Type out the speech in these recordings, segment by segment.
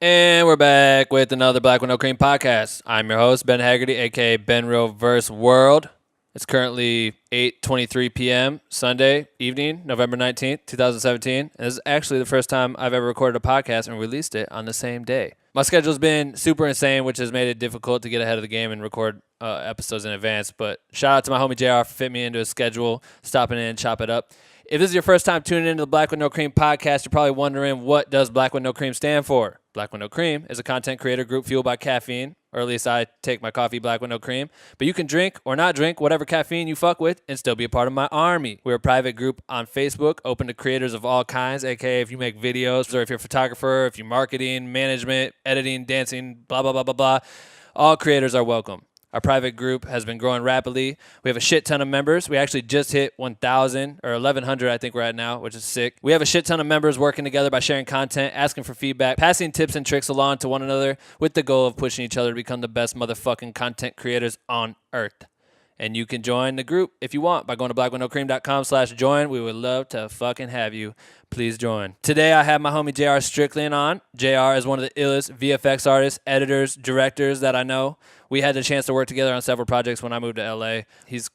And we're back with another Black with No Cream podcast. I'm your host, Ben Haggerty, a.k.a. Ben Real Verse World. It's currently 8:23 p.m. Sunday evening, November 19th, 2017. And this is actually the first time I've ever recorded a podcast and released it on the same day. My schedule's been super insane, which has made it difficult to get ahead of the game and record episodes in advance. But shout out to my homie JR for fitting me into his schedule, stopping in and chop it up. If this is your first time tuning into the Black with No Cream podcast, you're probably wondering, what does Black with No Cream stand for? Black with No Cream is a content creator group fueled by caffeine, or at least I take my coffee black with no cream. But you can drink or not drink whatever caffeine you fuck with and still be a part of my army. We're a private group on Facebook, open to creators of all kinds, aka if you make videos, or if you're a photographer, if you're marketing, management, editing, dancing, blah, blah, blah, blah, blah. All creators are welcome. Our private group has been growing rapidly. We have a shit ton of members. We actually just hit 1,000 or 1,100, I think we're at now, which is sick. We have a shit ton of members working together by sharing content, asking for feedback, passing tips and tricks along to one another with the goal of pushing each other to become the best motherfucking content creators on earth. And you can join the group if you want by going to blackwithnocream.com/join. We would love to fucking have you. Please join. Today I have my homie JR Strickland on. JR is one of the illest VFX artists, editors, directors that I know. We had the chance to work together on several projects when I moved to LA. He's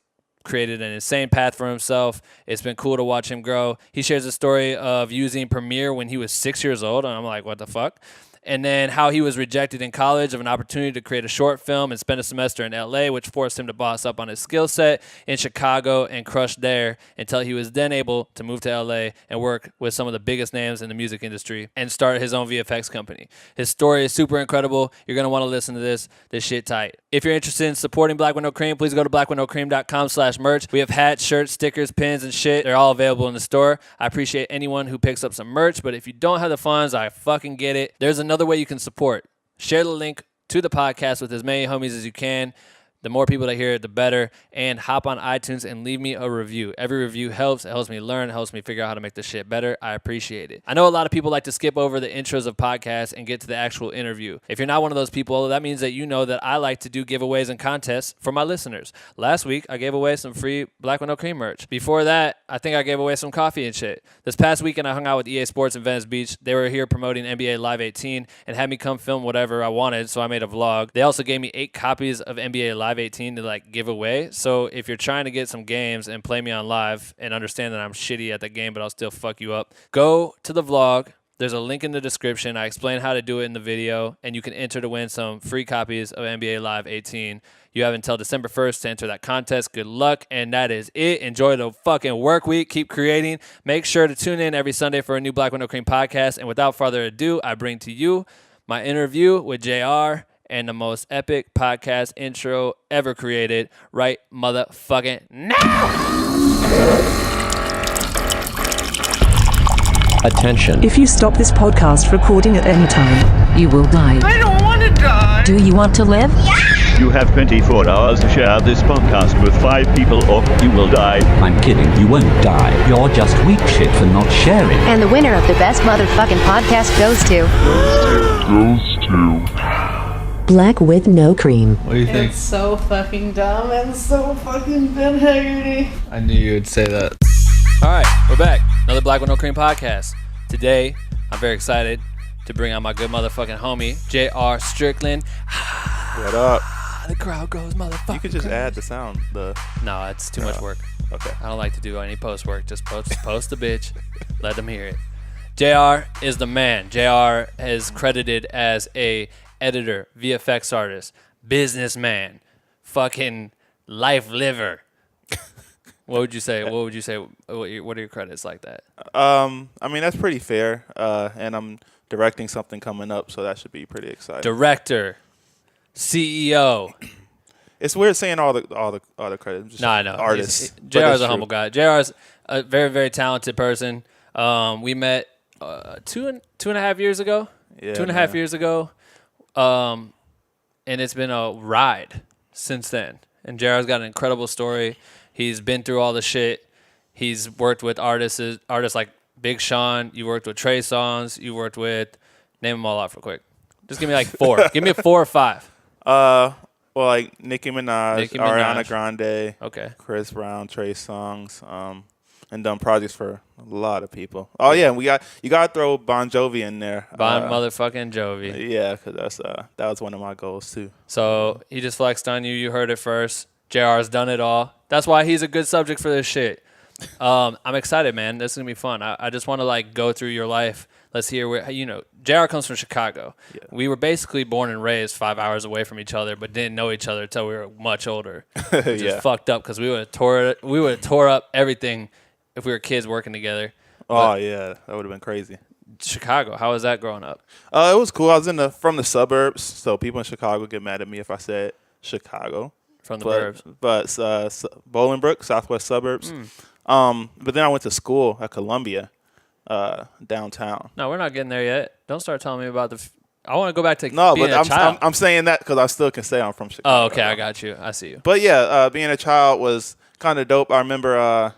created an insane path for himself. It's been cool to watch him grow. He shares a story of using Premiere when he was 6 years old, and I'm like, what the fuck? And then how he was rejected in college of an opportunity to create a short film and spend a semester in LA, which forced him to boss up on his skill set in Chicago and crush there until he was then able to move to LA and work with some of the biggest names in the music industry and start his own VFX company. His story is super incredible. You're going to want to listen to this shit tight. If you're interested in supporting Black with No Cream, please go to blackwithnocream.com/merch. We have hats, shirts, stickers, pins, and shit. They're all available in the store. I appreciate anyone who picks up some merch, but if you don't have the funds, I fucking get it. There's another way you can support. Share the link to the podcast with as many homies as you can. The more people that hear it, the better. And hop on iTunes and leave me a review. Every review helps. It helps me learn. It helps me figure out how to make this shit better. I appreciate it. I know a lot of people like to skip over the intros of podcasts and get to the actual interview. If you're not one of those people, that means that you know that I like to do giveaways and contests for my listeners. Last week, I gave away some free Black with No Cream merch. Before that, I think I gave away some coffee and shit. This past weekend, I hung out with EA Sports in Venice Beach. They were here promoting NBA Live 18 and had me come film whatever I wanted, so I made a vlog. They also gave me 8 copies of NBA Live 18 to give away. So if you're trying to get some games and play me on live and understand that I'm shitty at the game, but I'll still fuck you up, go to the vlog. There's a link in the description. I explain how to do it in the video, and you can enter to win some free copies of NBA Live 18. You have until December 1st to enter that contest. Good luck, and that is it. Enjoy the fucking work week. Keep creating. Make sure to tune in every Sunday for a new Black with No Cream podcast. And without further ado, I bring to you my interview with JR and the most epic podcast intro ever created right motherfucking now. Attention. If you stop this podcast recording at any time, you will die. I don't want to die. Do you want to live? Yeah! You have 24 hours to share this podcast with 5 people or you will die. I'm kidding, you won't die. You're just weak shit for not sharing. And the winner of the best motherfucking podcast goes to Black with No Cream. What do you think? It's so fucking dumb and so fucking Ben Haggerty. I knew you would say that. All right, we're back. Another Black with No Cream podcast. Today, I'm very excited to bring on my good motherfucking homie, JR Strickland. What up? The crowd goes motherfucking You could just crazy. add the sound. No, it's too much work. Okay. I don't like to do any post work. Just post the bitch. Let them hear it. JR is the man. JR is credited as a editor, VFX artist, businessman, fucking life liver. What would you say? What are your credits like that? I mean, that's pretty fair. And I'm directing something coming up, so that should be pretty exciting. Director, CEO. It's weird saying all the credits. No, I know. Artist. JR is a humble guy. JR is a very, very talented person. We met two and a half years ago. Yeah, 2.5 years ago. And it's been a ride since then. And JR's got an incredible story. He's been through all the shit. He's worked with artists like Big Sean. You worked with Trey Songz. You worked with, name them all off real quick. Just give me like 4. Give me a 4 or 5. Well, like Nicki Minaj, Ariana Grande, Okay. Chris Brown, Trey Songz. and done projects for a lot of people. Oh yeah, and you got to throw Bon Jovi in there. Motherfucking Jovi. Yeah, because that was one of my goals too. So he just flexed on you. You heard it first. JR's done it all. That's why he's a good subject for this shit. I'm excited, man. This is gonna be fun. I just want to like go through your life. Let's hear where JR comes from Chicago. Yeah. We were basically born and raised 5 hours away from each other, but didn't know each other until we were much older. Just fucked up because we would have tore up everything if we were kids working together. Oh yeah, that would have been crazy. Chicago, how was that growing up? It was cool. I was from the suburbs, so people in Chicago get mad at me if I said Chicago. From the burbs. But Bolingbrook, southwest suburbs. But then I went to school at Columbia. Downtown. No, we're not getting there yet. Don't start telling me about I want to go back to no, being but a child. I'm saying that because I still can say I'm from Chicago. Oh, okay, I got you. I see you. But yeah, being a child was kind of dope. I remember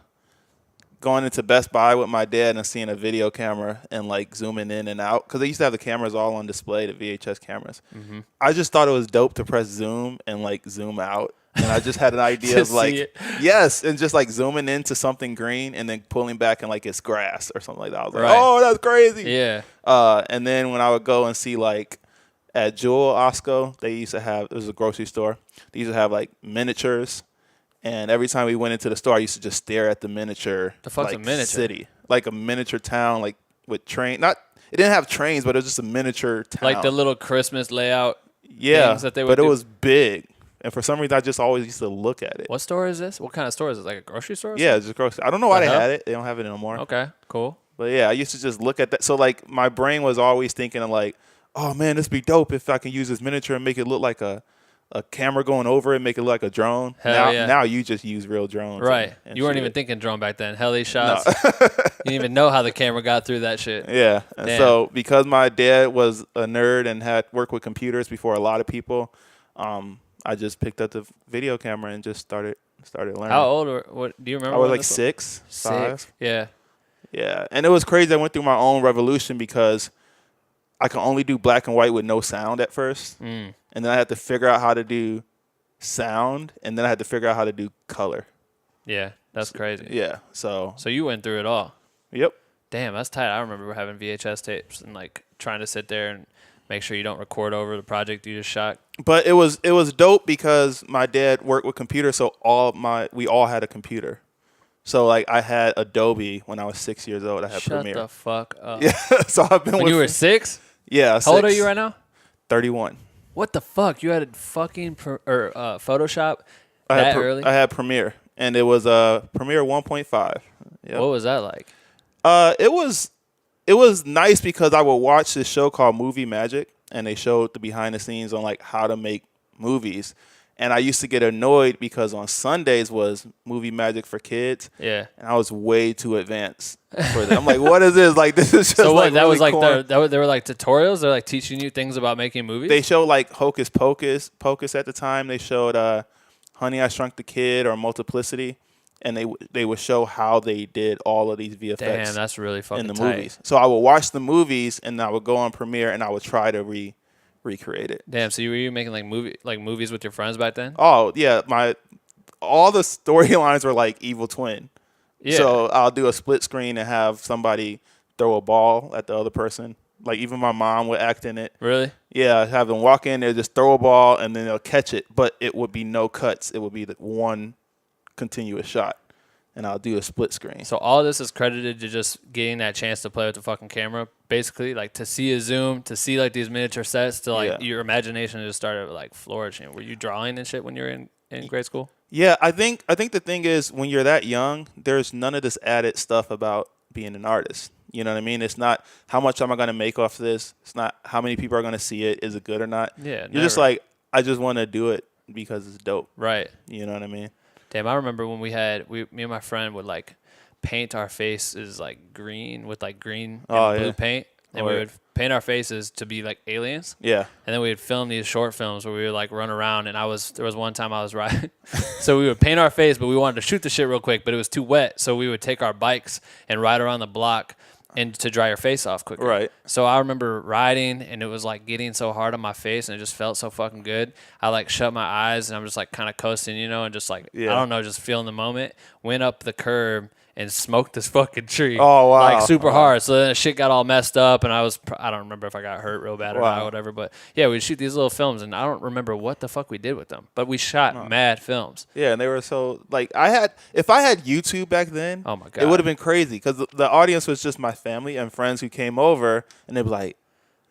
going into Best Buy with my dad and seeing a video camera and like zooming in and out because they used to have the cameras all on display, the VHS cameras. Mm-hmm. I just thought it was dope to press zoom and like zoom out. And I just had an idea of like, yes, and just like zooming into something green and then pulling back and like it's grass or something like that. I was like, oh, that's crazy. Yeah. And then when I would go and see like at Jewel Osco, they used to have, it was a grocery store. They used to have like miniatures. And every time we went into the store, I used to just stare at the miniature. The fuck's like, a miniature? City. Like a miniature town, like with train. It didn't have trains, but it was just a miniature town. Like the little Christmas layout things that they would but do. It was big. And for some reason, I just always used to look at it. What store is this? What kind of store is this? Like a grocery store? Yeah, it's just grocery. I don't know why they had it. They don't have it anymore. Okay, cool. But yeah, I used to just look at that. So like my brain was always thinking of like, oh man, this be dope if I can use this miniature and make it look like a camera going over it, make it look like a drone. Now you just use real drones. Right. And you weren't shit. even thinking drone back then. Heli shots. No. You didn't even know how the camera got through that shit. Yeah. And so because my dad was a nerd and had worked with computers before a lot of people, I just picked up the video camera and just started learning. How old or what do you remember? I was like 6, 5. Yeah. Yeah. And it was crazy. I went through my own revolution because I could only do black and white with no sound at first. And then I had to figure out how to do sound, and then I had to figure out how to do color. Yeah, that's crazy. Yeah. So you went through it all. Yep. Damn, that's tight. I remember having VHS tapes and like trying to sit there and make sure you don't record over the project you just shot. But it was dope because my dad worked with computers, so we all had a computer. So like I had Adobe when I was 6 years old. I had Premiere. Shut the fuck up. Yeah. So I've been when you were 6? Yeah. How old are you right now? 31. What the fuck? You had a fucking Photoshop early? I had Premiere, and it was Premiere 1.5. Yep. What was that like? It was nice because I would watch this show called Movie Magic, and they showed the behind the scenes on like how to make movies. And I used to get annoyed because on Sundays was Movie Magic for kids. Yeah. And I was way too advanced for that. I'm like, what is this? Like, this is just so what? like That really was like corny. they were like tutorials. They're like teaching you things about making movies. They showed like Hocus Pocus at the time. They showed Honey, I Shrunk the Kid or Multiplicity, and they would show how they did all of these VFX. Damn, that's really fucking in the tight. movies. So I would watch the movies and I would go on Premiere and I would try to recreate it. Damn, so were you making like movies with your friends back then? Oh yeah, all the storylines were like Evil Twin. Yeah. So I'll do a split screen and have somebody throw a ball at the other person. Like even my mom would act in it. Really? Yeah, have them walk in there, just throw a ball, and then they'll catch it. But it would be no cuts. It would be the one continuous shot, and I'll do a split screen. So all this is credited to just getting that chance to play with the fucking camera, basically, like to see a zoom, to see like these miniature sets, to like your imagination just started like flourishing. Were you drawing and shit when you were in grade school? Yeah, I think the thing is when you're that young, there's none of this added stuff about being an artist. You know what I mean? It's not how much am I going to make off this. It's not how many people are going to see it. Is it good or not? Yeah, you're just like, I just want to do it because it's dope. Right. You know what I mean? Damn, I remember when me and my friend would like paint our faces like green with like green and blue paint. And we would paint our faces to be like aliens. Yeah. And then we would film these short films where we would like run around. And there was one time I was riding. So we would paint our face, but we wanted to shoot the shit real quick, but it was too wet. So we would take our bikes and ride around the block and to dry your face off quicker. Right. So I remember riding and it was like getting so hard on my face and it just felt so fucking good. I like shut my eyes and I'm just like kind of coasting, and just like, I don't know, just feeling the moment. Went up the curb and smoked this fucking tree. Oh, wow. Like super Wow. hard. So then the shit got all messed up, and I don't remember if I got hurt real bad or not or whatever. But yeah, we'd shoot these little films, and I don't remember what the fuck we did with them. But we shot mad films. Yeah, and they were so like if I had YouTube back then, Oh my God. it would have been crazy because the audience was just my family and friends who came over, and they'd be like,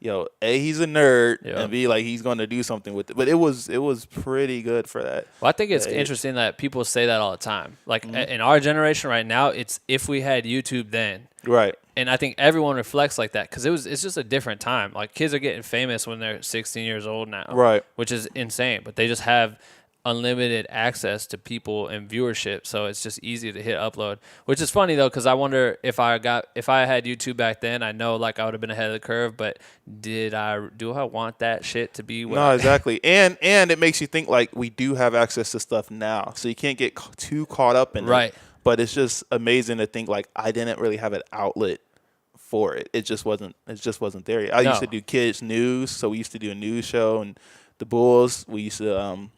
yo, A, he's a nerd, and B, like he's going to do something with it. But it was pretty good for that. Well, I think it's interesting that people say that all the time. Like in our generation right now, it's if we had YouTube then. Right. And I think everyone reflects like that because it's just a different time. Like kids are getting famous when they're 16 years old now. Right. Which is insane. But they just have unlimited access to people and viewership, so it's just easy to hit upload. Which is funny though, because I wonder if I had YouTube back then, I know like I would have been ahead of the curve. But do I want that shit to be? No, exactly. And it makes you think like we do have access to stuff now, so you can't get too caught up in it. But it's just amazing to think like I didn't really have an outlet for it. It just wasn't there yet. I used to do kids news, so we used to do a news show, and the Bulls. We used to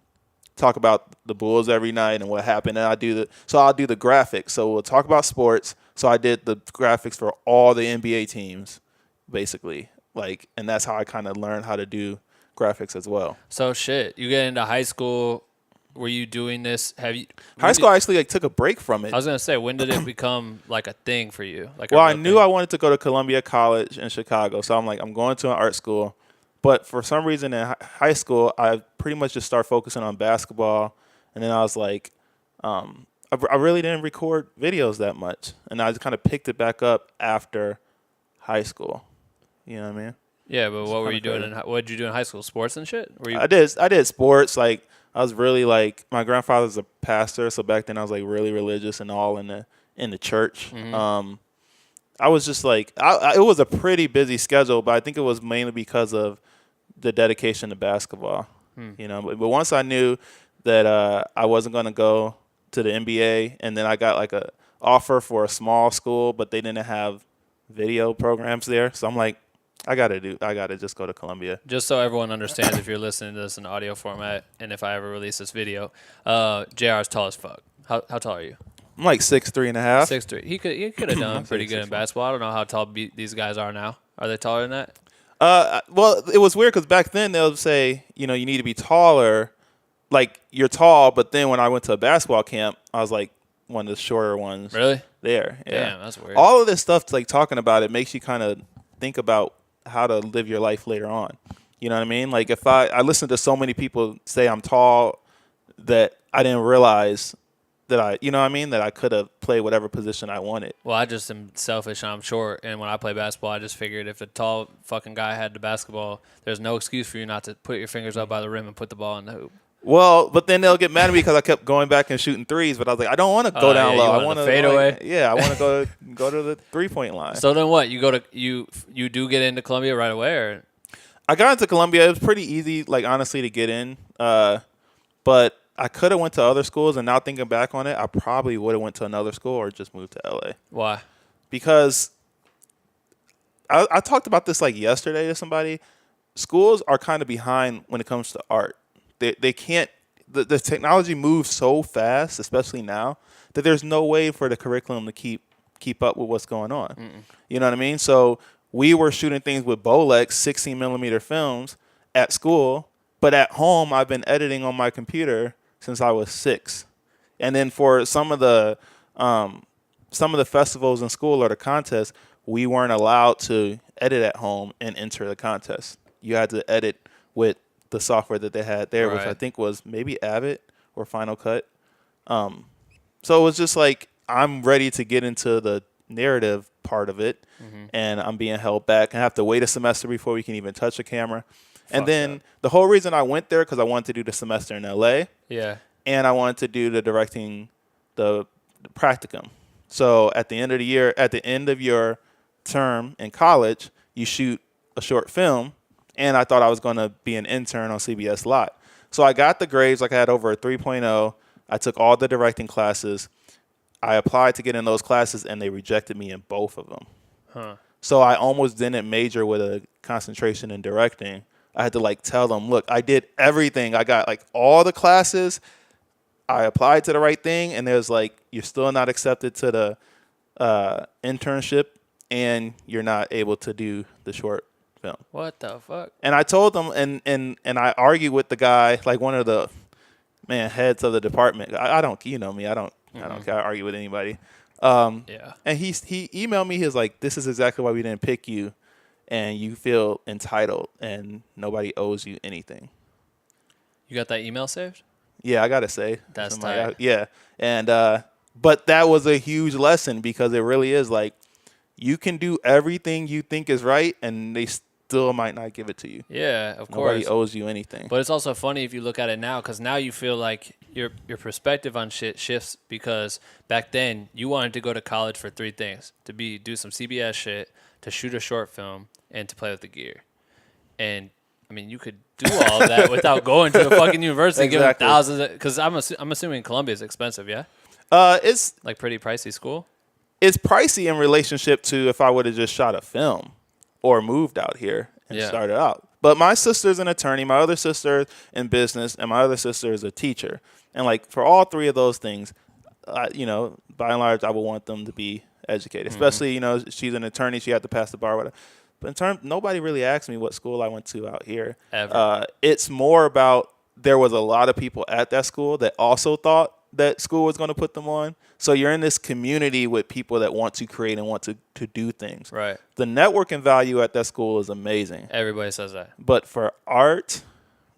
talk about the Bulls every night and what happened. And I'll do the graphics. So we'll talk about sports. So I did the graphics for all the NBA teams, basically. Like, and that's how I kind of learned how to do graphics as well. So shit, you get into high school. Were you doing this? High school, I actually like took a break from it. I was gonna say, when did it become like a thing for you? Like, well, I knew I wanted to go to Columbia College in Chicago, so I'm like, I'm going to an art school. But for some reason in high school, I pretty much just started focusing on basketball, and then I was like, I really didn't record videos that much, and I just kind of picked it back up after high school. You know what I mean? Yeah, but what were you doing? What did you do in high school? Sports and shit? I did sports. Like I was really like, my grandfather's a pastor, so back then I was like really religious and all in the church. Mm-hmm. I was just like, it was a pretty busy schedule, but I think it was mainly because of the dedication to basketball. You know, but once I knew that I wasn't going to go to the NBA, and then I got like a offer for a small school, but they didn't have video programs there, so I'm like, I gotta just go to Columbia. Just so everyone understands, if you're listening to this in audio format, and if I ever release this video, JR is tall as fuck. How tall are you? I'm like 6'3.5". 6'3". He could have done pretty good in basketball. I don't know how tall these guys are now. Are they taller than that? Well, it was weird because back then they'll say, you know, you need to be taller, like you're tall. But then when I went to a basketball camp, I was like one of the shorter ones. Really? There. Yeah. Damn, that's weird. All of this stuff, like talking about it, makes you kind of think about how to live your life later on. You know what I mean? Like if I listen to so many people say I'm tall that I didn't realize that I could have played whatever position I wanted. Well, I just am selfish and I'm short, and when I play basketball, I just figured if a tall fucking guy had the basketball, there's no excuse for you not to put your fingers up by the rim and put the ball in the hoop. Well, but then they'll get mad at me because I kept going back and shooting threes, but I was like, I don't want to go down low. I want to fade away. Yeah, I want to go to the 3-point line. So then what? You do get into Columbia right away, or? I got into Columbia. It was pretty easy, like honestly, to get in. But I could have went to other schools, and now thinking back on it, I probably would have went to another school or just moved to LA. Why? Because I talked about this like yesterday to somebody. Schools are kind of behind when it comes to art. They can't. The technology moves so fast, especially now, that there's no way for the curriculum to keep up with what's going on. Mm-mm. You know what I mean? So we were shooting things with Bolex 16mm films at school, but at home I've been editing on my computer since I was 6. And then for some of the festivals in school or the contests, we weren't allowed to edit at home and enter the contest. You had to edit with the software that they had there, which I think was maybe Avid or Final Cut. So it was just like, I'm ready to get into the narrative part of it, and I'm being held back. I have to wait a semester before we can even touch a camera. And then the whole reason I went there, because I wanted to do the semester in LA. Yeah. And I wanted to do the directing, the practicum. So at the end of the year, at the end of your term in college, you shoot a short film. And I thought I was going to be an intern on CBS Lot. So I got the grades, like I had over a 3.0. I took all the directing classes. I applied to get in those classes, and they rejected me in both of them. Huh. So I almost didn't major with a concentration in directing. I had to like tell them, look, I did everything. I got like all the classes. I applied to the right thing, and there's like, you're still not accepted to the internship, and you're not able to do the short film. What the fuck? And I told them, and I argued with the guy, like one of the heads of the department. I don't, you know me, I don't care. I argue with anybody. Yeah. And he emailed me. He was like, "This is exactly why we didn't pick you, and you feel entitled, and nobody owes you anything." You got that email saved? Yeah, I gotta say that's somebody- tight. yeah, and but that was a huge lesson because it really is like you can do everything you think is right, and they still might not give it to you. Yeah, of Nobody course. owes you anything. But it's also funny if you look at it now, because now you feel like your perspective on shit shifts, because back then you wanted to go to college for three things: to do some CBS shit, to shoot a short film, and to play with the gear. And I mean, you could do all of that without going to a fucking university and giving Exactly. thousands. Because I'm assuming Columbia is expensive, yeah? It's Like pretty pricey school. it's pricey in relationship to if I would have just shot a film or moved out here and Yeah. started out. But my sister's an attorney, my other sister in business, and my other sister is a teacher. And like for all three of those things, you know, by and large, I would want them to be educated. Especially, you know, she's an attorney, she had to pass the bar, whatever. But in terms, nobody really asked me what school I went to out here. Ever. It's more about there was a lot of people at that school that also thought that school was going to put them on. So you're in this community with people that want to create and want to do things. Right. The networking value at that school is amazing. Everybody says that. But for art,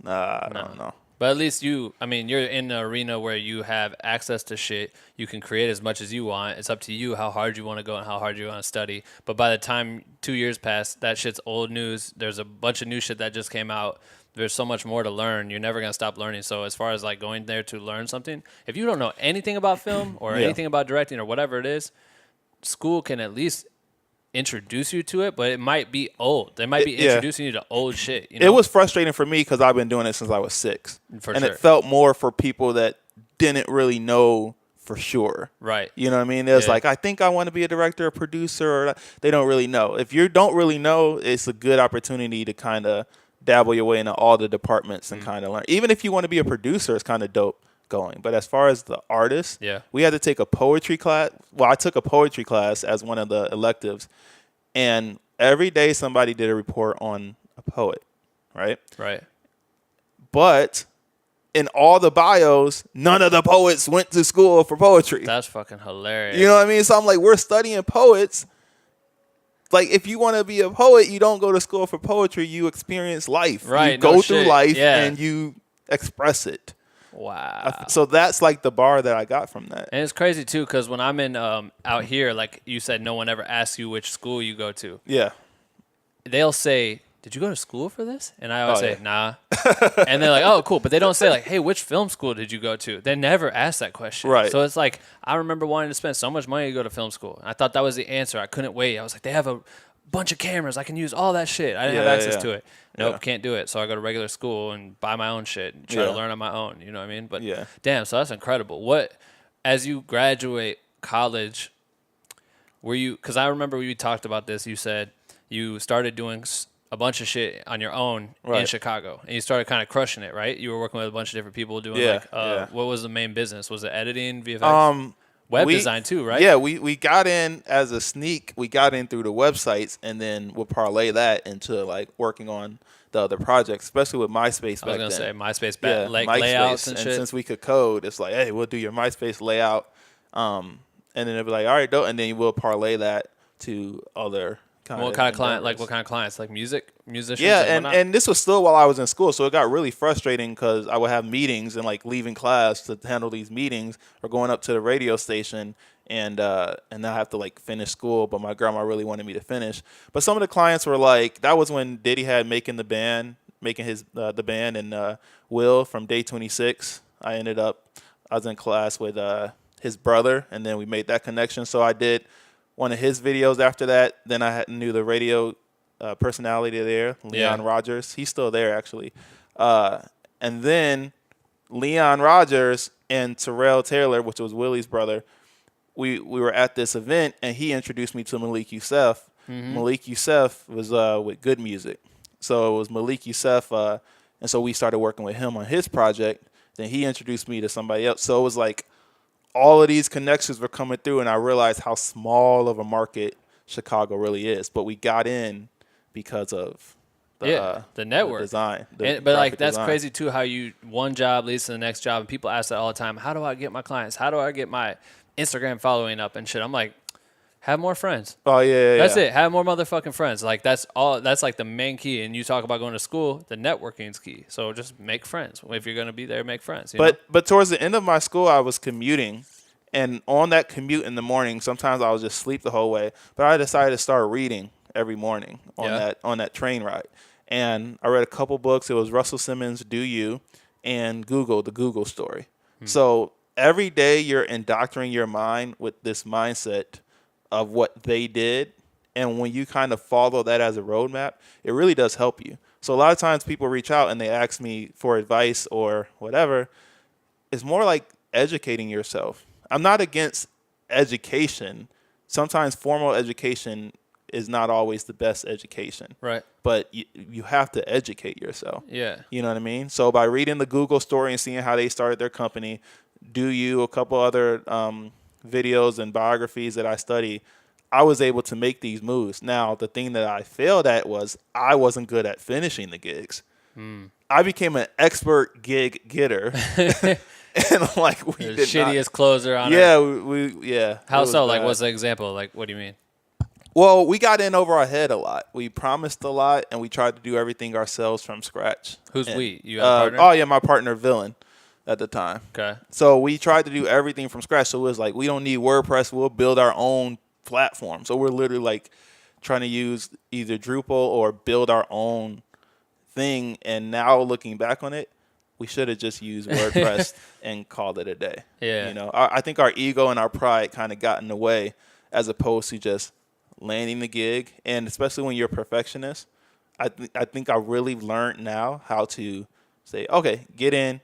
I don't know. But at least you're in an arena where you have access to shit. You can create as much as you want. It's up to you how hard you want to go and how hard you want to study. But by the time 2 years pass, that shit's old news. There's a bunch of new shit that just came out. There's so much more to learn. You're never going to stop learning. So as far as like going there to learn something, if you don't know anything about film or anything about directing or whatever it is, school can at least introduce you to it, but it might be old. They might be introducing you to old shit. You know? It was frustrating for me because I've been doing it since I was 6. For and sure. it felt more for people that didn't really know for sure. Right. You know what I mean? It's like, I think I want to be a director or producer. Or they don't really know. If you don't really know, it's a good opportunity to kind of dabble your way into all the departments and kind of learn. Even if you want to be a producer, it's kind of dope going. But as far as the artist, we had to take a poetry class. Well, I took a poetry class as one of the electives. And every day somebody did a report on a poet, right? Right. But in all the bios, none of the poets went to school for poetry. That's fucking hilarious. You know what I mean? So I'm like, we're studying poets. Like, if you want to be a poet, you don't go to school for poetry. You experience life. Right. You go through shit. life Yeah. and you express it. Wow. So that's like the bar that I got from that. And it's crazy too, because when I'm in out here, like you said, no one ever asks you which school you go to. Yeah. They'll say, "Did you go to school for this?" And I always say, yeah. "Nah." And they're like, "Oh, cool," but they don't say like, "Hey, which film school did you go to?" They never ask that question. Right. So it's like I remember wanting to spend so much money to go to film school. I thought that was the answer. I couldn't wait. I was like, they have a bunch of cameras. I can use all that shit. I didn't have access to it. Nope, can't do it. So I go to regular school and buy my own shit and try to learn on my own. You know what I mean? But damn, so that's incredible. What, as you graduate college, were you, because I remember we talked about this, you said you started doing a bunch of shit on your own in Chicago, and you started kind of crushing it, right? You were working with a bunch of different people doing what was the main business? Was it editing, VFX? Web design too, right? Yeah, we got in as a sneak. We got in through the websites, and then we'll parlay that into like working on the other projects, especially with MySpace back then. I was gonna say MySpace, MySpace, layouts and shit. Since we could code, it's like, hey, we'll do your MySpace layout, and then it'll be like, all right, dope, and then we'll parlay that to other kind what kind of client? Like what kind of clients? Like musicians? Yeah, and and this was still while I was in school, so it got really frustrating because I would have meetings and like leaving class to handle these meetings or going up to the radio station and I have to like finish school, but my grandma really wanted me to finish. But some of the clients were like, that was when Diddy had making his the band, and Will from Day 26. I was in class with his brother, and then we made that connection. So I did one of his videos after that. Then I knew the radio personality there, Leon Rogers. He's still there, actually. And then Leon Rogers and Terrell Taylor, which was Willie's brother, we were at this event, and he introduced me to Malik Youssef. Mm-hmm. Malik Youssef was with Good Music. So it was Malik Youssef, and so we started working with him on his project. Then he introduced me to somebody else. So it was like all of these connections were coming through, and I realized how small of a market Chicago really is. But we got in because of the network, the design. But like that's design. Crazy too. How you one job leads to the next job, and people ask that all the time. How do I get my clients? How do I get my Instagram following up and shit? I'm like, have more friends. Oh yeah. That's it. Have more motherfucking friends. Like that's all. That's like the main key. And you talk about going to school. The networking's key. So just make friends. If you're gonna be there, make friends. You know? But towards the end of my school, I was commuting, and on that commute in the morning, sometimes I would just sleep the whole way. But I decided to start reading every morning on that train ride. And I read a couple books. It was Russell Simmons' Do You and Google, the Google Story. So every day you're indoctrinating your mind with this mindset of what they did. And when you kind of follow that as a roadmap, it really does help you. So a lot of times people reach out and they ask me for advice or whatever. It's more like educating yourself. I'm not against education. Sometimes formal education is not always the best education. Right. But you have to educate yourself. Yeah. You know what I mean? So by reading the Google story and seeing how they started their company, Do You, a couple other videos and biographies that I study, I was able to make these moves. Now, the thing that I failed at was I wasn't good at finishing the gigs. I became an expert gig getter. And like we the did shittiest closer on it. How so? Like, what's the example? Like, what do you mean? Well, we got in over our head a lot. We promised a lot, and we tried to do everything ourselves from scratch. Who's we? You have a partner? Oh, yeah, my partner, Villain, at the time. Okay. So we tried to do everything from scratch. So it was like, we don't need WordPress. We'll build our own platform. So we're literally like trying to use either Drupal or build our own thing. And now looking back on it, we should have just used WordPress and called it a day. Yeah. You know, I think our ego and our pride kind of got in the way as opposed to just landing the gig. And especially when you're a perfectionist, I think I really learned now how to say, okay, get in,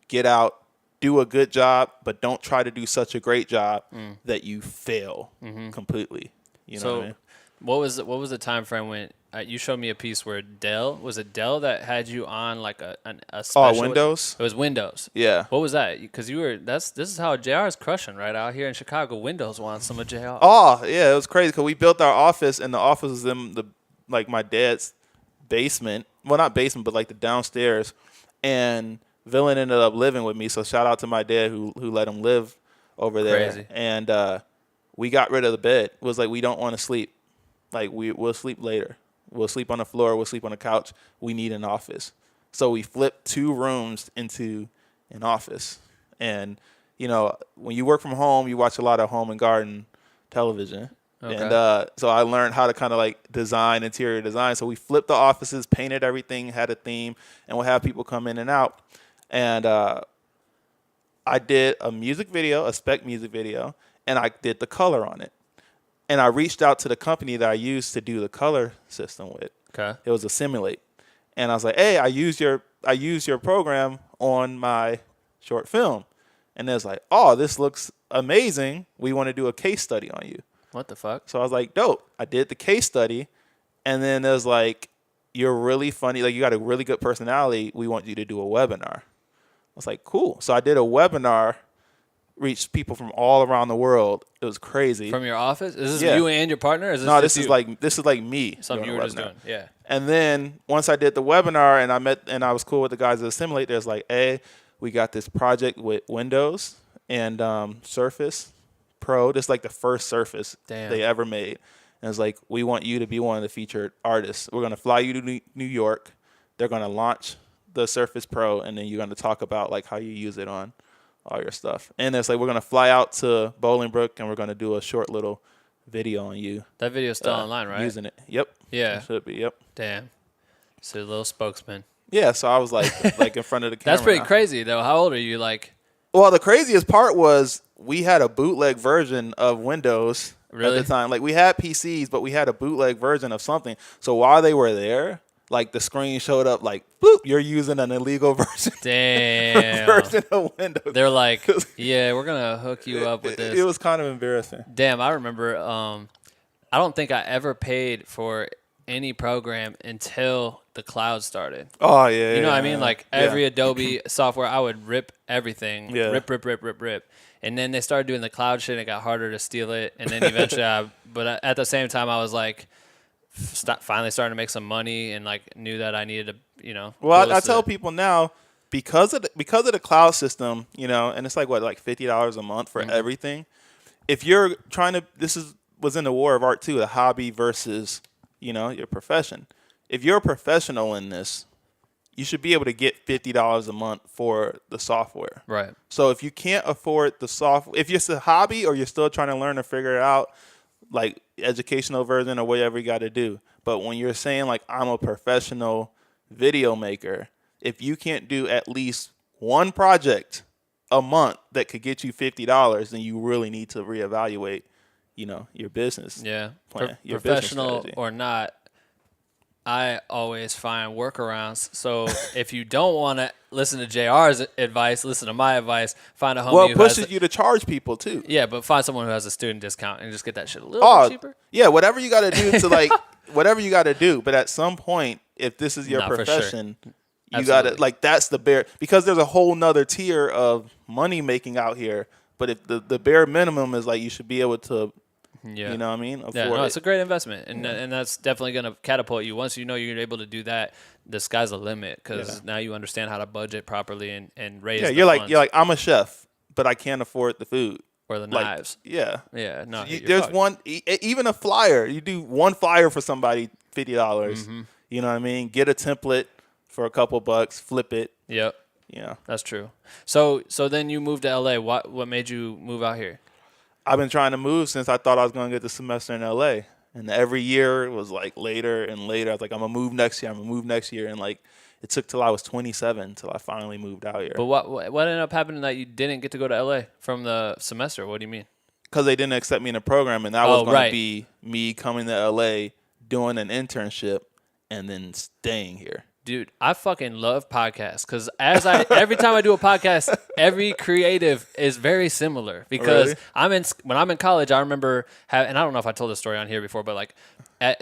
get out, do a good job, but don't try to do such a great job that you fail completely. You know what I mean? What was the time frame when you showed me a piece where Dell that had you on like a special? Oh, Windows? It was Windows. Yeah. What was that? Because this is how JR is crushing right out here in Chicago. Windows wants some of JR. Oh yeah, it was crazy because we built our office, and the office was in my dad's basement. Well, not basement, but like the downstairs. And Villain ended up living with me, so shout out to my dad who let him live over there. Crazy. And we got rid of the bed. It was like, we don't want to sleep. Like, we'll sleep later. We'll sleep on the floor. We'll sleep on the couch. We need an office. So we flipped 2 rooms into an office. And, you know, when you work from home, you watch a lot of home and garden television. Okay. And so I learned how to kind of like design, interior design. So we flipped the offices, painted everything, had a theme, and we'll have people come in and out. And I did a music video, a spec music video, and I did the color on it. And I reached out to the company that I used to do the color system with. Okay. It was a Simulate. And I was like, hey, I used your program on my short film. And they was like, oh, this looks amazing. We want to do a case study on you. What the fuck? So I was like, dope. I did the case study. And then it was like, you're really funny. Like, you got a really good personality. We want you to do a webinar. I was like, cool. So I did a webinar, reached people from all around the world. It was crazy. From your office? Is this you and your partner? Or is this no, this is like me. Something you were just doing. Yeah. And then once I did the webinar and I was cool with the guys at Assimilate, there's like, hey, we got this project with Windows and Surface Pro. This is like the first Surface they ever made. And it's like, we want you to be one of the featured artists. We're going to fly you to New York. They're going to launch the Surface Pro, and then you're going to talk about like how you use it on all your stuff. And it's like, we're going to fly out to Bolingbrook, and we're going to do a short little video on you. That video's still online, right? Using it. Yep. Yeah. It should be. Yep. Damn. So a little spokesman. Yeah. So I was like in front of the camera. That's pretty crazy, though. How old are you? Like, well, the craziest part was we had a bootleg version of Windows at the time. Like, we had PCs, but we had a bootleg version of something. So while they were there, like, the screen showed up like, boop, you're using an illegal version. Damn. version of Windows. They're like, yeah, we're going to hook you up with this. It was kind of embarrassing. Damn, I remember, I don't think I ever paid for any program until the cloud started. Oh, yeah. You know what I mean? Like, every Adobe software, I would rip everything. Yeah. Rip. And then they started doing the cloud shit. And it got harder to steal it. And then eventually, but at the same time, I was like, finally starting to make some money and like knew that I needed to, Well, I tell people now because of the cloud system, and it's like like $50 a month for everything. If you're trying to, was in the war of art too, the hobby versus, your profession. If you're a professional in this, you should be able to get $50 a month for the software. Right. So if you can't afford the software, if it's a hobby or you're still trying to learn to figure it out, like educational version or whatever you got to do. But when you're saying like I'm a professional video maker, if you can't do at least one project a month that could get you $50, then you really need to reevaluate, your business. Yeah. Plan, your professional business strategy. or not, I always find workarounds. So if you don't want to listen to JR's advice, listen to my advice. Find a homie Well, who it pushes has you to charge people too. Yeah, but find someone who has a student discount and just get that shit a little bit cheaper. Yeah, whatever you got to do to like whatever you got to do. But at some point, if this is your profession, you got to like that's the bare because there's a whole nother tier of money making out here. But if the bare minimum is like you should be able to. Yeah. You know what I mean? It's a great investment. And that's definitely going to catapult you. Once you're able to do that, the sky's the limit because now you understand how to budget properly and raise the funds. You're like, I'm a chef, but I can't afford the food. Or the knives. Yeah. Yeah. No, there's one, even a flyer. You do one flyer for somebody, $50. You know what I mean? Get a template for a couple bucks, flip it. Yep. Yeah. That's true. So then you moved to LA. What made you move out here? I've been trying to move since I thought I was going to get the semester in LA. And every year it was like later and later. I was like, I'm going to move next year. And like it took till I was 27 till I finally moved out here. But what ended up happening that you didn't get to go to LA from the semester? What do you mean? Because they didn't accept me in the program. And that was going to be me coming to LA, doing an internship, and then staying here. Dude, I fucking love podcasts because every time I do a podcast, every creative is very similar because when I'm in college, I remember and I don't know if I told this story on here before, but like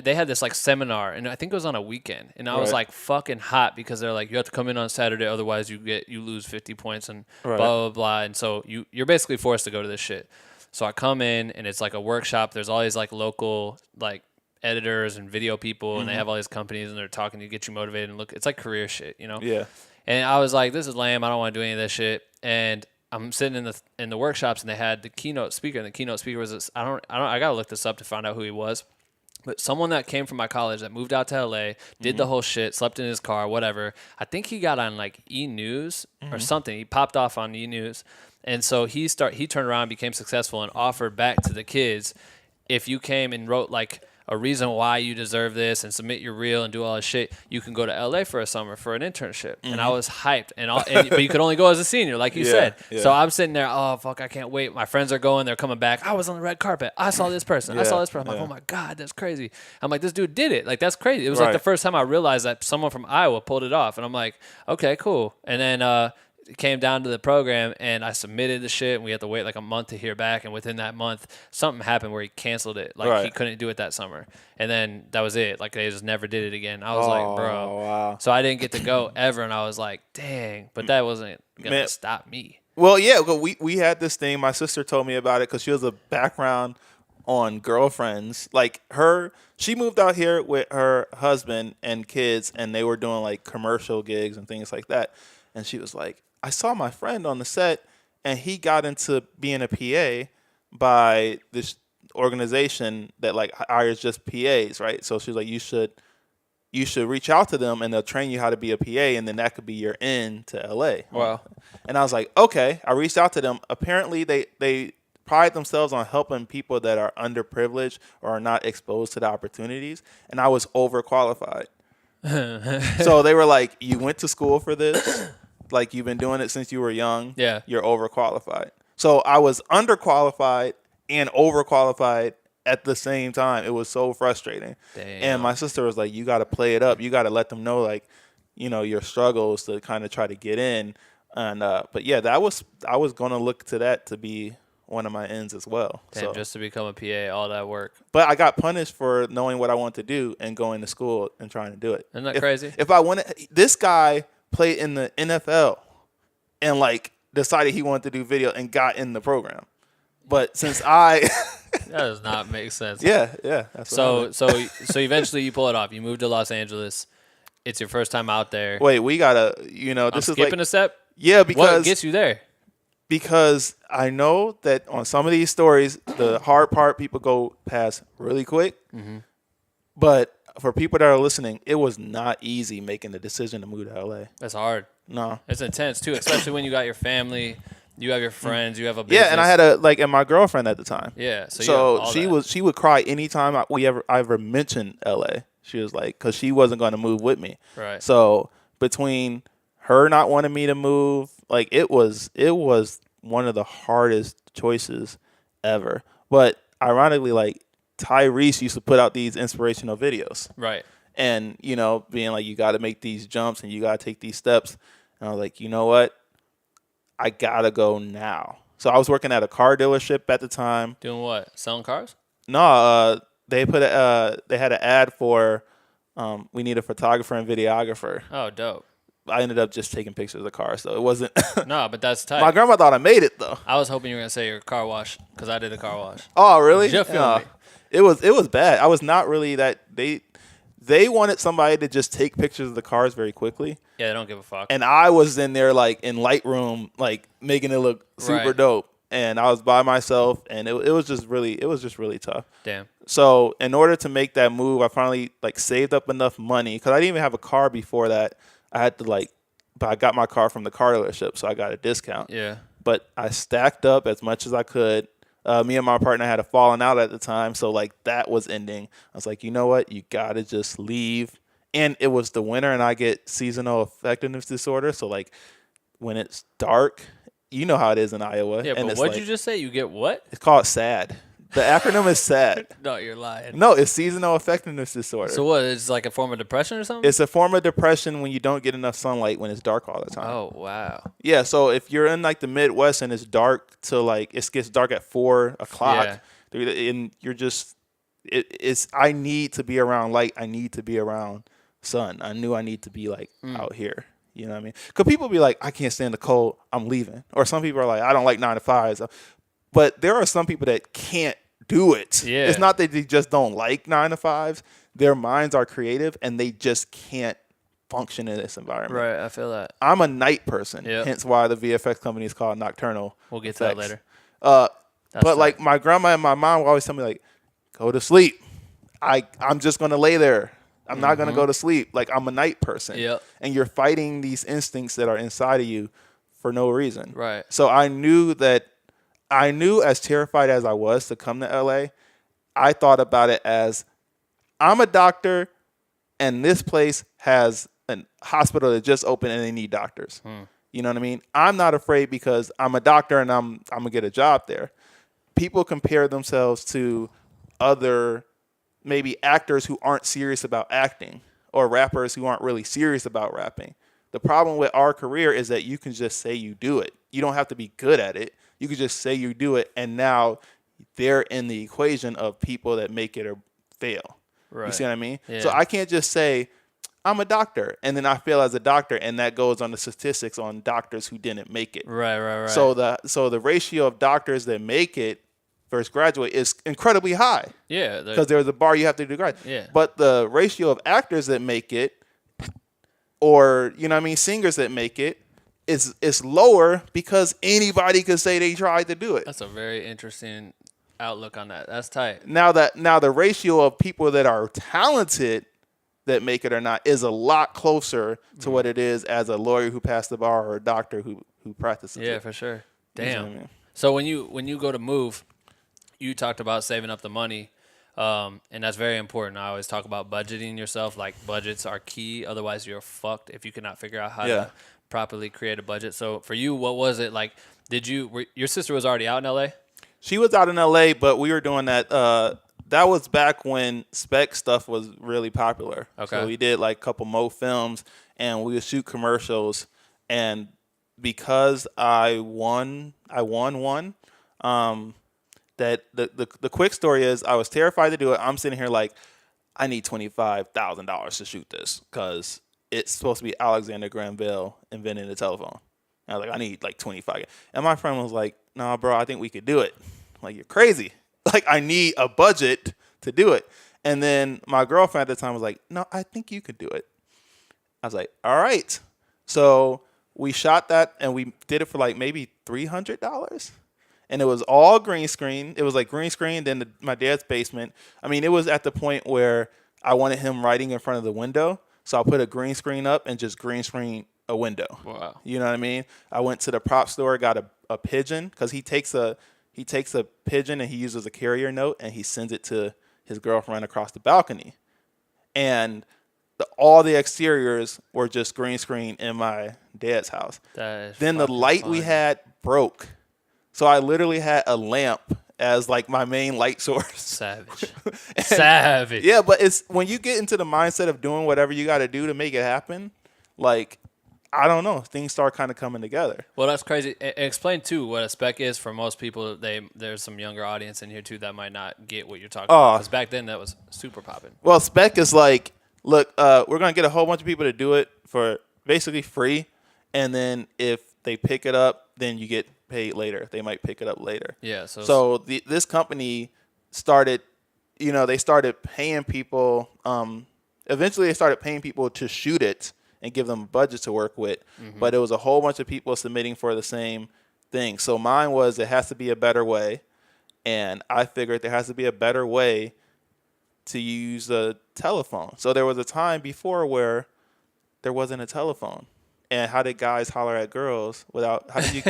they had this like seminar and I think it was on a weekend and I was like fucking hot because they're like, you have to come in on Saturday. Otherwise you lose 50 points and blah, blah, blah. And so you're basically forced to go to this shit. So I come in and it's like a workshop. There's all these like local, like, editors and video people and they have all these companies and they're talking to get you motivated and look it's like career shit, Yeah. And I was like, this is lame, I don't want to do any of this shit. And I'm sitting in the workshops and they had the keynote speaker and the keynote speaker was this, I gotta look this up to find out who he was, but someone that came from my college that moved out to LA, did the whole shit, slept in his car, whatever. I think he got on like E! News or something. He popped off on E! News. And so he turned around, became successful and offered back to the kids, if you came and wrote like a reason why you deserve this and submit your reel and do all this shit, you can go to LA for a summer for an internship. And I was hyped. But you could only go as a senior, like you said. Yeah. So I'm sitting there, oh, fuck, I can't wait. My friends are going, they're coming back. I was on the red carpet. I saw this person. I saw this person. I'm like, oh my God, that's crazy. I'm like, this dude did it. Like, that's crazy. It was like the first time I realized that someone from Iowa pulled it off. And I'm like, okay, cool. And then, it came down to the program and I submitted the shit and we had to wait like a month to hear back. And within that month, something happened where he canceled it. Like he couldn't do it that summer. And then that was it. Like they just never did it again. I was like, bro. Wow. So I didn't get to go ever. And I was like, dang, but that wasn't going to stop me. Well, yeah, we had this thing. My sister told me about it because she has a background on girlfriends. Like she moved out here with her husband and kids and they were doing like commercial gigs and things like that. And she was like, I saw my friend on the set, and he got into being a PA by this organization that like hires just PAs, right? So she's like, you should reach out to them, and they'll train you how to be a PA, and then that could be your in to LA. Wow. And I was like, okay. I reached out to them. Apparently, they pride themselves on helping people that are underprivileged or are not exposed to the opportunities, and I was overqualified. So they were like, you went to school for this? Like, you've been doing it since you were young. Yeah. You're overqualified. So I was underqualified and overqualified at the same time. It was so frustrating. Damn. And my sister was like, you got to play it up. You got to let them know, like, your struggles to kind of try to get in. And but yeah, I was going to look to that to be one of my ends as well. Damn, so just to become a PA, all that work. But I got punished for knowing what I wanted to do and going to school and trying to do it. Isn't that crazy? If I wanted, this guy played in the NFL and like decided he wanted to do video and got in the program. But since I That does not make sense. yeah, that's what So eventually you pull it off. You move to Los Angeles. It's your first time out there. wait, we gotta, this I'm is skipping like a step. yeah, What because gets you there? because I know that on some of these stories, the hard part people go past really quick. Mm-hmm. But for people that are listening, it was not easy making the decision to move to LA. That's hard. No. It's intense too, especially when you got your family, you have your friends, you have a business. Yeah, and I had and my girlfriend at the time. Yeah, so she would cry anytime I ever mentioned LA. She was like, because she wasn't going to move with me. Right. So between her not wanting me to move, like it was one of the hardest choices ever. But ironically, like Tyrese used to put out these inspirational videos. Right. And, being like, you got to make these jumps and you got to take these steps. And I was like, you know what? I got to go now. So I was working at a car dealership at the time. Doing what? Selling cars? No, they had an ad for we need a photographer and videographer. Oh, dope. I ended up just taking pictures of the car, so it wasn't. No, but that's tight. My grandma thought I made it though. I was hoping you were gonna say your car wash because I did a car wash. Oh, really? You feel me? It was bad. I was not really that. They wanted somebody to just take pictures of the cars very quickly. Yeah, they don't give a fuck. And I was in there like in Lightroom, like making it look super Right. dope. And I was by myself, and it was just really tough. Damn. So in order to make that move, I finally like saved up enough money because I didn't even have a car before that. I had to but I got my car from the car dealership, so I got a discount. Yeah. But I stacked up as much as I could. Me and my partner had a falling out at the time, so like that was ending. I was like, you know what? You gotta just leave. And it was the winter, and I get seasonal affectiveness disorder. So like when it's dark, you know how it is in Iowa. Yeah, and but it's what'd you just say? You get what? It's called SAD. The acronym is SAD. No, you're lying. No, it's seasonal affectiveness disorder. So what? It's like a form of depression or something? It's a form of depression when you don't get enough sunlight when it's dark all the time. Oh, wow. Yeah, so if you're in like the Midwest and it's dark to like it gets dark at 4 o'clock, and you're just it's I need to be around light. I need to be around sun. I knew I need to be like out here. You know what I mean? Because people be like, I can't stand the cold. I'm leaving. Or some people are like, I don't like 9 to 5s. But there are some people that can't do it. Yeah. It's not that they just don't like 9 to 5s. Their minds are creative and they just can't function in this environment. Right, I feel that. I'm a night person. Yep. Hence why the VFX company is called Nocturnal. We'll get to that later. But like my grandma and my mom will always tell me like, go to sleep. I'm just going to lay there. I'm not going to go to sleep. Like I'm a night person. Yep. And you're fighting these instincts that are inside of you for no reason. Right. So I knew as terrified as I was to come to LA, I thought about it as I'm a doctor and this place has a hospital that just opened and they need doctors. You know what I mean? I'm not afraid because I'm a doctor and I'm going to get a job there. People compare themselves to other maybe actors who aren't serious about acting or rappers who aren't really serious about rapping. The problem with our career is that you can just say you do it. You don't have to be good at it. You can just say you do it, and now they're in the equation of people that make it or fail. Right. You see what I mean? Yeah. So I can't just say, I'm a doctor, and then I fail as a doctor, and that goes on the statistics on doctors who didn't make it. Right. So the ratio of doctors that make it versus graduate is incredibly high. Yeah. Because there's a bar you have to do graduate. Yeah. But the ratio of actors that make it, or singers that make it, is lower because anybody could say they tried to do it. That's a very interesting outlook on that. That's tight. Now the ratio of people that are talented that make it or not is a lot closer to what it is as a lawyer who passed the bar or a doctor who practices. Yeah, it. for sure. You know Damn. what I mean? So when you go to move, you talked about saving up the money, and that's very important. I always talk about budgeting yourself. Like budgets are key. Otherwise, you're fucked if you cannot figure out how to properly create a budget. So for you, what was it like? Your sister was already out in LA? She was out in LA, but we were doing that. That was back when spec stuff was really popular. Okay. So we did like a couple Mo films, and we would shoot commercials. And because I won one. That the quick story is I was terrified to do it. I'm sitting here like, I need $25,000 to shoot this because it's supposed to be Alexander Graham Bell inventing the telephone. And I was like, I need like 25. And my friend was like, no, bro, I think we could do it. I'm like, you're crazy. Like, I need a budget to do it. And then my girlfriend at the time was like, no, I think you could do it. I was like, all right. So we shot that and we did it for like maybe $300. And it was all green screen. It was like green screen, then my dad's basement. I mean, it was at the point where I wanted him writing in front of the window. So I put a green screen up and just green screen a window. Wow. You know what I mean? I went to the prop store, got a pigeon, because he takes a pigeon and he uses a carrier note and he sends it to his girlfriend across the balcony. And all the exteriors were just green screen in my dad's house. Then the light we had broke. So I literally had a lamp as like my main light source. Savage. Savage. Yeah, but it's when you get into the mindset of doing whatever you got to do to make it happen, like, I don't know, things start kind of coming together. Well, that's crazy. Explain, too, what a spec is for most people. There's some younger audience in here, too, that might not get what you're talking about. Because back then, that was super popping. Well, spec is like, look, we're going to get a whole bunch of people to do it for basically free. And then if they pick it up, then you get paid later. They might pick it up later. Yeah. So this company started, they started paying people. Eventually, they started paying people to shoot it and give them a budget to work with. Mm-hmm. But it was a whole bunch of people submitting for the same thing. So mine was, it has to be a better way. And I figured there has to be a better way to use a telephone. So there was a time before where there wasn't a telephone. And how did guys holler at girls without, how did you,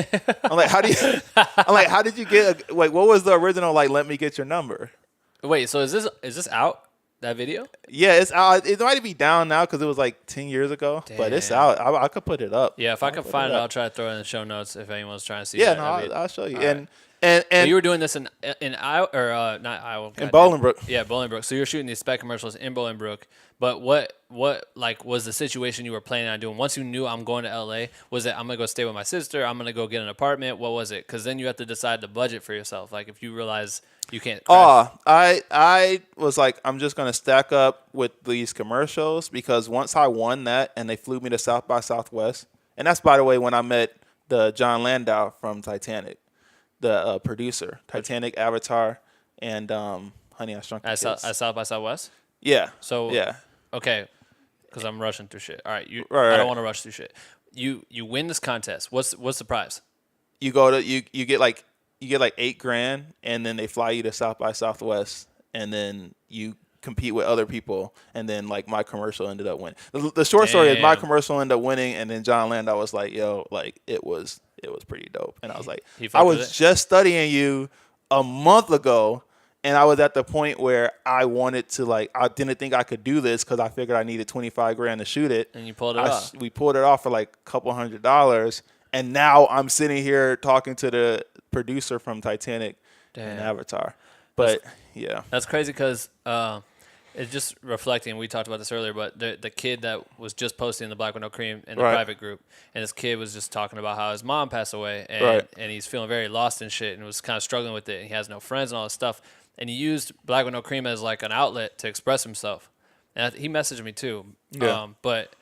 how did you get, what was the original, let me get your number? Wait, so is this out? That video? Yeah, it's out. It might be down now because it was like 10 years ago. Damn. But it's out. I could put it up. Yeah, if I can find it, I'll try to throw it in the show notes if anyone's trying to see. Yeah, I'll show you. All and you were doing this in Iowa, or not Iowa? In Bolingbrook. Yeah, Bolingbrook. So you were shooting these spec commercials in Bolingbrook. But what was the situation you were planning on doing once you knew I'm going to LA? Was it I'm gonna go stay with my sister? I'm gonna go get an apartment? What was it? Because then you have to decide the budget for yourself. Like if you realize you can't. I was like, I'm just gonna stack up with these commercials because once I won that and they flew me to South by Southwest, and that's by the way when I met the John Landau from Titanic, the producer, Titanic, Avatar, and Honey I Shrunk the Kids. At South by Southwest. Yeah. So yeah. Okay, because I'm rushing through shit. All right, right. I don't want to rush through shit. You win this contest. What's the prize? You go to you get like $8,000, and then they fly you to South by Southwest, and then you compete with other people, and then like my commercial ended up winning. The short story is my commercial ended up winning, and then John Landau was like, "Yo, like it was pretty dope," and I was like, "I was just studying you a month ago." And I was at the point where I wanted to I didn't think I could do this because I figured I needed $25,000 to shoot it. And you pulled it off. We pulled it off for like a couple $100s. And now I'm sitting here talking to the producer from Titanic and Avatar. But yeah. That's crazy because it's just reflecting. We talked about this earlier, but the kid that was just posting the Black with No Cream in the private group, and this kid was just talking about how his mom passed away, and he's feeling very lost and shit and was kind of struggling with it. And he has no friends and all this stuff. And he used Black with No Cream as like an outlet to express himself. And he messaged me too. Yeah. But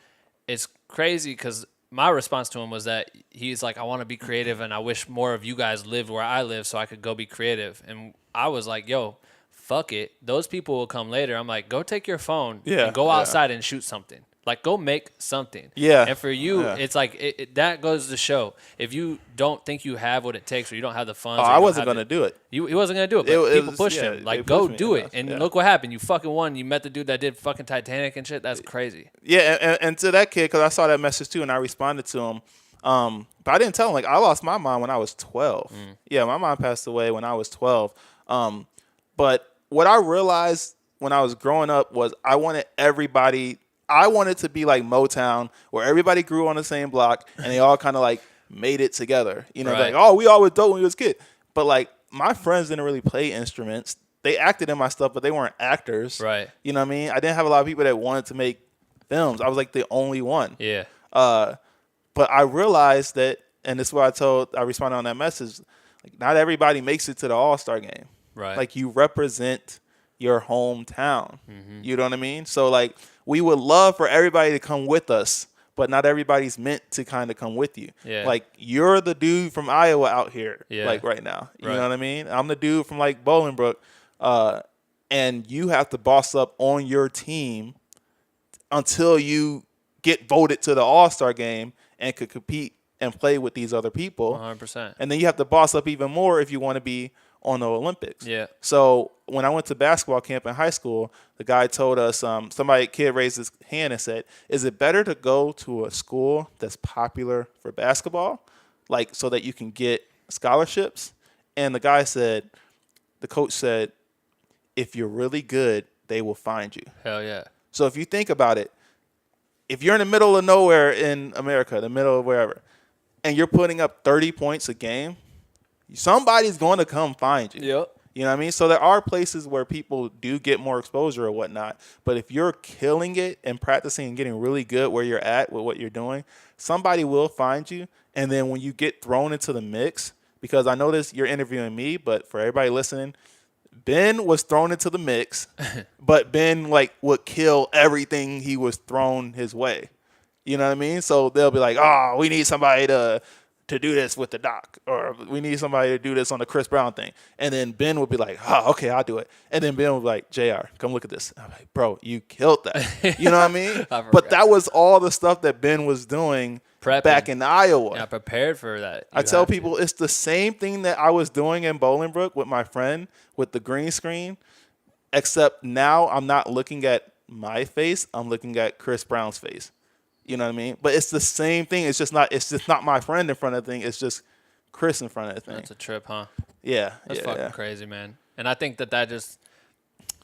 it's crazy because my response to him was that he's like, I want to be creative and I wish more of you guys lived where I live so I could go be creative. And I was like, yo, fuck it. Those people will come later. I'm like, go take your phone and go outside and shoot something. Like, go make something. Yeah. And for you, it's like, that goes to show. If you don't think you have what it takes or you don't have the funds. I wasn't going to do it. He wasn't going to do it, but people pushed him. Like, go do it. And look what happened. You fucking won. You met the dude that did fucking Titanic and shit. That's crazy. Yeah, and to that kid, because I saw that message too, and I responded to him. But I didn't tell him. Like, I lost my mom when I was 12. Yeah, my mom passed away when I was 12. But what I realized when I was growing up was I wanted to be like Motown, where everybody grew on the same block and they all kind of like made it together. You know, like, oh, we all were dope when we was kids. But like my friends didn't really play instruments. They acted in my stuff, but they weren't actors. Right. You know what I mean? I didn't have a lot of people that wanted to make films. I was like the only one. Yeah. But I realized that, and this is what I responded on that message, like not everybody makes it to the All-Star game. Right. Like you represent your hometown. You know what I mean? So like we would love for everybody to come with us, but not everybody's meant to kind of come with you. Yeah. Like, you're the dude from Iowa out here, Yeah. like right now. You Right. know what I mean? I'm the dude from like Bolingbrook, and you have to boss up on your team until you get voted to the All-Star game and could compete and play with these other people. 100%. And then you have to boss up even more if you want to be on the Olympics. Yeah. So when I went to basketball camp in high school, the guy told us, kid raised his hand and said, is it better to go to a school that's popular for basketball, like so that you can get scholarships? And the coach said, if you're really good, they will find you. Hell yeah. So if you think about it, if you're in the middle of nowhere in America, the middle of wherever, and you're putting up 30 points a game, somebody's going to come find you. Yep. You know what I mean? So there are places where people do get more exposure or whatnot. But if you're killing it and practicing and getting really good where you're at with what you're doing, somebody will find you. And then when you get thrown into the mix, because I notice you're interviewing me, but for everybody listening, Ben was thrown into the mix, but Ben would kill everything he was thrown his way. You know what I mean? So they'll be like, oh, we need somebody to do this with the doc, or we need somebody to do this on the Chris Brown thing. And then Ben would be like, oh, okay, I'll do it. And then Ben would be like, JR, come look at this. I'm like, bro, you killed that. You know what I mean? But that was all the stuff that Ben was doing back in Iowa. Yeah, prepared for that. I tell people it's the same thing that I was doing in Bolingbrook with my friend with the green screen, except now I'm not looking at my face. I'm looking at Chris Brown's face. You know what I mean? But it's the same thing. It's just not my friend in front of the thing. It's just Chris in front of the thing. That's a trip, huh? Yeah. That's fucking crazy, man. And I think that just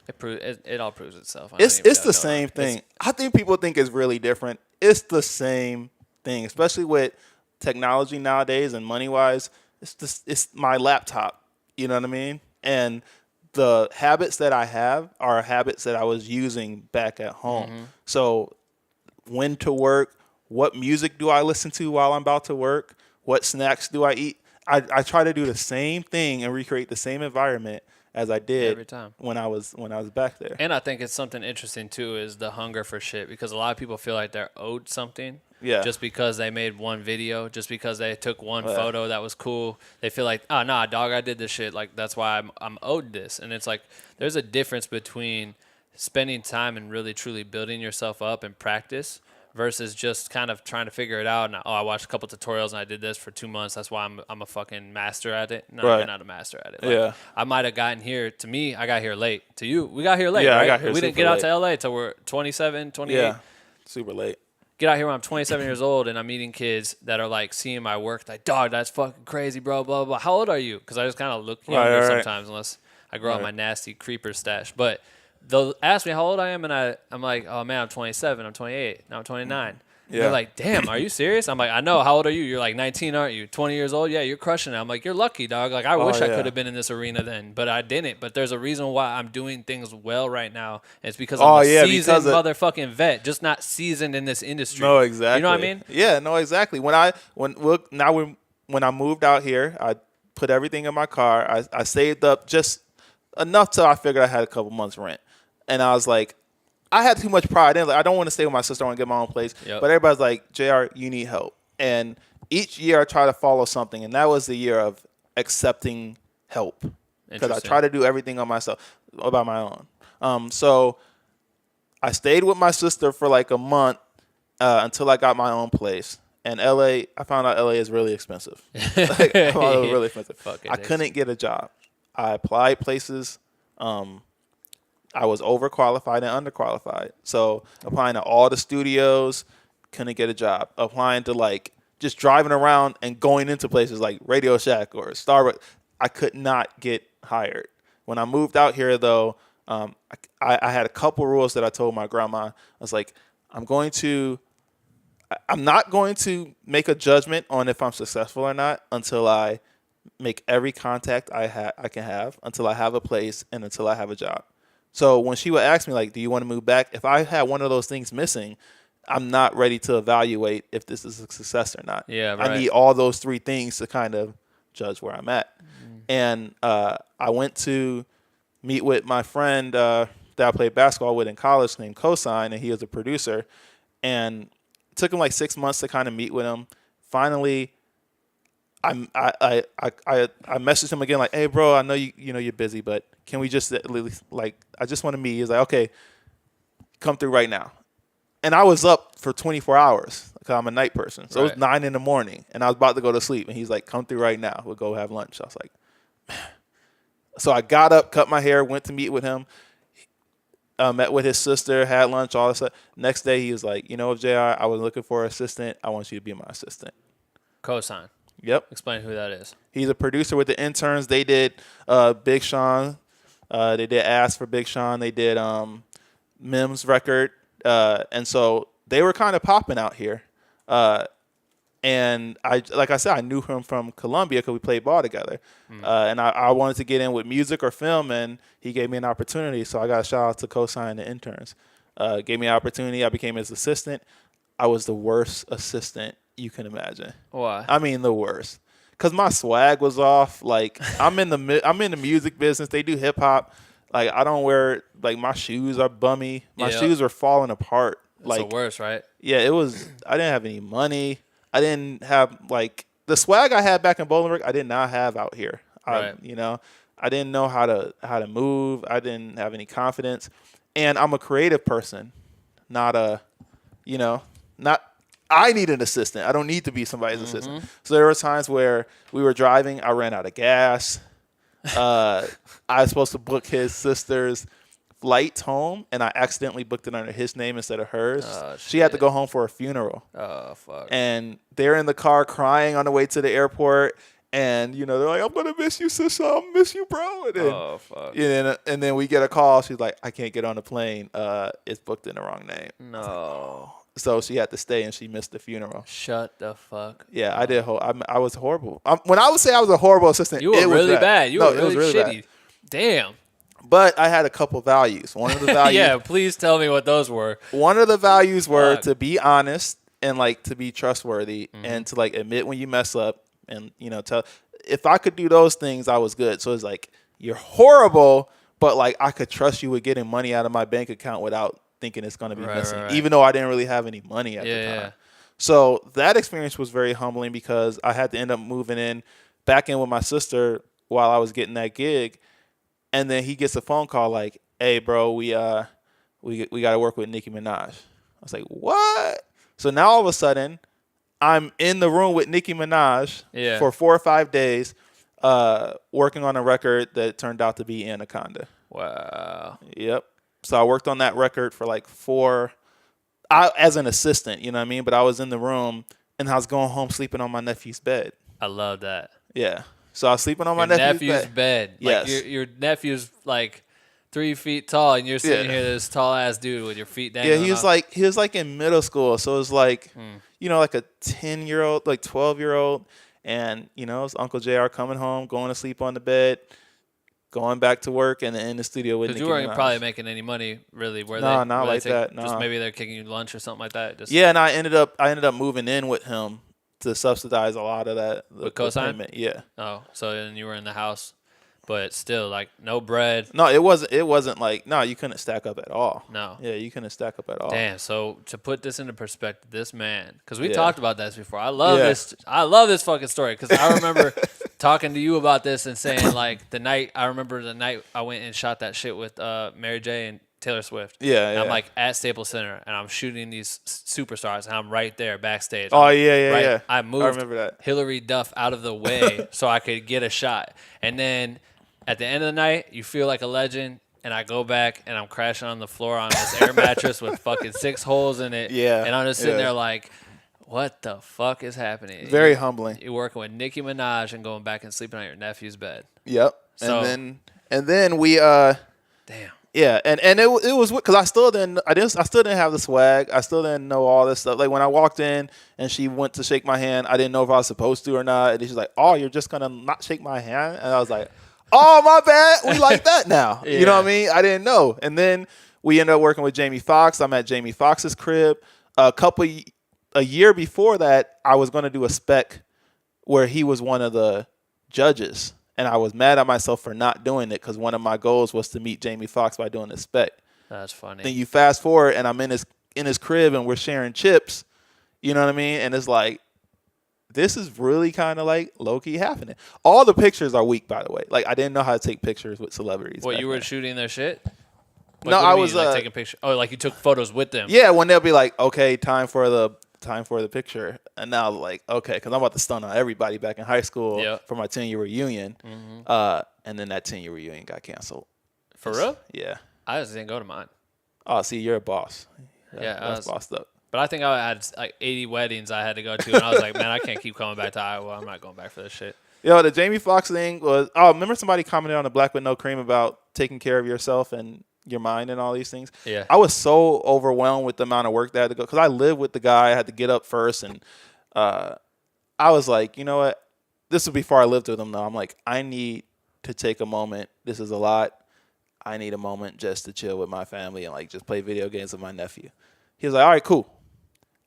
it all proves itself. It's the same thing. I think people think it's really different. It's the same thing, especially with technology nowadays and money wise. It's my laptop. You know what I mean? And the habits that I have are habits that I was using back at home. Mm-hmm. So when to work, what music do I listen to while I'm about to work, what snacks do I eat? I try to do the same thing and recreate the same environment as I did every time when I was back there. And I think it's something interesting too is the hunger for shit, because a lot of people feel like they're owed something. Yeah. Just because they made one video, just because they took one photo that was cool, they feel like, oh nah, dog, I did this shit. Like that's why I'm owed this. And it's like there's a difference between spending time and really truly building yourself up and practice versus just kind of trying to figure it out. And I watched a couple tutorials and I did this for 2 months. That's why I'm a fucking master at it. No, right. You're not a master at it. Like, yeah. I might have gotten here. To me, I got here late. To you, we got here late. Yeah, right? I got here. We didn't get out to LA till we're 27, 28. Yeah, super late. Get out here when I'm 27 years old and I'm meeting kids that are like seeing my work. Like, dog, that's fucking crazy, bro. Blah blah blah. How old are you? Because I just kind of look younger sometimes, unless I grow out my nasty creeper stash. But they'll ask me how old I am, and I'm like, oh man, I'm 27. I'm 28. Now I'm 29. Yeah. They're like, damn, are you serious? I'm like, I know. How old are you? You're like 19, aren't you? 20 years old? Yeah, you're crushing it. I'm like, you're lucky, dog. Like, I wish I could have been in this arena then, but I didn't. But there's a reason why I'm doing things well right now. And it's because I'm a seasoned motherfucking vet, just not seasoned in this industry. No, exactly. You know what I mean? Yeah, no, exactly. When I moved out here, I put everything in my car. I saved up just enough till I figured I had a couple months rent. And I was like, I had too much pride in it. Like, I don't want to stay with my sister. I want to get my own place. Yep. But everybody's like, JR, you need help. And each year I try to follow something. And that was the year of accepting help. Because I try to do everything on myself, by my own. So I stayed with my sister for like a month until I got my own place. And I found out LA is really expensive. Like, I found it was really expensive. I couldn't get a job. I applied places. I was overqualified and underqualified. So applying to all the studios, couldn't get a job. Applying to like just driving around and going into places like Radio Shack or Starbucks, I could not get hired. When I moved out here, though, I had a couple rules that I told my grandma. I was like, I'm not going to make a judgment on if I'm successful or not until I make every contact I can have, until I have a place, and until I have a job. So when she would ask me, like, do you want to move back? If I had one of those things missing, I'm not ready to evaluate if this is a success or not. Yeah, right. I need all those three things to kind of judge where I'm at. Mm-hmm. And I went to meet with my friend that I played basketball with in college named Cosign, and he was a producer. And took him like 6 months to kind of meet with him. Finally, I messaged him again like, hey, bro, I know you're busy, but can we just at least, like, I just want to meet. He's like, okay, come through right now. And I was up for 24 hours because I'm a night person. So it was 9 in the morning, and I was about to go to sleep. And he's like, come through right now. We'll go have lunch. I was like, man. So I got up, cut my hair, went to meet with him, met with his sister, had lunch, all this stuff. Next day, he was like, you know, JR, I was looking for an assistant. I want you to be my assistant. Cosign. Yep. Explain who that is. He's a producer with the interns. They did Big Sean. They did Ask for Big Sean. They did Mims record. And so they were kind of popping out here. And like I said, I knew him from Columbia because we played ball together. And I wanted to get in with music or film, and he gave me an opportunity. So I got a shout out to Cosign the interns. Gave me an opportunity. I became his assistant. I was the worst assistant you can imagine. Why? I mean, the worst. Because my swag was off. Like, I'm in the music business. They do hip hop. Like, I don't wear, like, my shoes are bummy. My shoes were falling apart. That's like, the worst, right? Yeah, it was. I didn't have any money. I didn't have, like, the swag I had back in Bolingbrook, I did not have out here. Right. You know, I didn't know how to move. I didn't have any confidence. And I'm a creative person, not a, you know, I need an assistant. I don't need to be somebody's assistant. So there were times where we were driving. I ran out of gas. I was supposed to book his sister's flight home, and I accidentally booked it under his name instead of hers. She had to go home for a funeral. Oh, fuck. And they're in the car crying on the way to the airport. And, you know, they're like, I'm going to miss you, sister. I'll miss you, bro. And then, fuck. And then we get a call. She's like, I can't get on the plane. It's booked in the wrong name. No. So she had to stay, and she missed the funeral. Shut the fuck. Yeah, I did. I was horrible. When I would say I was a horrible assistant, You were it was really bad. You were really shitty. bad. Damn. But I had a couple values. One of the values. Yeah, please tell me what those were. One of the values were Fuck. to be honest and, like, to be trustworthy and to, like, admit when you mess up and, you know, tell. If I could do those things, I was good. So it's like, you're horrible, but, like, I could trust you with getting money out of my bank account without thinking it's going to be missing, even though I didn't really have any money at the time. Yeah. So that experience was very humbling because I had to end up moving back in with my sister while I was getting that gig. And then he gets a phone call like, hey, bro, we got to work with Nicki Minaj. I was like, what? So now all of a sudden, I'm in the room with Nicki Minaj for 4 or 5 days working on a record that turned out to be Anaconda. Wow. Yep. So I worked on that record for like as an assistant, you know what I mean? But I was in the room, and I was going home sleeping on my nephew's bed. I love that. Yeah. So I was sleeping on my Your nephew's bed. Yes. Like your nephew's like 3 feet tall, and you're sitting here, this tall ass dude with your feet dangling. Yeah, he was like in middle school, so it was like, you know, like a 10-year-old, like 12-year-old, and you know, it's Uncle JR coming home, going to sleep on the bed, going back to work, and then in the studio with Nicki Because you weren't Minaj. probably making any money, really, were No, they? not like that. No. Just maybe they're kicking you lunch or something like that. Yeah, and I ended up moving in with him to subsidize a lot of that. With Cosign? Payment. Yeah. Oh, so then you were in the house, but still, like, no bread. No, it wasn't like, no, you couldn't stack up at all. No. Yeah, you couldn't stack up at all. Damn. So to put this into perspective, this man, because we talked about this before. I love this fucking story because I remember talking to you about this and saying like I remember the night I went and shot that shit with Mary J and Taylor Swift. Yeah, And yeah. I'm like at Staples Center and I'm shooting these superstars and I'm right there backstage. Oh, yeah. I moved I remember that. Hillary Duff out of the way so I could get a shot. And then at the end of the night, you feel like a legend. And I go back and I'm crashing on the floor on this air mattress with fucking 6 holes in it. Yeah. And I'm just sitting there like, what the fuck is happening? Very humbling. You're working with Nicki Minaj and going back and sleeping on your nephew's bed. Yep. So- And then we Damn. yeah, and it was because I still didn't have the swag. I still didn't know all this stuff. Like when I walked in and she went to shake my hand, I didn't know if I was supposed to or not. And she's like, "Oh, you're just gonna not shake my hand?" And I was like, "Oh, my bad. We like that now." You know what I mean? I didn't know. And then we ended up working with Jamie Foxx. I'm at Jamie Foxx's crib. A year before that, I was gonna do a spec where he was one of the judges. And I was mad at myself for not doing it because one of my goals was to meet Jamie Foxx by doing the spec. That's funny. Then you fast forward and I'm in his crib and we're sharing chips. You know what I mean? And it's like, this is really kind of like low-key happening. All the pictures are weak, by the way. Like, I didn't know how to take pictures with celebrities. What, you were then. shooting their shit? Like, No, what do you I mean, was like taking pictures. Oh, like you took photos with them. Yeah, when they'll be like, okay, time for the picture. And now like, okay, because I'm about to stun on everybody back in high school for my 10-year reunion. And then that 10-year reunion got canceled. For real? Yeah. I just didn't go to mine. Oh, see, you're a boss. Yeah, I was bossed up. But I think I had like 80 weddings I had to go to, and I was like, man, I can't keep coming back to Iowa. I'm not going back for this shit. Yo, the Jamie Foxx thing was, remember somebody commented on the Black with No Cream about taking care of yourself and your mind and all these things? Yeah. I was so overwhelmed with the amount of work that I had to go, because I lived with the guy. I had to get up first, and I was like, you know what? This was before I lived with him, though. I'm like, I need to take a moment. This is a lot. I need a moment just to chill with my family and like just play video games with my nephew. He was like, all right, cool.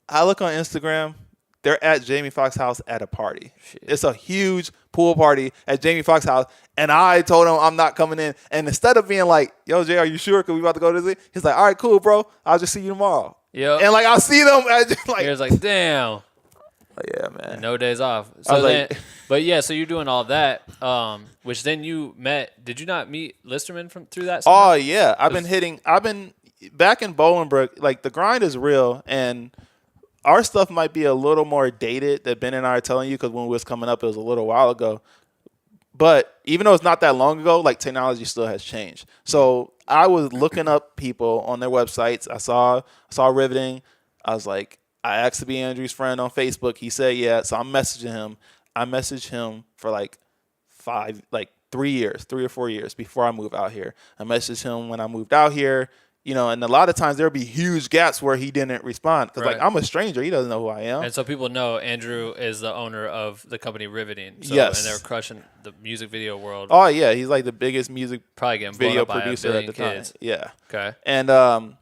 I look on Instagram. They're at Jamie Foxx's house at a party. Shit. It's a huge pool party at Jamie Foxx's house. And I told him I'm not coming in. And instead of being like, yo, Jay, are you sure? Because we about to go to this? He's like, all right, cool, bro. I'll just see you tomorrow. Yep. And like, I'll see them. He was like, damn. Yeah, man. No days off. So then, but yeah, so you're doing all that, which then you met. Did you not meet Listerman through that? Oh, yeah. I've been back in Bolingbrook. Like, the grind is real. And our stuff might be a little more dated that Ben and I are telling you, because when we was coming up, it was a little while ago. But even though it's not that long ago, like, technology still has changed. So I was looking up people on their websites. I saw Riveting. I was like, I asked to be Andrew's friend on Facebook. He said, yeah. So I'm messaging him. I messaged him for like 3 or 4 years before I moved out here. I messaged him when I moved out here, you know, and a lot of times there'll be huge gaps where he didn't respond. Because like, I'm a stranger. He doesn't know who I am. And so people know Andrew is the owner of the company Riveting. So, yes. And they're crushing the music video world. Oh, yeah. He's like the biggest music probably getting video blown up producer by at the time. Yeah. Okay. And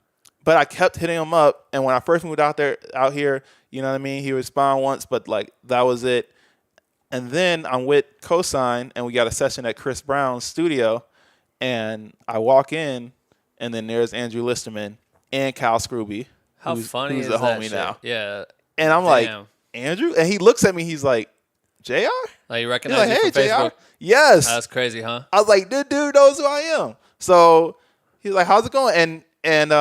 but I kept hitting him up, and when I first moved out here, you know what I mean? He would respond once, but like that was it. And then I'm with Cosign, and we got a session at Chris Brown's studio, and I walk in, and then there's Andrew Listerman and Cal Scrooby, who's is the that homie shit? now. Yeah. And I'm like, Andrew? And he looks at me, he's like, JR? Like, you recognize me from Facebook? Yes. That's crazy, huh? I was like, this dude knows who I am. So he's like, how's it going? And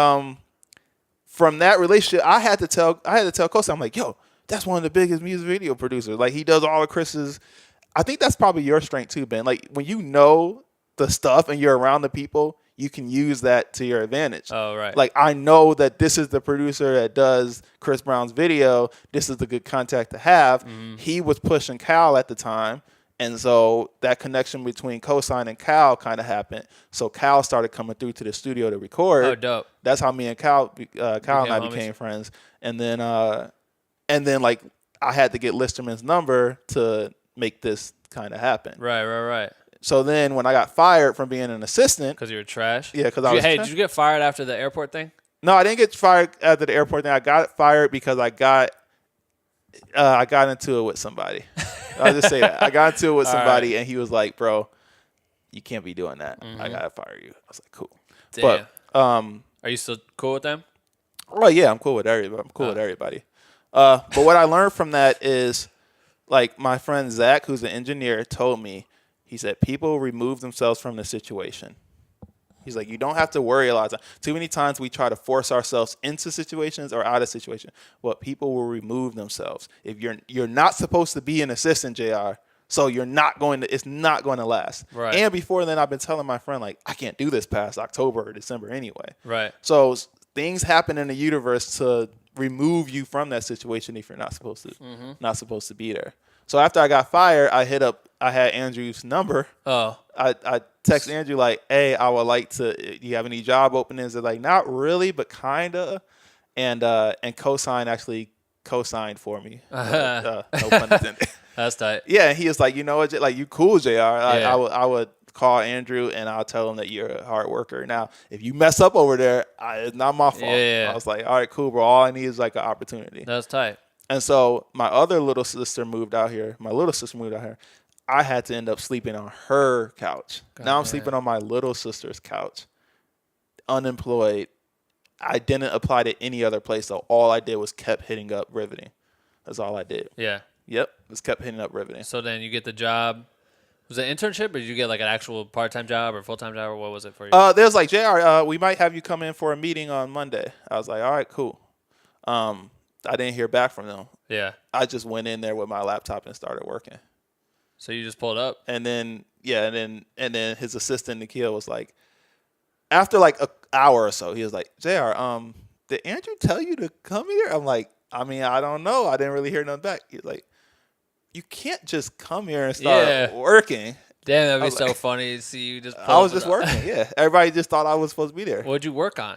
from that relationship, I had to tell Cosign, I'm like, yo, that's one of the biggest music video producers. Like, he does all of Chris's. I think that's probably your strength too, Ben. Like, when you know the stuff and you're around the people, you can use that to your advantage. Oh, right. Like, I know that this is the producer that does Chris Brown's video. This is the good contact to have. Mm-hmm. He was pushing Cal at the time. And so that connection between Cosign and Cal kind of happened. So Cal started coming through to the studio to record. Oh, dope. That's how me and Cal and I became friends. And then like I had to get Listerman's number to make this kind of happen. Right. So then when I got fired from being an assistant. Because you were trash? Yeah, because I was trash. Did you get fired after the airport thing? No, I didn't get fired after the airport thing. I got fired because I got into it with somebody. I'll just say that. I got into it with somebody, and he was like, bro, you can't be doing that. Mm-hmm. I got to fire you. I was like, cool. Damn. But, are you still cool with them? Oh, yeah, I'm cool with everybody. But what I learned from that is, like, my friend Zach, who's an engineer, told me, he said, people remove themselves from the situation. He's like, you don't have to worry a lot of times. Too many times we try to force ourselves into situations or out of situations. Well, people will remove themselves. If you're not supposed to be an assistant, JR, so it's not going to last. Right. And before then, I've been telling my friend, like, I can't do this past October or December anyway. Right. So things happen in the universe to remove you from that situation if you're not supposed to be there. So after I got fired, I had Andrew's number. Oh. I text Andrew like, hey, I would like to, do you have any job openings? They're like, not really, but kind of. And Cosign actually co-signed for me. No pun intended. That's tight. Yeah, and he was like, you know what, like, you cool, JR. I would call Andrew and I'll tell him that you're a hard worker. Now, if you mess up over there, it's not my fault. Yeah. I was like, all right, cool, bro. All I need is like an opportunity. That's tight. And so my little sister moved out here. I had to end up sleeping on her couch. Now I'm sleeping on my little sister's couch. Unemployed. I didn't apply to any other place, so all I did was kept hitting up Riveting. That's all I did. Yeah. Yep. Just kept hitting up riveting. So then you get the job. Was it an internship, or did you get like an actual part-time job or full-time job, or what was it for you? There's like, JR, we might have you come in for a meeting on Monday. I was like, all right, cool. I didn't hear back from them. Yeah. I just went in there with my laptop and started working. So you just pulled up? And then his assistant, Nikhil, was like, after like an hour or so, he was like, JR, did Andrew tell you to come here? I'm like, I mean, I don't know. I didn't really hear nothing back. He's like, you can't just come here and start working. Damn, that'd be so funny to see you just. I was just working. Yeah, everybody just thought I was supposed to be there. What'd you work on?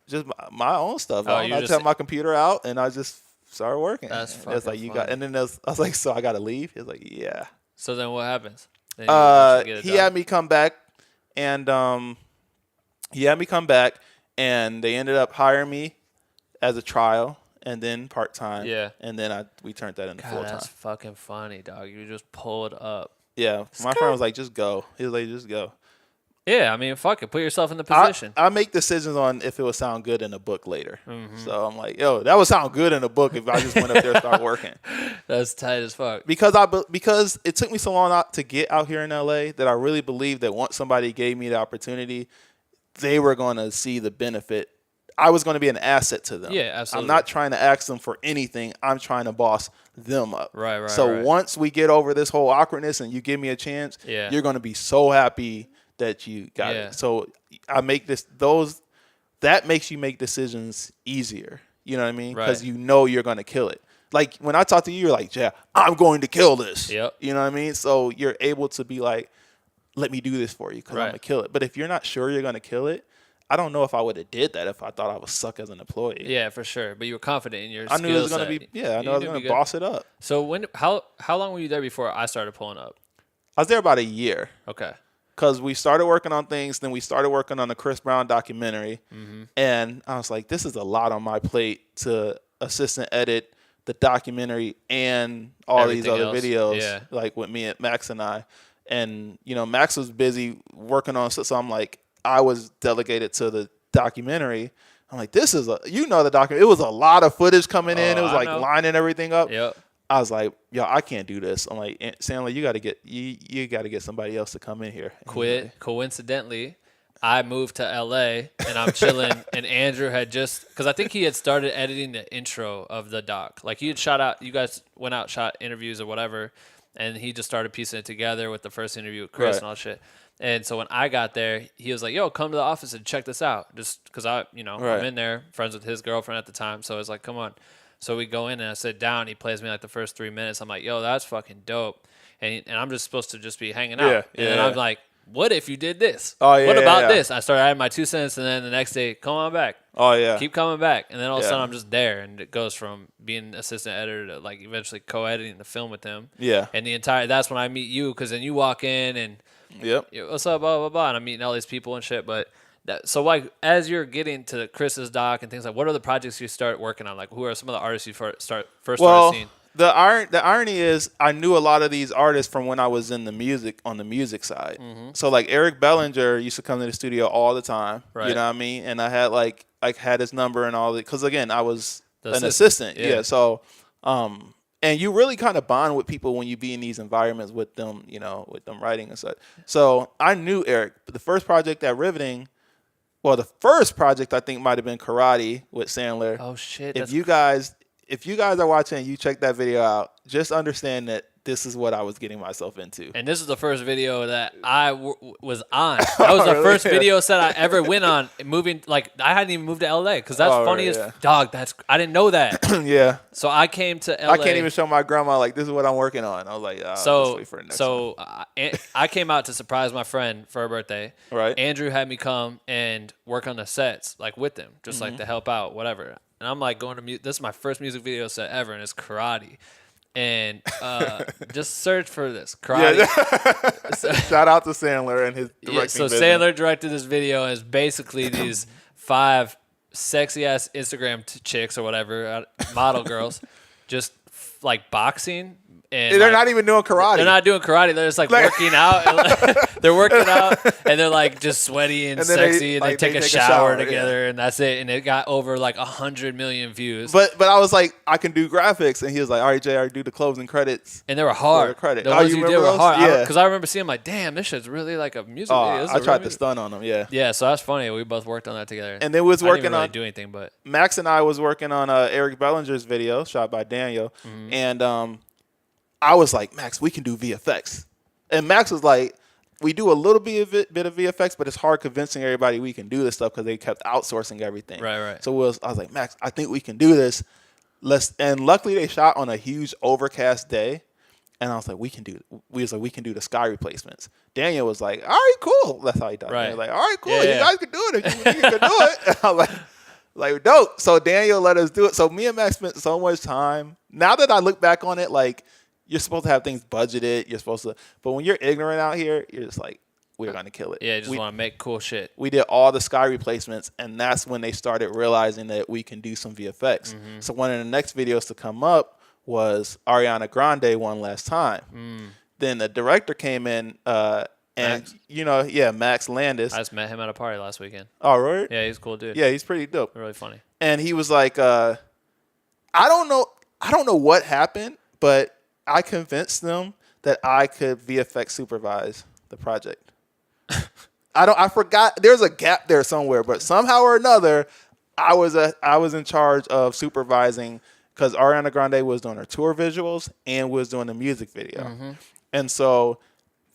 Just my own stuff. Oh, I just had my computer out and I just started working. That's fucking it's like you got, and then I was like, so I got to leave. He was like, yeah. So then what happens? Then he had me come back, and they ended up hiring me as a trial. And then part-time. Yeah. And then we turned that into full-time. That's fucking funny, dog. You just pulled up. Yeah. My friend was like, just go. He was like, just go. Yeah, I mean, fuck it. Put yourself in the position. I make decisions on if it would sound good in a book later. Mm-hmm. So I'm like, yo, that would sound good in a book if I just went up there and started working. That's tight as fuck. Because it took me so long to get out here in LA that I really believe that once somebody gave me the opportunity, they were going to see the benefit. I was going to be an asset to them. Yeah, absolutely. I'm not trying to ask them for anything. I'm trying to boss them up. Right. So once we get over this whole awkwardness and you give me a chance, you're going to be so happy that you got it. So I make that makes you make decisions easier. You know what I mean? Because you know you're going to kill it. Like when I talk to you, you're like, yeah, I'm going to kill this. Yep. You know what I mean? So you're able to be like, let me do this for you because I'm going to kill it. But if you're not sure you're going to kill it, I don't know if I would have did that if I thought I was suck as an employee. Yeah, for sure. But you were confident in your I knew it was going to be, I knew I was going to boss it up. So how long were you there before I started pulling up? I was there about a year. Okay. Because we started working on things, then we started working on the Chris Brown documentary. Mm-hmm. And I was like, this is a lot on my plate to assistant edit the documentary and all Everything these other else. videos, like with me and Max and I. And, Max was busy working on, so I'm like, I was delegated to the documentary. I'm like, this is the documentary. It was a lot of footage coming in. It was lining everything up. Yep. I was like, yo, I can't do this. I'm like, Sandler, you got to get somebody else to come in here. Coincidentally, I moved to LA and I'm chilling. And Andrew had because I think he had started editing the intro of the doc. Like you guys went out, shot interviews or whatever. And he just started piecing it together with the first interview with Chris and all that shit. And so when I got there, he was like, yo, come to the office and check this out. Just because I'm in there, friends with his girlfriend at the time. So I was like, come on. So we go in and I sit down. He plays me like the first 3 minutes. I'm like, yo, that's fucking dope. And I'm just supposed to just be hanging out. And then I'm like, what if you did this? Oh, yeah. What about this? I started adding my 2 cents. And then the next day, come on back. Oh, yeah. Keep coming back. And then all of a sudden I'm just there. And it goes from being assistant editor to like eventually co-editing the film with him. Yeah. And that's when I meet you because then you walk in and what's up, blah, blah, blah. And I'm meeting all these people and shit. But so like as you're getting to Chris's doc and things like, what are the projects you start working on? Like who are some of the artists you first started seeing? The irony is I knew a lot of these artists from when I was on the music side. Mm-hmm. So like Eric Bellinger used to come to the studio all the time. Right. You know what I mean? And I had had his number and all that because again I was an assistant. Yeah. So and you really kind of bond with people when you be in these environments with them, with them writing and such. So I knew Eric. But the first project at Riveting, the first project I think might have been Karate with Sandler. Oh shit! If you guys are watching and you check that video out, just understand that this is what I was getting myself into. And this is the first video that I was on. That was the first video set I ever went on. Moving, like, I hadn't even moved to LA because that's funny as dog. I didn't know that. Yeah. So I came to LA. I can't even show my grandma, like, this is what I'm working on. I was like, just wait for the next one. I came out to surprise my friend for her birthday. Right. Andrew had me come and work on the sets, like, with them, just like to help out, whatever. And I'm like going to this is my first music video set ever, and it's Karate. And just search for this Karate. Yeah. Shout out to Sandler and his directing. So business. Sandler directed this video, and it's basically these 5 sexy ass Instagram chicks or whatever, model girls, just like boxing And they're not even doing karate. They're not doing karate. They're just like working out. And, they're working out, and they're like just sweaty and sexy, and they take a shower together, and that's it. And it got over like 100 million views. But I was like, I can do graphics, and he was like, all right, JR, do the closing credits. And they were hard. Credit. The ones you did were hard. Yeah. Because I remember seeing like, damn, this shit's really like a music video. I tried to stun on them. Yeah. Yeah, so that's funny. We both worked on that together. And then we was working I didn't on really do anything, but Max and I was working on Eric Bellinger's video shot by Daniel, and I was like, Max, we can do VFX. And Max was like, we do a little bit of VFX, but it's hard convincing everybody we can do this stuff because they kept outsourcing everything. Right. So I was like, Max, I think we can do this. And luckily they shot on a huge overcast day. And I was like, we can do the sky replacements. Daniel was like, all right, cool. That's how he done it. Right. He was like, all right, cool. Yeah. You guys can do it if you can do it. And I was like, dope. So Daniel let us do it. So me and Max spent so much time. Now that I look back on it, like, you're supposed to have things budgeted. You're supposed to, but when you're ignorant out here, you're just like, we're gonna kill it. yeah, just want to make cool shit. We did all the sky replacements, and that's when they started realizing that we can do some VFX. So one of the next videos to come up was Ariana Grande One Last Time. Then the director came in, and Max? Max Landis. I just met him at a party last weekend. Oh, right? Yeah, he's a cool dude. Yeah, he's pretty dope. Really funny. And he was like, I don't know what happened, but I convinced them that I could VFX supervise the project. I forgot. There's a gap there somewhere, but somehow or another, I was in charge of supervising because Ariana Grande was doing her tour visuals and was doing the music video. And so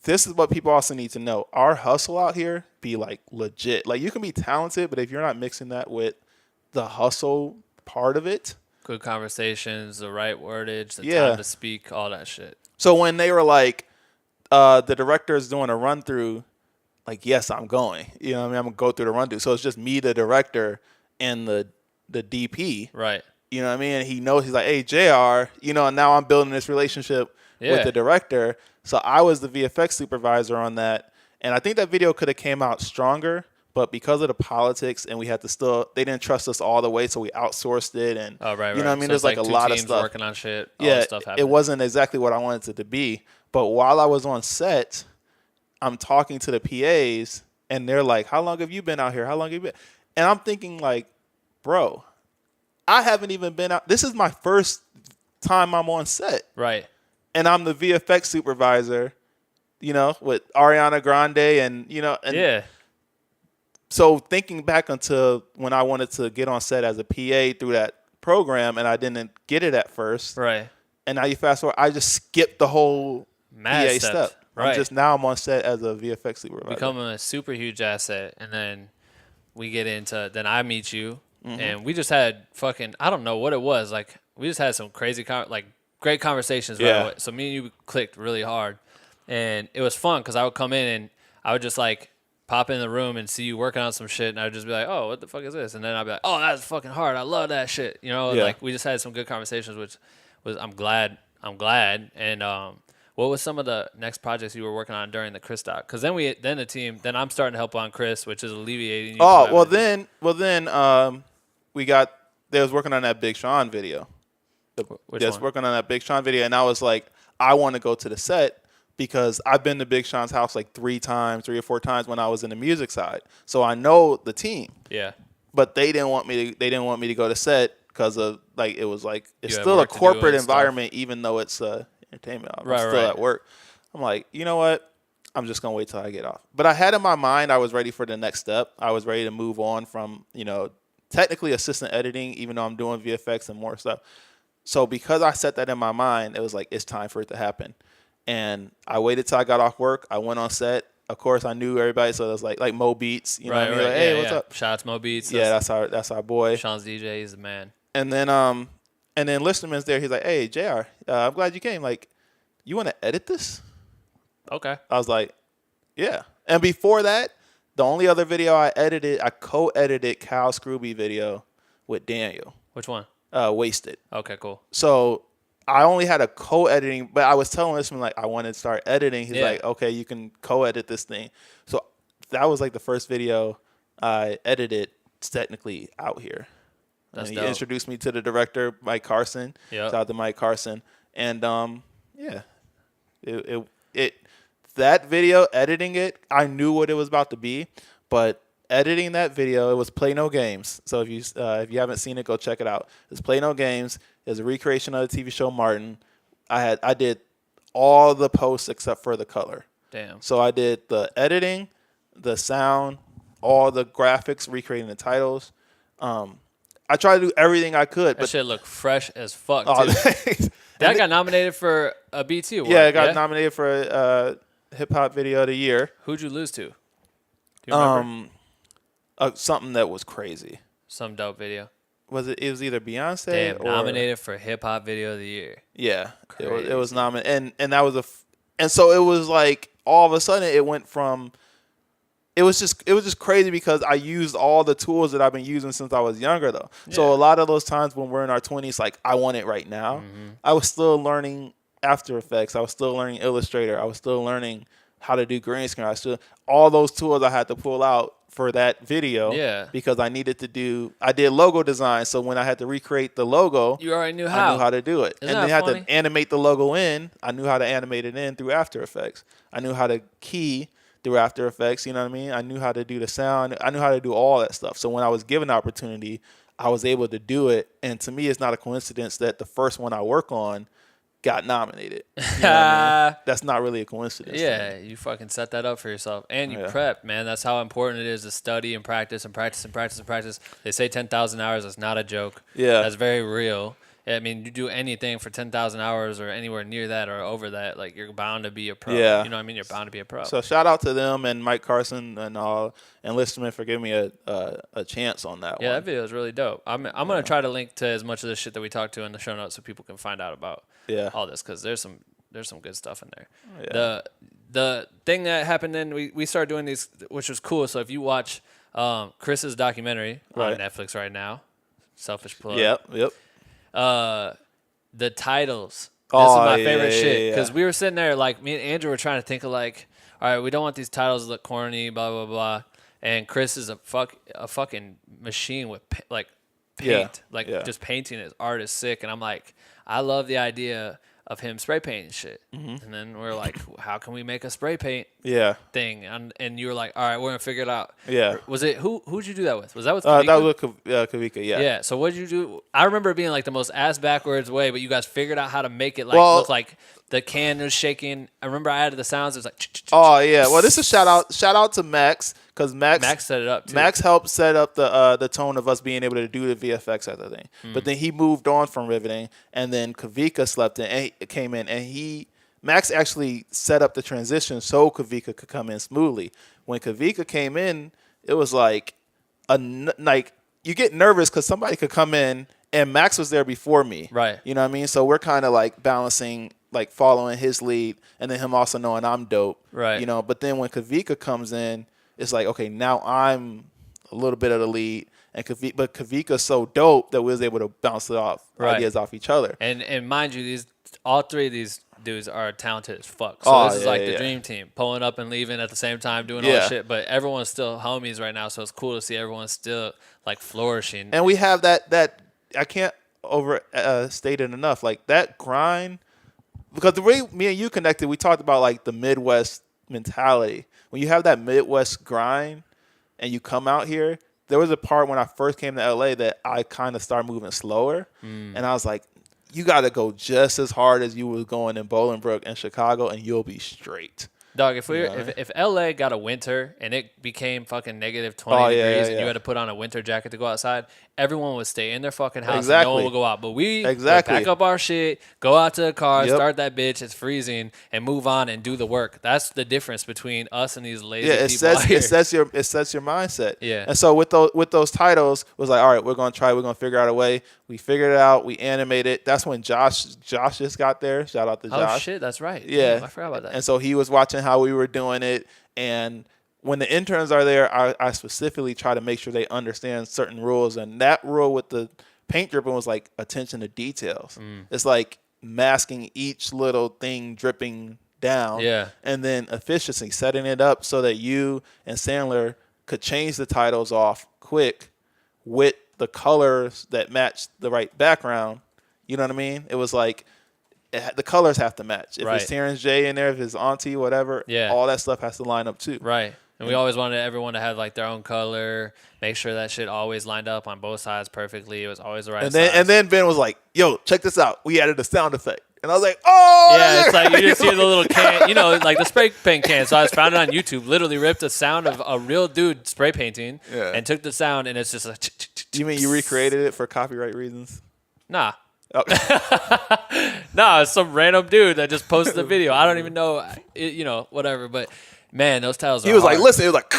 this is what people also need to know. Our hustle out here be like legit. Like, you can be talented, but if you're not mixing that with the hustle part of it. Good conversations, the right wordage, the Yeah. time to speak, all that shit. So when they were like, the director is doing a run through, like, yes, I'm going. You know what I mean? I'm going to go through the run through. So it's just me, the director, and the DP. Right. You know what I mean? And he knows, he's like, hey, JR, and now I'm building this relationship with the director. So I was the VFX supervisor on that. And I think that video could have came out stronger, but because of the politics and we had to they didn't trust us all the way, so we outsourced it. And Oh, right. you know what I mean? So There's like a two lot of teams stuff working on shit. All yeah, this stuff happening. it wasn't exactly what I wanted it to be. But while I was on set, I'm talking to the PAs, and they're like, how long have you been out here? How long have you been? And I'm thinking, like, bro, I haven't even been out. This is my first time I'm on set. Right. And I'm the VFX supervisor, with Ariana Grande and. Yeah. So thinking back until when I wanted to get on set as a PA through that program, and I didn't get it at first. Right. And now you fast forward, I just skipped the whole Mad PA steps. step. Right. Now I'm on set as a VFX supervisor. Become a super huge asset, and then we get into. Then I meet you, and we just had fucking. I don't know what it was. Like, we just had some crazy, great conversations. Yeah. Right away. So me and you clicked really hard, and it was fun because I would come in and I would just like pop in the room and see you working on some shit, and I would just be like, "Oh, what the fuck is this?" And then I'd be like, "Oh, that's fucking hard. I love that shit." Yeah. Like, we just had some good conversations, which was I'm glad. And what was some of the next projects you were working on during the Chris doc? Because then the team, then I'm starting to help on Chris, which is alleviating. You Oh, from well having then they was working on that Big Sean video. Which They was one? working on that Big Sean video, and I was like, I want to go to the set because I've been to Big Sean's house like 3 or 4 times when I was in the music side, so I know the team. Yeah. But they didn't want me to go to set because of like it was like it's You had still a work to do corporate and stuff. environment, even though it's entertainment. I'm Right, still right. at work. I'm like, you know what? I'm just gonna wait till I get off. But I had in my mind I was ready for the next step. I was ready to move on from technically assistant editing, even though I'm doing VFX and more stuff. So because I set that in my mind, it was like it's time for it to happen. And I waited till I got off work. I went on set. Of course, I knew everybody, so it was like Mo Beats, you know what I mean? Like, hey, what's up? Shout out to Mo Beats. Yeah, that's our boy. Sean's DJ. He's the man. And then Listerman's there. He's like, hey, JR, I'm glad you came. Like, you want to edit this? Okay. I was like, yeah. And before that, the only other video I co-edited Cal Scrooby video with Daniel. Which one? Wasted. Okay, cool. So I only had a co-editing, but I was telling Listerman, like, I wanted to start editing. He's like, okay, you can co-edit this thing. So that was like the first video I edited technically out here. That's and he dope. introduced me to the director, Mike Carson. Yep. Shout out to Mike Carson. And Yeah. It that video, editing it, I knew what it was about to be, but editing that video, it was Play No Games. So if you haven't seen it, go check it out. It's Play No Games. It's a recreation of the TV show Martin. I did all the posts except for the color. Damn. So I did the editing, the sound, all the graphics, recreating the titles. I tried to do everything I could. That shit looked fresh as fuck, Oh, too. That got nominated for a BT award. Yeah, it got nominated for a hip hop video of the year. Who'd you lose to? Do you remember? Something that was crazy. Some dope video. It was either Beyonce Damn, or nominated for hip hop video of the year. Yeah, it was nominated, and that was and so it was like all of a sudden it went from. It was just crazy because I used all the tools that I've been using since I was younger, though. Yeah. So a lot of those times when we're in our 20s, like I want it right now. Mm-hmm. I was still learning After Effects. I was still learning Illustrator. I was still learning how to do green screen. All those tools I had to pull out for that video. Yeah. Because I did logo design. So when I had to recreate the logo, you already knew how. I knew how to do it. Isn't and then I had funny? to animate the logo in. I knew how to animate it in through After Effects. I knew how to key through After Effects, you know what I mean? I knew how to do the sound. I knew how to do all that stuff. So when I was given the opportunity, I was able to do it. And to me, it's not a coincidence that the first one I work on got nominated. You know what I mean? That's not really a coincidence. Yeah, you fucking set that up for yourself. And you prepped, man. That's how important it is to study and practice and practice and practice and practice. They say 10,000 hours is not a joke. Yeah. That's very real. I mean, you do anything for 10,000 hours or anywhere near that or over that, like you're bound to be a pro. Yeah. You know what I mean? You're bound to be a pro. So shout out to them and Mike Carson and Listerman for giving me a chance on that one. Yeah, that video is really dope. I'm going to try to link to as much of this shit that we talked to in the show notes so people can find out about all this because there's some good stuff in there. Yeah. The thing that happened then, we started doing these, which was cool. So if you watch Chris's documentary on Netflix right now, Selfish Plug. Yep. The titles. This is my favorite shit because we were sitting there like me and Andrew were trying to think of like, all right, we don't want these titles to look corny, blah blah blah. And Chris is a fucking machine with paint, just painting his art is sick. And I'm like, I love the idea of him spray painting shit. Mm-hmm. And then we're like, how can we make a spray paint thing? And you were like, all right, we're going to figure it out. Yeah. Was it, who'd you do that with? Was that with Kavika? That was with Kavika, yeah. Yeah, so what did you do? I remember it being like the most ass-backwards way, but you guys figured out how to make it look like the can was shaking. I remember I added the sounds. It was like... Oh, yeah. Well, this is shout out to Max, because Max set it up, too. Max helped set up the tone of us being able to do the VFX at the thing. But then he moved on from riveting, and then Kavika came in, and Max actually set up the transition so Kavika could come in smoothly. When Kavika came in, it was like you get nervous because somebody could come in, and Max was there before me. Right. You know what I mean? So we're kind of like balancing, like following his lead, and then him also knowing I'm dope. Right. You know, but then when Kavika comes in, it's like, okay, now I'm a little bit of the lead, but Kavika's so dope that we was able to bounce ideas off each other. And mind you, all three of these dudes are talented as fuck. So this is like the dream team, pulling up and leaving at the same time, doing all this shit. But everyone's still homies right now, so it's cool to see everyone still like flourishing. And we have that I can't overstate it enough. Like that grind, because the way me and you connected, we talked about like the Midwest mentality. When you have that Midwest grind and you come out here, there was a part when I first came to LA that I kind of started moving slower. And I was like, you got to go just as hard as you was going in Bolingbrook and Chicago, and you'll be straight. Dog, if LA got a winter and it became fucking negative 20 degrees and you had to put on a winter jacket to go outside, everyone would stay in their fucking house and no one would go out. But we would pack up our shit, go out to the car, start that bitch, it's freezing, and move on and do the work. That's the difference between us and these lazy people out here. It sets your mindset. Yeah. And so with those titles, it was like, all right, we're going to figure out a way. We figured it out. We animated. That's when Josh just got there. Shout out to Josh. Oh, shit. That's right. Yeah. Damn, I forgot about that. And so he was watching how we were doing it. And when the interns are there, I specifically try to make sure they understand certain rules. And that rule with the paint dripping was like attention to details. It's like masking each little thing dripping down. Yeah. And then efficiency, setting it up so that you and Sandler could change the titles off quick with the colors that matched the right background. You know what I mean? It was like the colors have to match. If Right. it's Terrence J in there, if it's Auntie, whatever, Yeah. all that stuff has to line up too. Right. And we always wanted everyone to have like their own color, make sure that shit always lined up on both sides perfectly. It was always the right size. And then Ben was like, "Yo, check this out. We added a sound effect." And I was like, "Oh, yeah, it's like you just hear the little can, like the spray paint can. So I just found it on YouTube. Literally ripped a sound of a real dude spray painting and took the sound, and it's just a. You mean you recreated it for copyright reasons? Nah. Oh. Nah, it's some random dude that just posted the video. I don't even know, whatever. But man, those titles. He was hard. like, "Listen," it was like,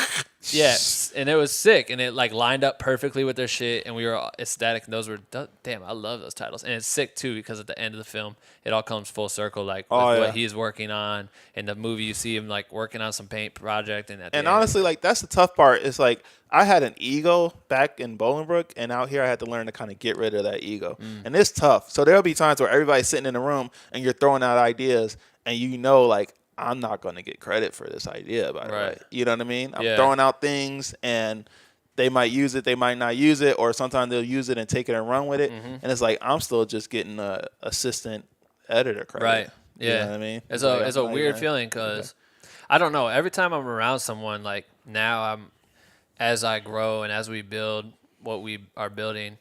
yeah, and it was sick, and it like lined up perfectly with their shit, and we were all ecstatic. And those were damn, I love those titles, and it's sick too because at the end of the film, it all comes full circle, like with what he's working on. In the movie, you see him like working on some paint project, and honestly, like that's the tough part. It's like I had an ego back in Bolingbrook, and out here I had to learn to kind of get rid of that ego, and it's tough. So there'll be times where everybody's sitting in the room and you're throwing out ideas, and like, I'm not going to get credit for this idea, by the way. You know what I mean? I'm throwing out things, and they might use it, they might not use it, or sometimes they'll use it and take it and run with it. And it's like I'm still just getting a assistant editor credit. Right. Yeah. You know what I mean? It's a weird feeling because I don't know. Every time I'm around someone, like now as I grow and as we build what we are building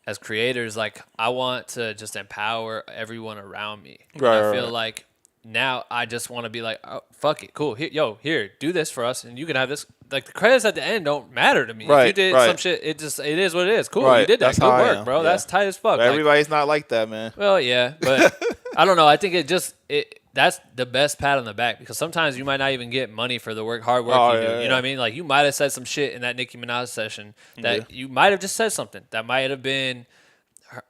as creators, like I want to just empower everyone around me. I feel like now I just want to be like, oh, fuck it, cool. Here, do this for us, and you can have this. Like the credits at the end don't matter to me. If you did some shit, it is what it is. Cool, you did that. Good work, bro. That's tight as fuck. But everybody's not like that, man. Well, yeah, but I don't know. I think that's the best pat on the back because sometimes you might not even get money for the hard work you do. You know what I mean? Like you might have said some shit in that Nicki Minaj session that you might have just said something that might have been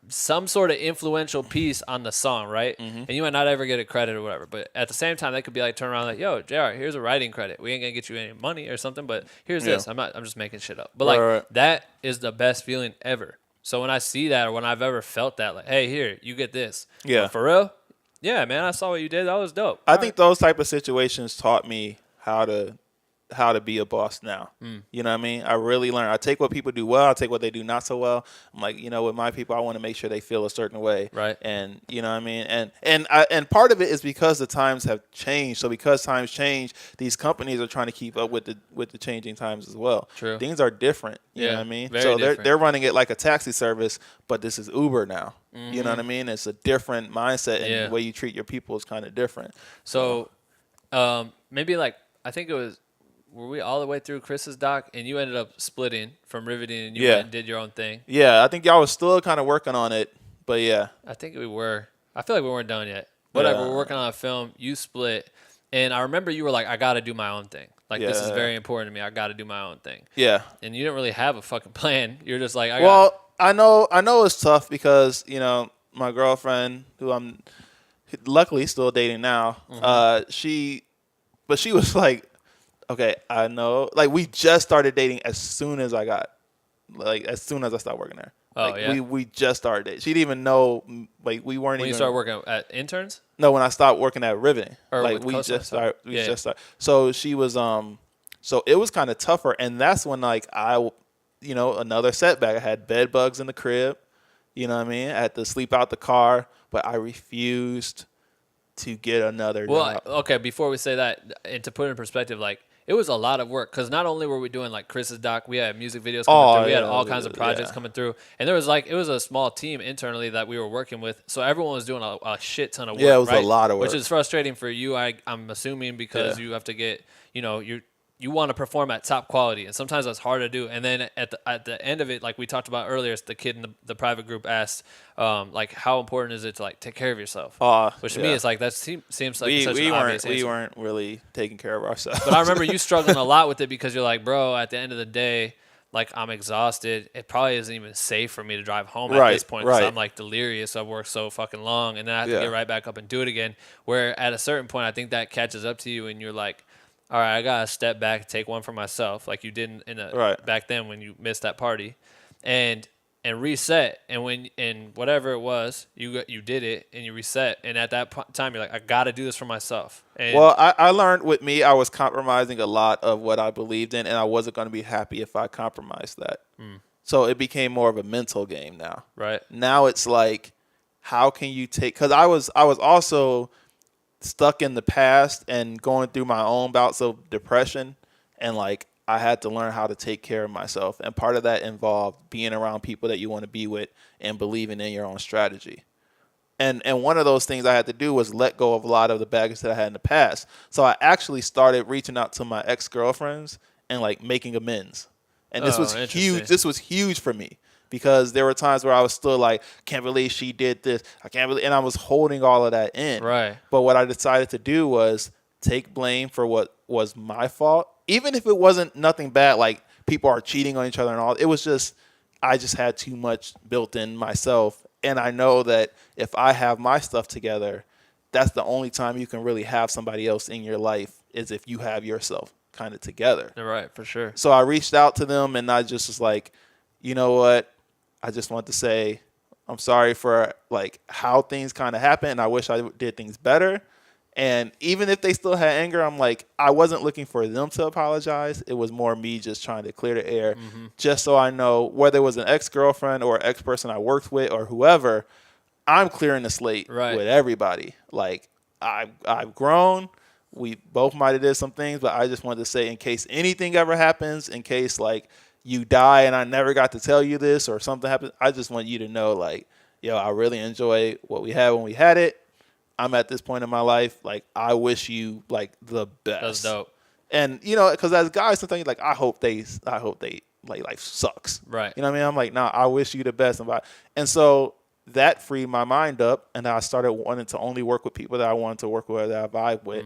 some sort of influential piece on the song, right? And you might not ever get a credit or whatever, but at the same time, they could be like, turn around like, yo, JR, here's a writing credit. We ain't gonna get you any money or something, but here's this. I'm just making shit up. But that is the best feeling ever. So when I see that or when I've ever felt that, like, hey, here, you get this. Yeah. But for real? Yeah, man, I saw what you did. That was dope. I think those type of situations taught me how to be a boss now. You know what I mean? I really learned. I take what people do well. I take what they do not so well. I'm like, with my people, I want to make sure they feel a certain way. Right. And you know what I mean? And part of it is because the times have changed. So because times change, these companies are trying to keep up with the changing times as well. True. Things are different. You know what I mean? Very so different. they're running it like a taxi service, but this is Uber now. You know what I mean? It's a different mindset, and the way you treat your people is kind of different. So maybe like, I think it was, were we all the way through Chris's doc and you ended up splitting from Riveting and you went and did your own thing? Yeah, I think y'all was still kind of working on it, but yeah. I think we were. I feel like we weren't done yet. Whatever, we're working on a film, you split, and I remember you were like, I got to do my own thing. Like, this is very important to me. I got to do my own thing. Yeah. And you didn't really have a fucking plan. You're just like, I know it's tough because, my girlfriend, who I'm luckily still dating now, she was like, okay, I know. Like, we just started dating as soon as I stopped working there. Oh, like, yeah. We just started dating. She didn't even know, like, we weren't when you started working at interns? No, when I stopped working at Riveting. Or like, with we Costa? just started. Just started. So she was, so it was kind of tougher. And that's when, like, another setback. I had bed bugs in the crib. You know what I mean? I had to sleep out the car, but I refused to get another job. Okay, before we say that, and to put it in perspective, like, it was a lot of work because not only were we doing like Chris's doc, we had music videos coming through, we had all kinds of projects coming through, and there was like, it was a small team internally that we were working with, so everyone was doing a shit ton of work. Yeah, it was a lot of work, which is frustrating for you. I'm assuming because you have to get, you want to perform at top quality, and sometimes that's hard to do. And then at the end of it, like we talked about earlier, the kid in the private group asked, like, how important is it to like take care of yourself? Which to me is like, that seems like such an obvious answer. We weren't really taking care of ourselves. But I remember you struggling a lot with it because you're like, bro, at the end of the day, like, I'm exhausted. It probably isn't even safe for me to drive home at this point because I'm like delirious. I've worked so fucking long, and then I have to get right back up and do it again. Where at a certain point, I think that catches up to you, and you're like, all right, I gotta step back, take one for myself, like you did back then when you missed that party, and reset. And whatever it was, you did it and you reset. And at that time, you're like, I gotta do this for myself. And I learned with me, I was compromising a lot of what I believed in, and I wasn't gonna be happy if I compromised that. So it became more of a mental game now. Right. Now it's like, how can you take, because I was also stuck in the past and going through my own bouts of depression, and like I had to learn how to take care of myself, and part of that involved being around people that you want to be with and believing in your own strategy. And one of those things I had to do was let go of a lot of the baggage that I had in the past. So I actually started reaching out to my ex-girlfriends and like making amends. And this was huge. This was huge for me because there were times where I was still like, can't believe she did this. I can't believe, and I was holding all of that in. Right. But what I decided to do was take blame for what was my fault, even if it wasn't nothing bad, like people are cheating on each other and all. It was just, I just had too much built in myself. And I know that if I have my stuff together, that's the only time you can really have somebody else in your life is if you have yourself kind of together. Right, for sure. So I reached out to them and I just was like, you know what? I just want to say I'm sorry for like how things kind of happened. And I wish I did things better. And even if they still had anger, I'm like, I wasn't looking for them to apologize. It was more me just trying to clear the air, just so I know whether it was an ex-girlfriend or ex-person I worked with or whoever, I'm clearing the slate with everybody. Like, I've grown. We both might have did some things, but I just wanted to say in case anything ever happens, in case, like, you die and I never got to tell you this or something happens, I just want you to know, like, yo, I really enjoy what we had when we had it. I'm at this point in my life, like, I wish you, like, the best. That's dope. And, you know, because as guys, sometimes you're like, I hope they, like, life sucks. Right. You know what I mean? I'm like, nah, I wish you the best. And so that freed my mind up, and I started wanting to only work with people that I wanted to work with, that I vibe with.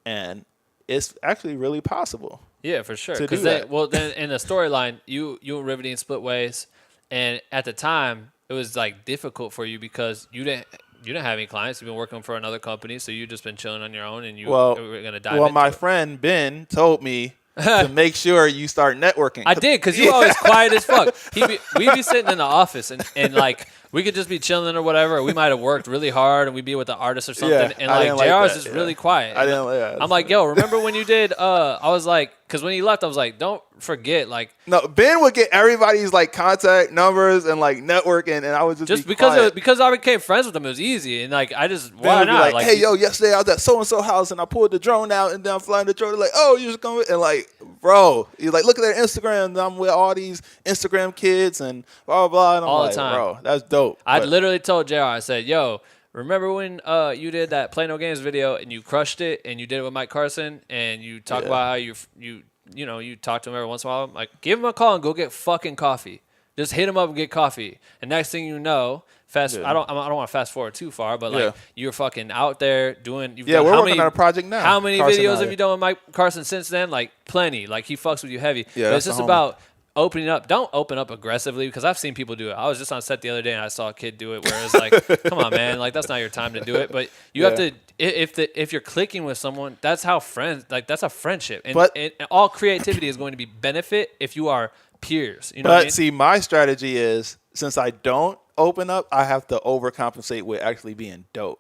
And it's actually really possible. Yeah, for sure. Because then in the storyline, you and Riveting split ways, and at the time, it was, like, difficult for you because you didn't have any clients. You've been working for another company, so you've just been chilling on your own, and you were going to dive into my it. friend Ben told me to make sure you start networking. I did, because you always quiet as fuck. We'd be sitting in the office, and like, we could just be chilling or whatever. Or we might have worked really hard, and we'd be with the artist or something, and like, JR is just really quiet. I'm like, yo, remember when you did, I was like, because when he left, I was like, don't forget, like. No, Ben would get everybody's, like, contact numbers and, like, networking, and I would just be quiet. because I became friends with him, it was easy, and, like, I just, Ben why would be not? like, hey, yo, yesterday I was at so-and-so house, and I pulled the drone out, and then I'm flying the drone. They're like, oh, you just coming? And, like, bro, he's like, look at their Instagram, and I'm with all these Instagram kids, and blah, blah, blah. And I'm all like, the time. Bro, that's dope. I literally told JR, I said, yo, remember when you did that Play No Games video, and you crushed it, and you did it with Mike Carson, and you talk about how you talk to him every once in a while. I'm like, give him a call and go get fucking coffee. Just hit him up and get coffee. And next thing you know, I don't want to fast forward too far, but like you're fucking out there doing. We're working on a project now. How many Carson videos have you done with Mike Carson since then? Like plenty. Like he fucks with you heavy. Yeah, but it's just about opening up. Don't open up aggressively, because I've seen people do it. I was just on set the other day and I saw a kid do it where it's like, come on, man, like that's not your time to do it. But you have to. If you're clicking with someone, that's how friends. Like that's a friendship, and all creativity is going to be benefit if you are peers. You know what I mean? See, my strategy is, since I don't open up, I have to overcompensate with actually being dope.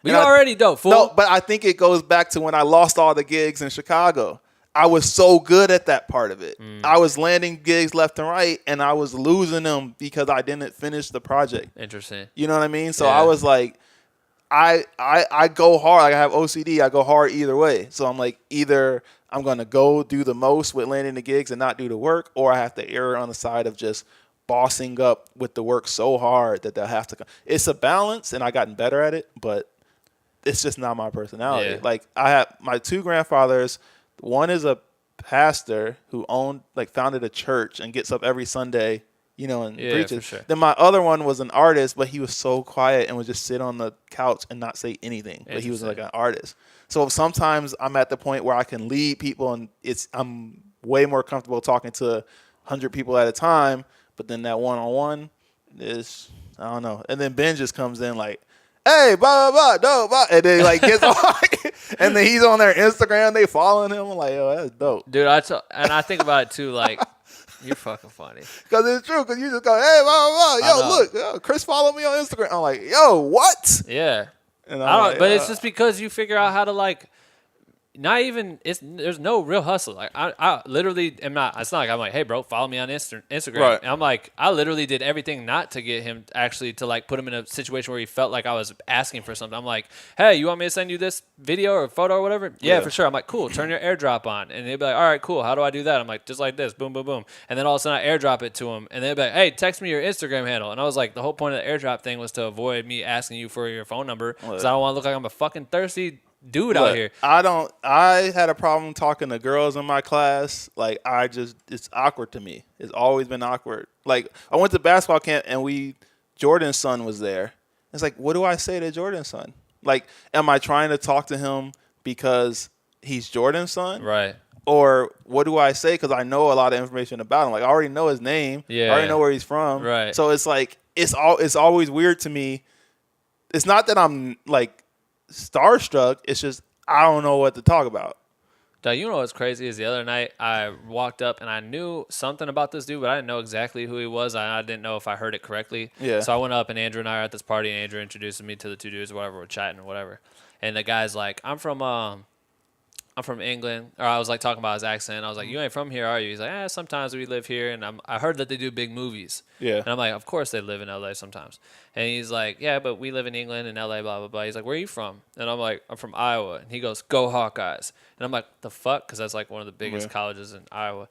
But you're already dope, fool. No, but I think it goes back to when I lost all the gigs in Chicago. I was so good at that part of it. I was landing gigs left and right, and I was losing them because I didn't finish the project. Interesting. You know what I mean? So I was like, I go hard. Like I have OCD. I go hard either way. So I'm like, either I'm going to go do the most with landing the gigs and not do the work, or I have to err on the side of just bossing up with the work so hard that they'll have to come. It's a balance, and I've gotten better at it, but it's just not my personality. Yeah. Like I have my two grandfathers. One is a pastor who founded a church and gets up every Sunday, and preaches. For sure. Then my other one was an artist, but he was so quiet and would just sit on the couch and not say anything. But he was like an artist. So sometimes I'm at the point where I can lead people, and I'm way more comfortable talking to 100 people at a time. But then that one-on-one is, I don't know. And then Ben just comes in like, hey, blah, blah, blah, blah, and then like gets on, and then he's on their Instagram, they following him. I'm like, yo, that's dope. Dude, I think about it too, like, you're fucking funny. Because it's true, because you just go, hey, blah, blah, blah, yo, look, yo, Chris followed me on Instagram. I'm like, yo, what? Yeah. And but it's just because you figure out how to, like, not even there's no real hustle. Like I literally am not. It's not like I'm like, hey bro, follow me on Instagram. Right. And I'm like, I literally did everything not to get him actually to like put him in a situation where he felt like I was asking for something. I'm like, hey, you want me to send you this video or photo or whatever? Yeah, for sure. I'm like, cool. Turn your AirDrop on, and they'd be like, all right, cool. How do I do that? I'm like, just like this, boom, boom, boom. And then all of a sudden I AirDrop it to him, and they'd be like, hey, text me your Instagram handle. And I was like, the whole point of the AirDrop thing was to avoid me asking you for your phone number because I don't want to look like I'm a fucking thirsty dude out here. I had a problem talking to girls in my class. Like, it's awkward to me. It's always been awkward. Like, I went to basketball camp and Jordan's son was there. It's like, what do I say to Jordan's son? Like, am I trying to talk to him because he's Jordan's son? Right. Or what do I say? Because I know a lot of information about him. Like, I already know his name. Yeah. I already know where he's from. Right. So it's like, it's always weird to me. It's not that I'm like starstruck. It's just I don't know what to talk about. Dog, you know what's crazy is the other night I walked up and I knew something about this dude, but I didn't know exactly who he was. I didn't know if I heard it correctly. Yeah. So I went up and Andrew and I are at this party, and Andrew introduced me to the two dudes or whatever. We're chatting or whatever. And the guy's like, I'm from England. Or I was like talking about his accent. I was like, you ain't from here, are you? He's like, sometimes we live here. And I heard that they do big movies. Yeah. And I'm like, of course they live in LA sometimes. And he's like, yeah, but we live in England and LA, blah, blah, blah. He's like, where are you from? And I'm like, I'm from Iowa. And he goes, go Hawkeyes. And I'm like, the fuck? Because that's like one of the biggest colleges in Iowa.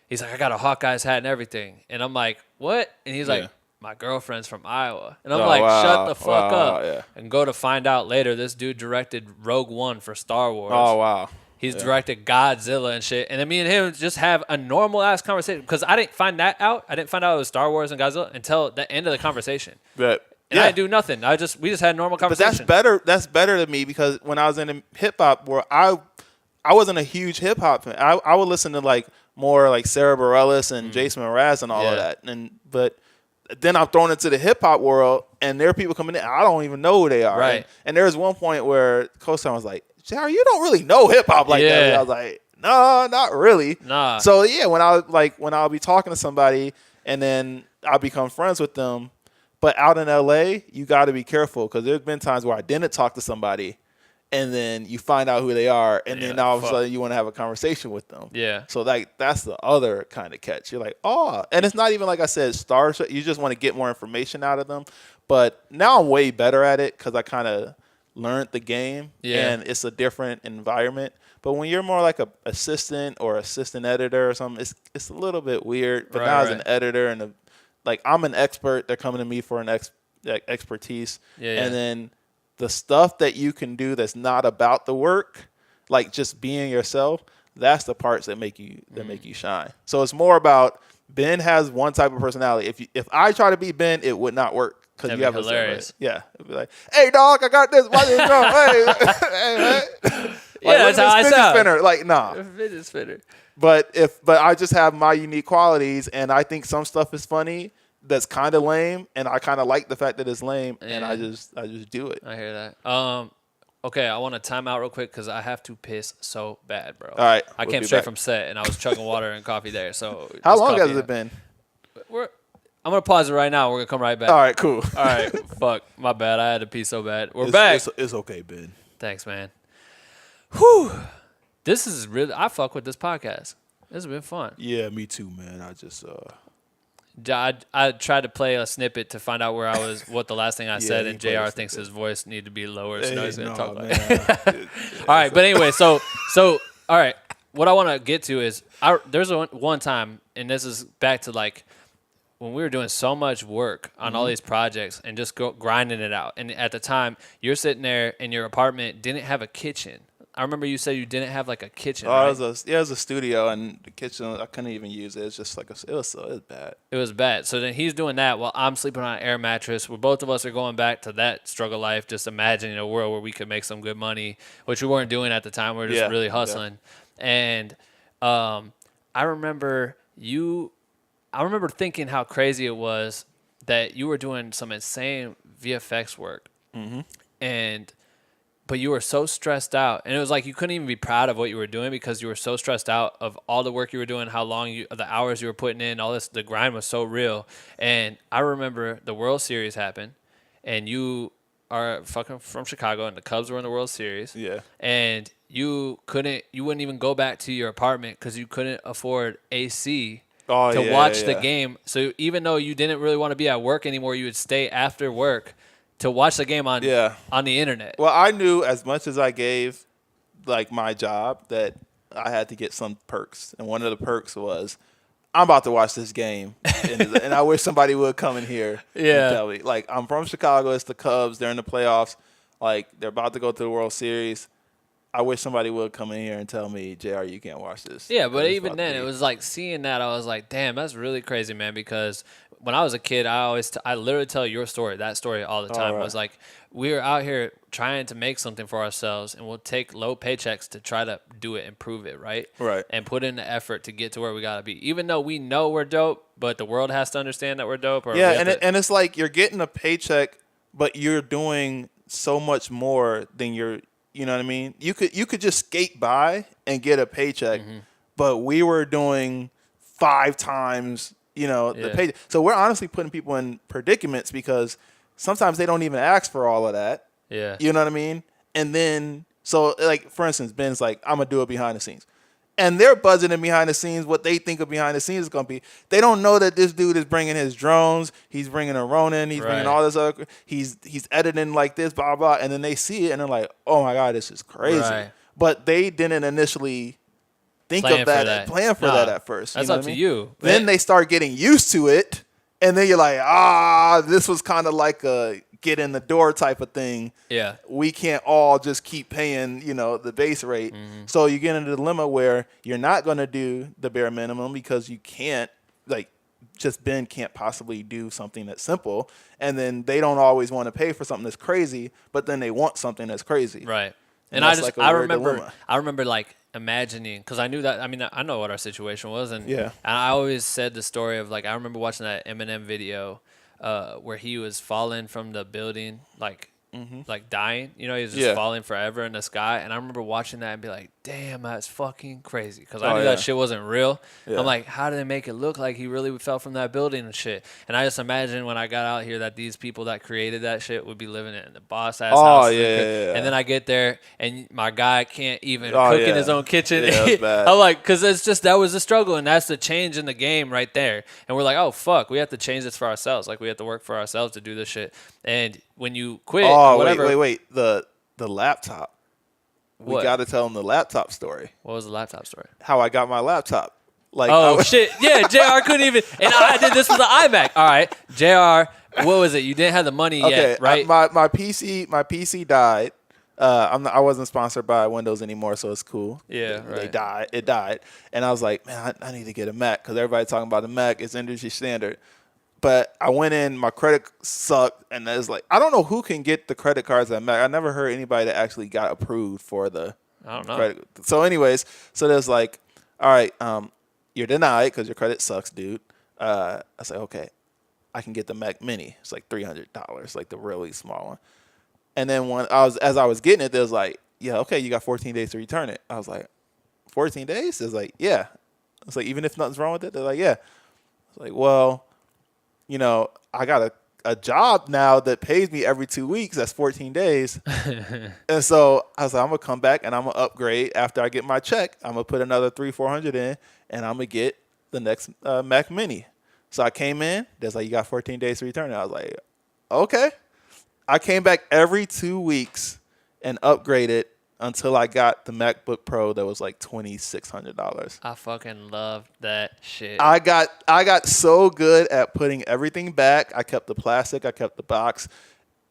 He's like, I got a Hawkeyes hat and everything. And I'm like, what? And he's like, my girlfriend's from Iowa. And I'm like, shut the fuck up. Yeah. And go to find out later, this dude directed Rogue One for Star Wars. Oh, wow. He's directed Godzilla and shit. And then me and him just have a normal-ass conversation. Because I didn't find that out. I didn't find out it was Star Wars and Godzilla until the end of the conversation. But, and I didn't do nothing. We just had a normal conversation. But that's better to me because when I was in hip-hop, where I wasn't a huge hip-hop fan. I would listen to, like, more like Sarah Bareilles and Jason Mraz and all of that. But then I'm thrown into the hip-hop world, and there are people coming in. I don't even know who they are. Right. And there was one point where Co-Star was like, JR, you don't really know hip hop like that. And I was like, no, not really. Nah. So yeah, when I'll be talking to somebody and then I'll become friends with them, but out in LA, you got to be careful because there's been times where I didn't talk to somebody, and then you find out who they are, and then all of a sudden you want to have a conversation with them. Yeah. So that's the other kind of catch. You're like, oh, and it's not even like I said, stars. You just want to get more information out of them. But now I'm way better at it because I kind of learned the game, and it's a different environment. But when you're more like a assistant or assistant editor or something, it's a little bit weird. But now as an editor and I'm an expert, they're coming to me for an expertise. And then the stuff that you can do that's not about the work, like just being yourself, that's the parts that make you shine. So it's more about Ben has one type of personality. If I try to be Ben, it would not work. Because you have hilarious. It'd be like, hey dog, I got this. Why did it go? Hey, man. That's how I sound. Spinner? Like, nah. Fidget spinner. But I just have my unique qualities, and I think some stuff is funny that's kind of lame, and I kind of like the fact that it's lame, and I just do it. I hear that. Okay, I want to time out real quick because I have to piss so bad, bro. All right, I came straight from set, and I was chugging water and coffee there. So how long has it been? I'm going to pause it right now. We're going to come right back. All right, cool. All right, fuck. My bad. I had to pee so bad. We're back. It's okay, Ben. Thanks, man. Whew. This is really, I fuck with this podcast. This has been fun. Yeah, me too, man. I just, I tried to play a snippet to find out where I was, what the last thing I said, and JR thinks his voice needed to be lower, so now he's going to talk like it. All right, but anyway, so all right, what I want to get to is, there's one time, and this is back to like, when we were doing so much work on all these projects and just grinding it out. And at the time, you're sitting there and your apartment didn't have a kitchen. I remember you said you didn't have like a kitchen. Right? It was a studio, and the kitchen, I couldn't even use it. It's just like, it was bad. It was bad. So then he's doing that while I'm sleeping on an air mattress, where both of us are going back to that struggle life, just imagining a world where we could make some good money, which we weren't doing at the time. We were just really hustling. Yeah. And I remember thinking how crazy it was that you were doing some insane VFX work, but you were so stressed out, and it was like you couldn't even be proud of what you were doing because you were so stressed out of all the work you were doing, how long the hours you were putting in, all this. The grind was so real. And I remember the World Series happened, and you are fucking from Chicago, and the Cubs were in the World Series. Yeah. And you wouldn't even go back to your apartment because you couldn't afford AC Oh, to yeah, watch yeah, the yeah. game. So even though you didn't really want to be at work anymore, you would stay after work to watch the game on the internet. Well, I knew as much as I gave, like, my job, that I had to get some perks. And one of the perks was, I'm about to watch this game. And I wish somebody would come in here and tell me. Like, I'm from Chicago. It's the Cubs. They're in the playoffs. Like, they're about to go to the World Series. I wish somebody would come in here and tell me, JR, you can't watch this. Yeah, but even then, it was like seeing that, I was like, damn, that's really crazy, man, because when I was a kid, I literally tell your story, that story all the time. right. Was like, we were out here trying to make something for ourselves, and we'll take low paychecks to try to do it and prove it, right? Right. And put in the effort to get to where we got to be. Even though we know we're dope, but the world has to understand that we're dope. Or yeah, and it's like you're getting a paycheck, but you're doing so much more than you know what I mean? You could just skate by and get a paycheck, but we were doing 5 times, the pay. So we're honestly putting people in predicaments because sometimes they don't even ask for all of that. Yeah. You know what I mean? And then, so like, for instance, Ben's like, I'm going to do it behind the scenes. And they're budgeting behind the scenes what they think of behind the scenes is going to be. They don't know that this dude is bringing his drones. He's bringing a Ronin. He's bringing all this other. He's editing like this, blah, blah. And then they see it and they're like, oh, my God, this is crazy. Right. But they didn't initially think plan for that at first. That's up to you. Then they start getting used to it. And then you're like, this was kind of like a get in the door type of thing. Yeah. We can't all just keep paying, the base rate. So you get into the dilemma where you're not going to do the bare minimum because you can't, like, just Ben can't possibly do something that's simple. And then they don't always want to pay for something that's crazy, but then they want something that's crazy. Right. And I remember like imagining, because I knew that, I know what our situation was. And I always said the story of, like, I remember watching that Eminem video where he was falling from the building, like dying. He was just falling forever in the sky. And I remember watching that and be like, damn, that's fucking crazy. Because I knew that shit wasn't real. Yeah. I'm like, how did they make it look like he really fell from that building and shit? And I just imagine when I got out here that these people that created that shit would be living in the boss ass house. And then I get there and my guy can't even cook in his own kitchen. I'm like, because that was the struggle. And that's the change in the game right there. And we're like, oh, fuck, we have to change this for ourselves. Like, we have to work for ourselves to do this shit. And when you quit, wait, the laptop. We got to tell them the laptop story. What was the laptop story? How I got my laptop. Like, shit. Yeah, JR couldn't even. And I did this with the iMac. All right, JR, what was it? You didn't have the money yet, right? My PC died. I wasn't sponsored by Windows anymore, so it's cool. Yeah, right. It died. And I was like, man, I need to get a Mac because everybody's talking about the Mac. It's industry standard. But I went in, my credit sucked, and it's like, I don't know who can get the credit cards at Mac. I never heard anybody that actually got approved for the credit. So anyways, there's like, all right, you're denied because your credit sucks, dude. I said, okay, I can get the Mac Mini. It's like $300, like the really small one. And then as I was getting it, they was like, yeah, okay, you got 14 days to return it. I was like, 14 days? It's like, yeah. It's like, even if nothing's wrong with it? They're like, yeah. It's like, well, I got a job now that pays me every 2 weeks. That's 14 days. And so I was like, I'm going to come back and I'm going to upgrade after I get my check. I'm going to put another $300-$400 in, and I'm going to get the next Mac Mini. So I came in. There's like, you got 14 days to return it. I was like, okay. I came back every 2 weeks and upgraded until I got the MacBook Pro that was like $2,600. I fucking love that shit. I got so good at putting everything back. I kept the plastic, I kept the box,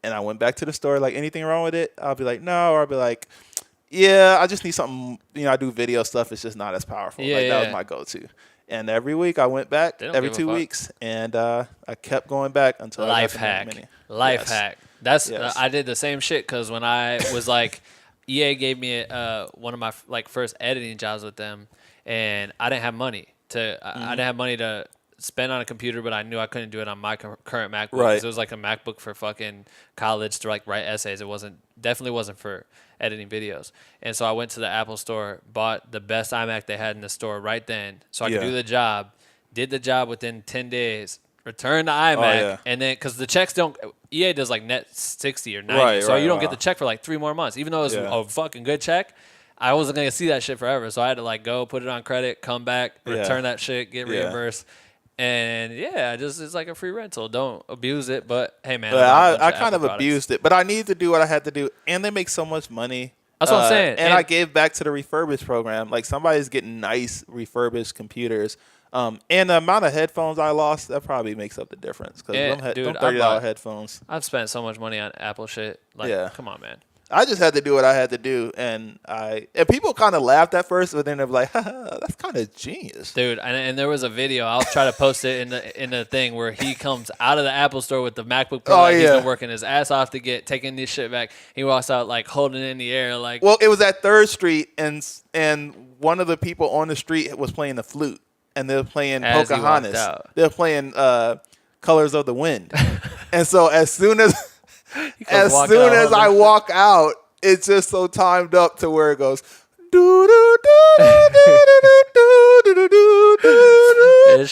and I went back to the store like, anything wrong with it? I'll be like, no, or I'll be like, yeah, I just need something. I do video stuff. It's just not as powerful. That was my go-to. And every week I went back every 2 weeks, and I kept going back until I got the Mac Mini. Life hack. That's I did the same shit because when I was like, EA gave me one of my first editing jobs with them, and I didn't have money I didn't have money to spend on a computer, but I knew I couldn't do it on my current MacBook. Right. It was like a MacBook for fucking college to like write essays. It definitely wasn't for editing videos. And so I went to the Apple store, bought the best iMac they had in the store right then, so I could do the job. Did the job within 10 days. Returned the iMac, and then because the checks EA does like net 60 or 90, so you don't get the check for like 3 more months, even though it's a fucking good check. I wasn't gonna see that shit forever, so I had to like go put it on credit, come back, return that shit, get reimbursed. And it's like a free rental. Don't abuse it. But hey, man, I kind of abused it. But I needed to do what I had to do, and they make so much money. That's what I'm saying. And I gave back to the refurbished program. Like somebody's getting nice refurbished computers. And the amount of headphones I lost, that probably makes up the difference. Because them $30 headphones. I've spent so much money on Apple shit. Like, come on, man. I just had to do what I had to do, and people kind of laughed at first, but then they were like, "That's kind of genius, dude." And there was a video. I'll try to post it in the thing where he comes out of the Apple store with the MacBook Pro. He's been working his ass off to get taking this shit back. He walks out like holding it in the air, like. Well, it was at 3rd Street, and one of the people on the street was playing the flute, and they're playing Pocahontas. They're playing Colors of the Wind, and so as soon as I walk out, it's just so timed up to where it goes.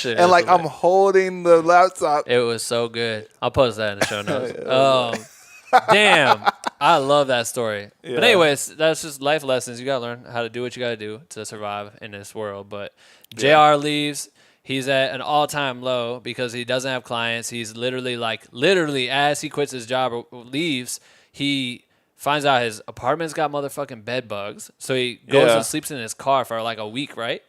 And like I'm holding the laptop. It was so good. I'll post that in the show notes. Damn, I love that story. Yeah. But anyways, that's just life lessons. You gotta learn how to do what you gotta do to survive in this world. But JR leaves. He's at an all-time low because he doesn't have clients. He's literally as he quits his job or leaves, he finds out his apartment's got motherfucking bed bugs. So he goes and sleeps in his car for like a week, right?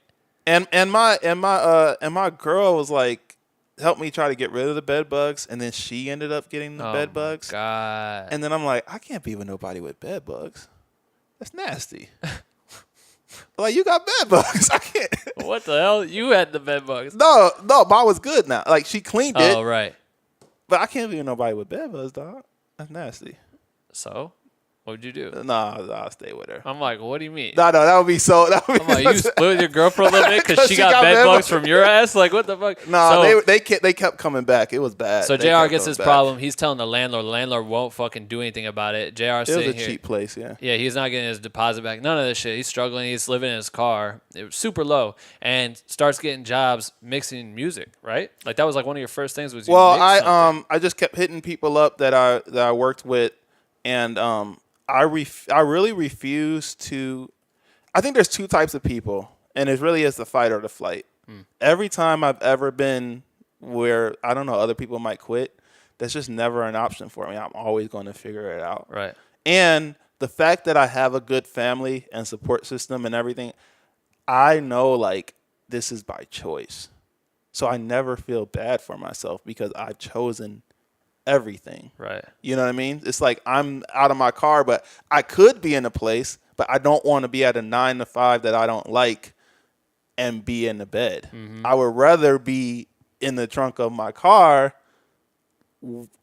And my girl was like, help me try to get rid of the bed bugs, and then she ended up getting the bed bugs. God. And then I'm like, I can't be with nobody with bed bugs. That's nasty. Like, you got bed bugs. I can't. What the hell? You had the bed bugs. No, mine was good now. Like, she cleaned it. Oh, right. But I can't be with nobody with bed bugs, dog. That's nasty. So? What'd you do? Nah, I'll stay with her. I'm like, what do you mean? No, that would be so. I'm like, you split with your girl for a little bit because she got bed bugs from your ass? Like, what the fuck? No, they kept coming back. It was bad. So JR gets his problem. He's telling the landlord. The landlord won't fucking do anything about it. JR's sitting here. It was a cheap place, yeah. Yeah, he's not getting his deposit back. None of this shit. He's struggling. He's living in his car. It was super low. And starts getting jobs mixing music, right? Like, that was like one of your first things was you mix something. I just kept hitting people up that I worked with, and I really refuse to. I think there's two types of people, and it really is the fight or the flight. Every time I've ever been where, I don't know, other people might quit, that's just never an option for me. I'm always going to figure it out. Right. And the fact that I have a good family and support system and everything, I know, like, this is by choice. So I never feel bad for myself because I've chosen everything. Right. You know what I mean? It's like I'm out of my car, but I could be in a place, but I don't want to be at a 9 to 5 that I don't like and be in the bed. I would rather be in the trunk of my car,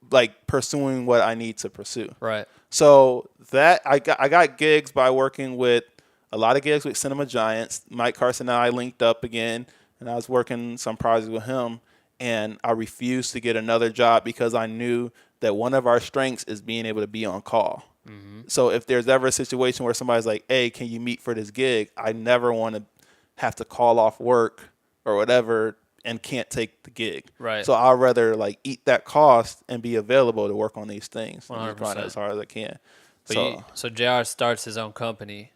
like pursuing what I need to pursue. Right. So that I got gigs by working with a lot of gigs with Cinema Giants. Mike Carson and I linked up again, and I was working some projects with him. And I refused to get another job because I knew that one of our strengths is being able to be on call. So if there's ever a situation where somebody's like, hey, can you meet for this gig? I never want to have to call off work or whatever and can't take the gig. Right. So I'd rather like eat that cost and be available to work on these things. 100%. Trying as hard as I can. So JR starts his own company.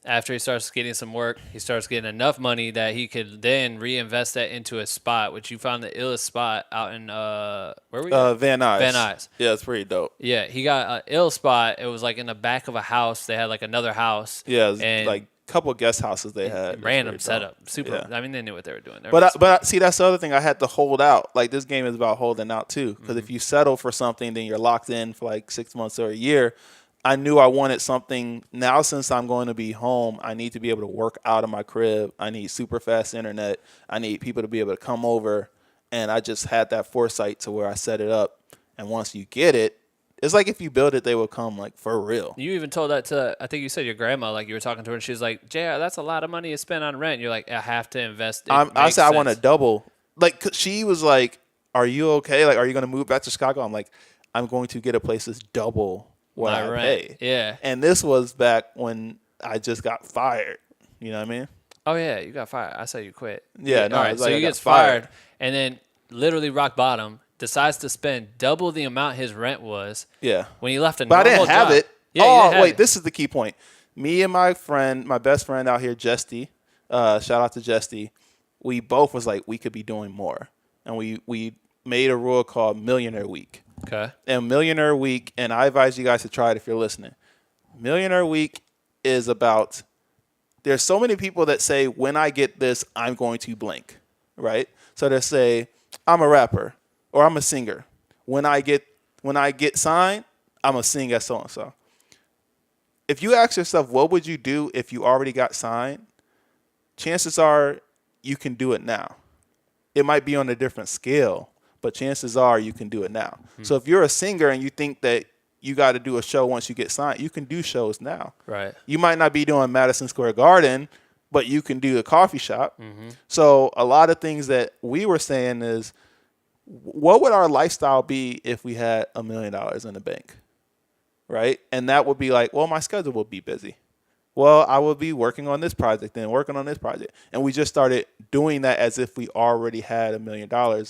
After he starts getting some work, he starts getting enough money that he could then reinvest that into a spot, which you found the illest spot out in where were we? Van Nuys. Van Nuys. Yeah, it's pretty dope. Yeah, he got an ill spot. It was like in the back of a house. They had like another house. Yeah, it was like a couple of guest houses they had. Random setup. Super. Yeah. I mean, they knew what they were doing. But see, that's the other thing. I had to hold out. Like, this game is about holding out too. Because if you settle for something, then you're locked in for like 6 months or a year. I knew I wanted something. Now, since I'm going to be home, I need to be able to work out of my crib. I need super fast internet. I need people to be able to come over. And I just had that foresight to where I set it up. And once you get it, it's like if you build it, they will come, like, for real. You even told that to, I think you said your grandma, like you were talking to her, and she's like, JR, that's a lot of money to spend on rent. You're like, I have to invest. I said, I want to double. Like, 'cause she was like, are you okay? Like, are you going to move back to Chicago? I'm like, I'm going to get a place that's double what I pay. Yeah. And this was back when I just got fired. You know what I mean? Oh, yeah, you got fired. I said you quit. Yeah, no. All right, so he gets fired, and then literally rock bottom, decides to spend double the amount his rent was. Yeah. When he left a but normal I didn't have job. it. Yeah, oh, wait, it. This is the key point. me and my best friend out here, Jesty, shout out to Jesty, we both was like, we could be doing more. And we made a rule called Millionaire Week. Okay. And Millionaire Week, and I advise you guys to try it if you're listening. Millionaire Week is about, there's so many people that say, when I get this, I'm going to blink, right? So they say, I'm a rapper or I'm a singer. When I get signed, I'm going to sing at so-and-so. If you ask yourself, what would you do if you already got signed? Chances are you can do it now. It might be on a different scale, but chances are you can do it now. So if you're a singer and you think that you got to do a show once you get signed, you can do shows now. Right. You might not be doing Madison Square Garden, but you can do a coffee shop. So a lot of things that we were saying is, what would our lifestyle be if we had $1 million in the bank? Right? And that would be like, well, my schedule will be busy. Well, I will be working on this project and working on this project. And we just started doing that as if we already had $1 million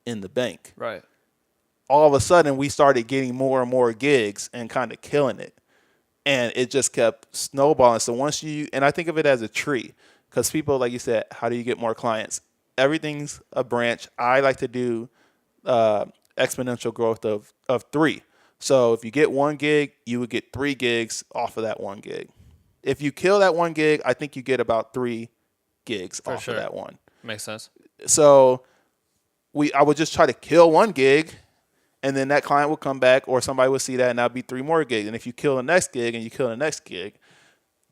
in the bank. Right. All of a sudden, we started getting more and more gigs and kind of killing it. And it just kept snowballing. So once and I think of it as a tree, because people, like you said, how do you get more clients? Everything's a branch. I like to do exponential growth of 3. So if you get 1 gig, you would get 3 gigs off of that 1 gig. If you kill that 1 gig, I think you get about 3 gigs off of that one. Makes sense. So I would just try to kill 1 gig, and then that client will come back, or somebody will see that, and that'll be 3 more gigs. And if you kill the next gig and you kill the next gig,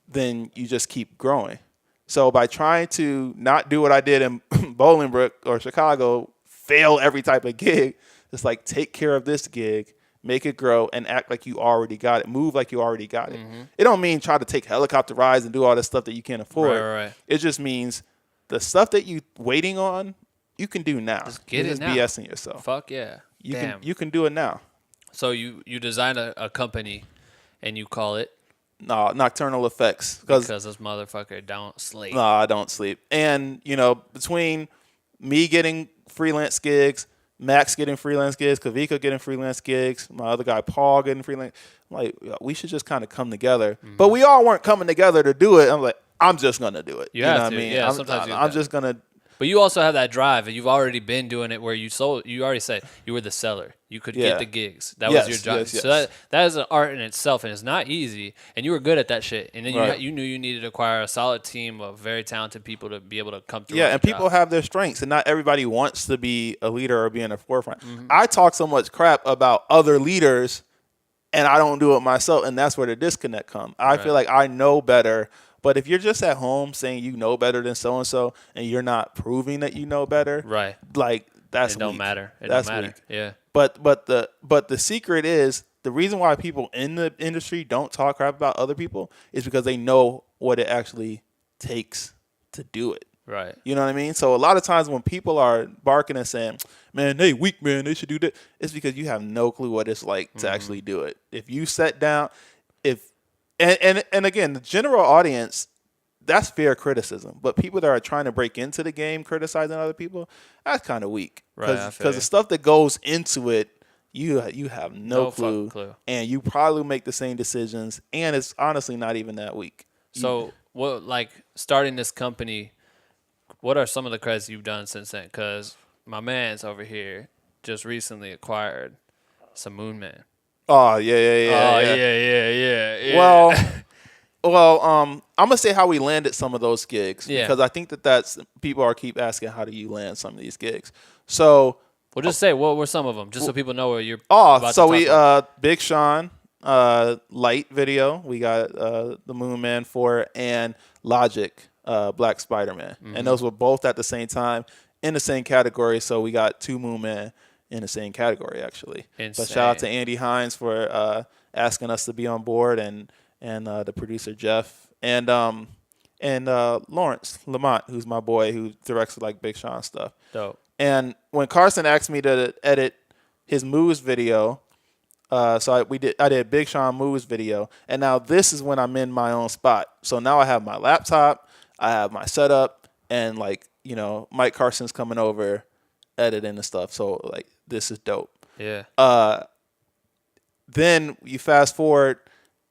then you just keep growing. So by trying to not do what I did in Bolingbrook or Chicago, fail every type of gig, it's like take care of this gig, make it grow, and act like you already got it. Move like you already got it. It don't mean try to take helicopter rides and do all this stuff that you can't afford. Right. It just means the stuff that you waiting on, you can do now. Just get it now. BSing yourself. Fuck yeah. You can do it now. So you design a company and you call it? No, Nocturnal Effects. Because this motherfucker don't sleep. No, I don't sleep. And, between me getting freelance gigs, Max getting freelance gigs, Kavika getting freelance gigs, my other guy Paul getting freelance, I'm like, we should just kind of come together. But we all weren't coming together to do it. I'm like, I'm just going to do it. You have know to. what I mean? Yeah, sometimes I'm just going to. But you also have that drive, and you've already been doing it where you already said you were the seller. You could get the gigs. That was your job. Yes. So that is an art in itself, and it's not easy. And you were good at that shit. And then you knew you needed to acquire a solid team of very talented people to be able to come through. Yeah, and people have their strengths, and not everybody wants to be a leader or be in the forefront. I talk so much crap about other leaders, and I don't do it myself, and that's where the disconnect comes. I feel like I know better. But if you're just at home saying you know better than so-and-so and you're not proving that you know better, right? Like that's it don't weak. matter. It that's don't matter. Weak. Yeah. But the secret is the reason why people in the industry don't talk crap about other people is because they know what it actually takes to do it. Right. You know what I mean? So a lot of times when people are barking and saying, man, they weak, man, they should do that, it's because you have no clue what it's like to actually do it. If you sat down, and again, the general audience, that's fair criticism. But people that are trying to break into the game criticizing other people, that's kind of weak. Because the stuff that goes into it, you have no clue. And you probably make the same decisions. And it's honestly not even that weak. So, starting this company, what are some of the credits you've done since then? Because my man's over here just recently acquired some Moon Man. Oh, yeah. Oh, yeah. Well, I'm gonna say how we landed some of those gigs because I think that's people keep asking how do you land some of these gigs. So we'll just say what were some of them, just so people know where you're. About so to we about. Big Sean, Light video. We got the Moon Man for it, and Logic, Black Spider-Man, and those were both at the same time in the same category. So we got 2 Moon Man in the same category actually. Insane. But shout out to Andy Hines for asking us to be on board and the producer Jeff and Lawrence Lamont, who's my boy who directs like Big Sean stuff. Dope. And when Carson asked me to edit his moves video, I did Big Sean moves video, and now this is when I'm in my own spot. So now I have my laptop, I have my setup, and Mike Carson's coming over, editing and stuff. So this is dope. Yeah. Then you fast forward.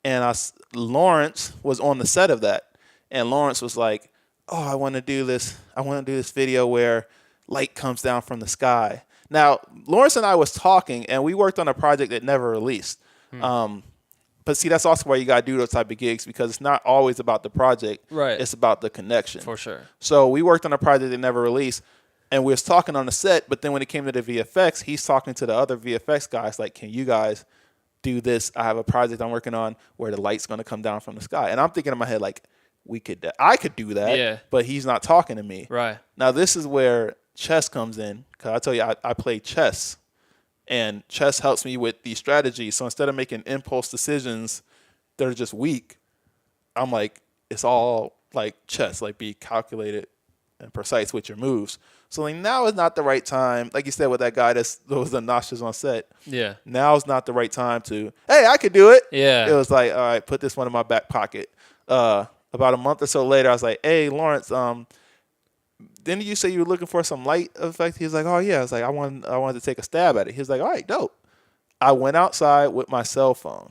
and Lawrence was on the set of that, and Lawrence was like, "Oh, I want to do this. I want to do this video where light comes down from the sky." Now, Lawrence and I was talking, and we worked on a project that never released. But see, that's also why you got to do those type of gigs, because it's not always about the project. Right. It's about the connection. For sure. So we worked on a project that never released, and we was talking on the set, but then when it came to the VFX, he's talking to the other VFX guys like, can you guys do this? I have a project I'm working on where the light's going to come down from the sky. And I'm thinking in my head like, I could do that, Yeah. but he's not talking to me. Right. Now, this is where chess comes in, because I tell you, I play chess. And chess helps me with these strategies. So instead of making impulse decisions that are just weak, I'm like, it's all like chess, like be calculated and precise with your moves. So like now is not the right time. Like you said with that guy that was obnoxious on set. Yeah. Now is not the right time to, hey, I could do it. Yeah. It was like, all right, put this one in my back pocket. About a month or so later, I was like, hey, Lawrence, didn't you say you were looking for some light effect? He was like, oh, yeah. I was like, I wanted to take a stab at it. He was like, all right, dope. I went outside with my cell phone.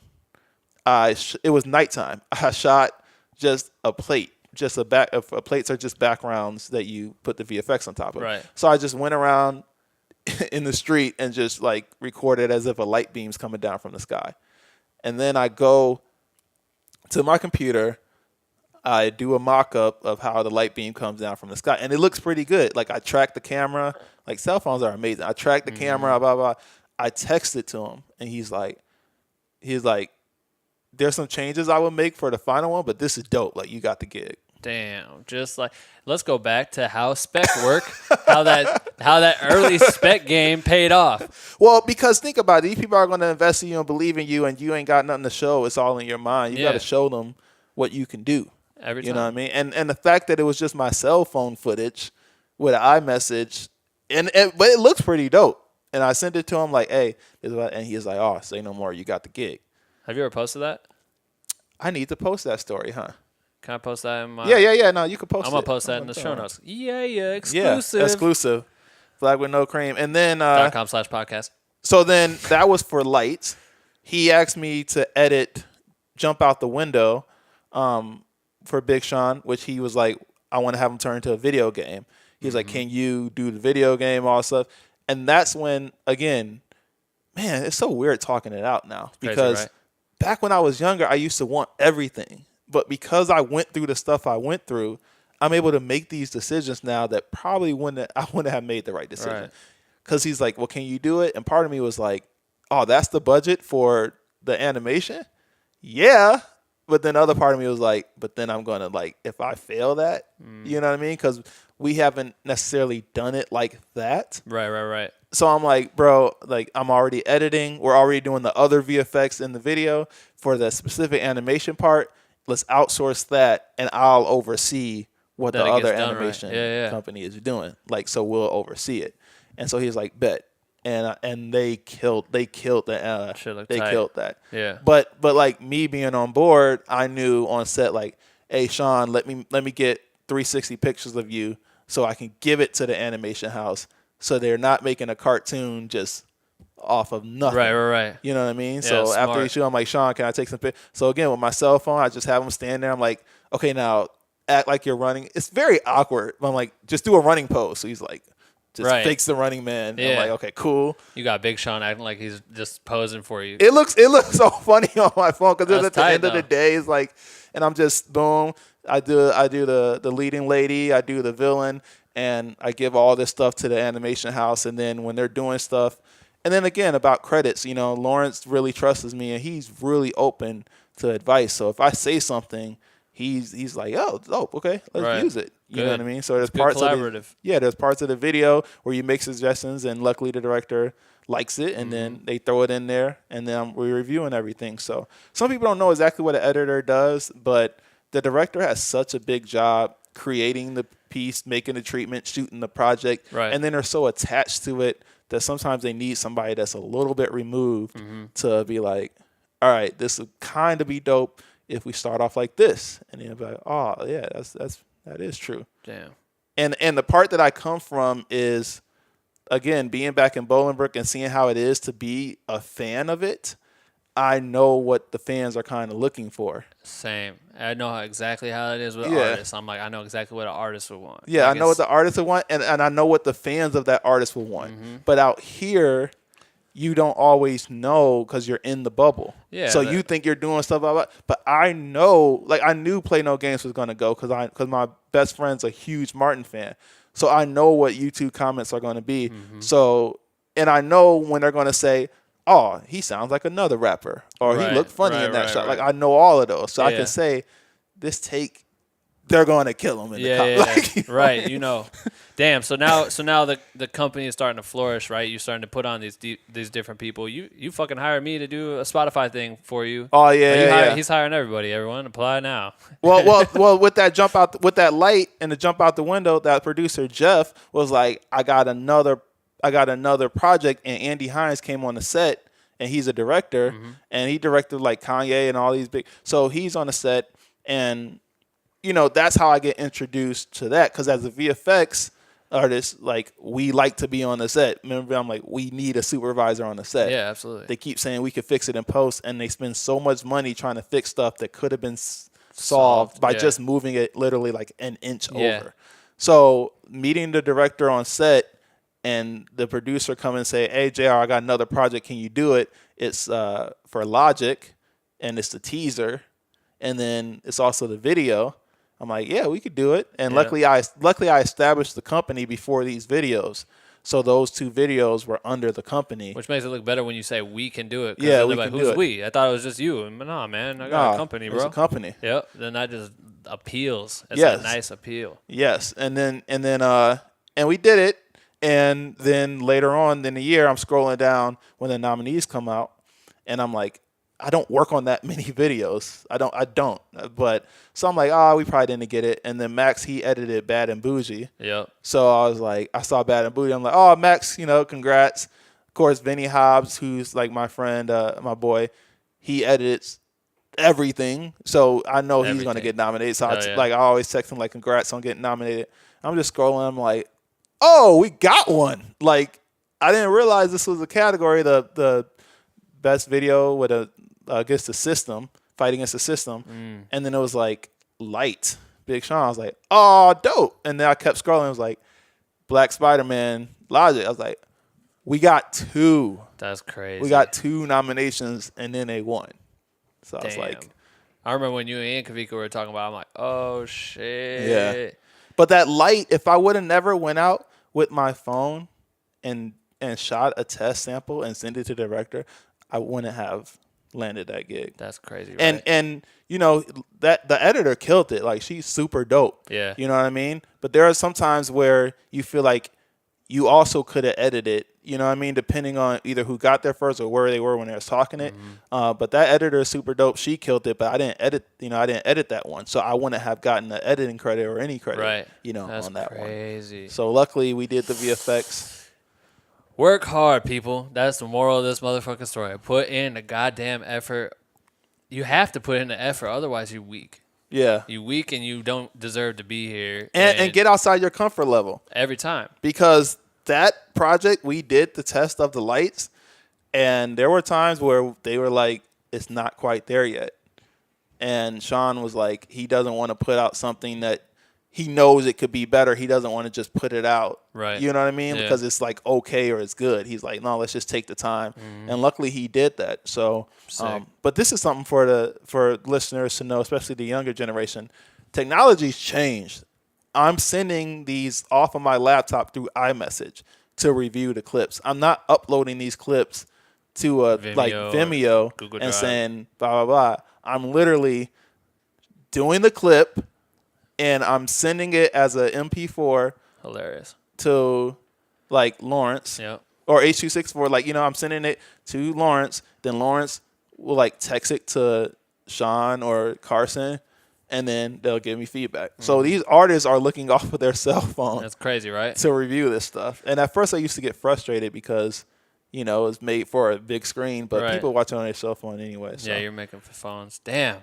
It was nighttime. I shot just a plate. Plates are just backgrounds that you put the VFX on top of. Right. So I just went around in the street and just like recorded as if a light beam's coming down from the sky. And then I go to my computer. I do a mock-up of how the light beam comes down from the sky, and it looks pretty good. Like I track the camera. Like cell phones are amazing. I track the camera, blah, blah. I text it to him, and he's like, there's some changes I would make for the final one, but this is dope. Like you got the gig. Damn. Just like, let's go back to how spec work, how that early spec game paid off. Well, because think about it. These people are going to invest in you and believe in you, and you ain't got nothing to show. It's all in your mind. You got to show them what you can do. Every time. You know what I mean? And the fact that it was just my cell phone footage with an iMessage, but it looks pretty dope. And I sent it to him like, hey, and he's like, oh, say no more. You got the gig. Have you ever posted that? I need to post that story, huh? Can I post that in my... Yeah. No, you can post it. I'm going to post that in the show notes. Yeah, exclusive. Yeah, exclusive. Black with no cream. And then... .com/podcast. So then that was for lights. He asked me to edit Jump Out the Window for Big Sean, which he was like, I want to have him turn into a video game. He's like, can you do the video game, all stuff? And that's when, again, man, it's so weird talking it out now. Because Crazy, right? Back when I was younger, I used to want everything. But because I went through the stuff I went through, I'm able to make these decisions now that probably I wouldn't have made the right decision. Because he's like, well, can you do it? And part of me was like, oh, that's the budget for the animation? Yeah. But then the other part of me was like, but then I'm going to like, if I fail that, you know what I mean? Because we haven't necessarily done it like that. Right. So I'm like, bro, like I'm already editing. We're already doing the other VFX in the video for the specific animation part. Let's outsource that, and I'll oversee what the other animation company is doing. Like, so we'll oversee it. And so he's like, bet. And they killed that. Yeah. But like me being on board, I knew on set like, hey Sean, let me get 360 pictures of you so I can give it to the animation house so they're not making a cartoon just off of nothing. Right. You know what I mean? Yeah, so after smart. he shoot, I'm like, Sean, can I take some pictures? So again, with my cell phone, I just have him stand there. I'm like, okay, now act like you're running. It's very awkward. But I'm like, just do a running pose. So he's like, just fix the running man. Yeah. I'm like, okay, cool. You got Big Sean acting like he's just posing for you. It looks so funny on my phone because at the end of the though. day, it's like, and I'm just boom. I do the leading lady. I do the villain, and I give all this stuff to the animation house. And then when they're doing stuff, and then again about credits, you know, Lawrence really trusts me, and he's really open to advice. So if I say something, he's like, oh, dope, okay, let's use it. You know what I mean? So there's parts of there's parts of the video where you make suggestions, and luckily the director likes it, and then they throw it in there, and then we're reviewing everything. So some people don't know exactly what an editor does, but the director has such a big job creating the piece, making the treatment, shooting the project, and then they're so attached to it that sometimes they need somebody that's a little bit removed to be like, all right, this would kind of be dope if we start off like this. And then be like, oh, yeah, that is true. Damn. And the part that I come from is, again, being back in Bolingbrook and seeing how it is to be a fan of it. I know what the fans are kind of looking for. Same. I know exactly how it is with Yeah. artists. I'm like, I know exactly what an artist would want. Yeah, Like, I know what the artist would want, and I know what the fans of that artist would want. But out here, you don't always know because you're in the bubble. Yeah, So you think you're doing stuff, but I know, like I knew Play No Games was gonna go because my best friend's a huge Martin fan. So I know what YouTube comments are gonna be. So, and I know when they're gonna say, "Oh, he sounds like another rapper," or "He looked funny in that shot." Like I know all of those, so I can say, "This take, they're going to kill him in the yeah. like, you know Right, what I you know. Damn. So now the company is starting to flourish, right? You're starting to put on these different people. You fucking hired me to do a Spotify thing for you. Oh yeah, yeah. He's hiring everybody. Everyone apply now. Well, with that jump out, with that light and the jump out the window, that producer Jeff was like, I got another project, and Andy Hines came on the set, and he's a director, and he directed like Kanye and all these big. So he's on the set, and you know that's how I get introduced to that. Because as a VFX artist, like we like to be on the set. Remember, I'm like, we need a supervisor on the set. Yeah, absolutely. They keep saying we could fix it in post, and they spend so much money trying to fix stuff that could have been solved by just moving it literally like an inch over. So meeting the director on set and the producer come and say, "Hey, JR, I got another project. Can you do it?" It's for Logic, and it's the teaser, and then it's also the video. I'm like, "Yeah, we could do it." And luckily I established the company before these videos. So those two videos were under the company. Which makes it look better when you say we can do it. Yeah, we like, can who's do it. we? I thought it was just you. And nah, man, I got a company, bro. It's a company. Yep. Then that just appeals. It's Yes. a nice appeal. Yes. And we did it. And then later on in the year, I'm scrolling down when the nominees come out, and I'm like, I don't work on that many videos. I don't. But so I'm like, we probably didn't get it. And then Max, he edited Bad and Bougie. Yep. So I was like, I saw Bad and Bougie. I'm like, oh, Max, congrats. Of course, Vinny Hobbs, who's like my friend, my boy, he edits everything. So I know he's going to get nominated. So I always text him like, congrats on getting nominated. I'm just scrolling. I'm like, oh, we got one. Like, I didn't realize this was a category, the best video with against the system, fight against the system. And then it was like Light, Big Sean. I was like, oh, dope. And then I kept scrolling. It was like Black Spider-Man, Logic. I was like, we got two. That's crazy. We got two nominations, and then they won. So I was like, I remember when you and Kavika were talking about it, I'm like, oh, shit. yeah. But that Light, if I would have never went out with my phone and shot a test sample and sent it to the director, I wouldn't have landed that gig. That's crazy, right? And that the editor killed it. Like, she's super dope. Yeah. You know what I mean? But there are some times where you feel like you also could have edited, you know what I mean, depending on either who got there first or where they were when they was talking it. But that editor is super dope. She killed it, but I didn't edit that one. So I wouldn't have gotten the editing credit or any credit, right. On that crazy. one. So luckily we did the VFX. Work hard, people. That's the moral of this motherfucking story. Put in the goddamn effort. You have to put in the effort, otherwise you're weak. Yeah. You're weak and you don't deserve to be here. And get outside your comfort level. Every time. Because that project, we did the test of the lights, and there were times where they were like, it's not quite there yet. And Sean was like, he doesn't want to put out something that he knows it could be better. He doesn't want to just put it out. Right. You know what I mean? Yeah. Because it's like okay or it's good. He's like, no, let's just take the time. And luckily he did that. So, but this is something for listeners to know, especially the younger generation. Technology's changed. I'm sending these off of my laptop through iMessage to review the clips. I'm not uploading these clips to Vimeo Google and Drive. saying blah, blah, blah. I'm literally doing the clip, and I'm sending it as a MP4 Hilarious. to like Lawrence or H.264. Like, I'm sending it to Lawrence. Then Lawrence will like text it to Sean or Carson, and then they'll give me feedback. So these artists are looking off of their cell phone. That's crazy, right? To review this stuff. And at first I used to get frustrated because, it was made for a big screen, but people watch it on their cell phone anyway. So. Yeah, you're making for phones. Damn.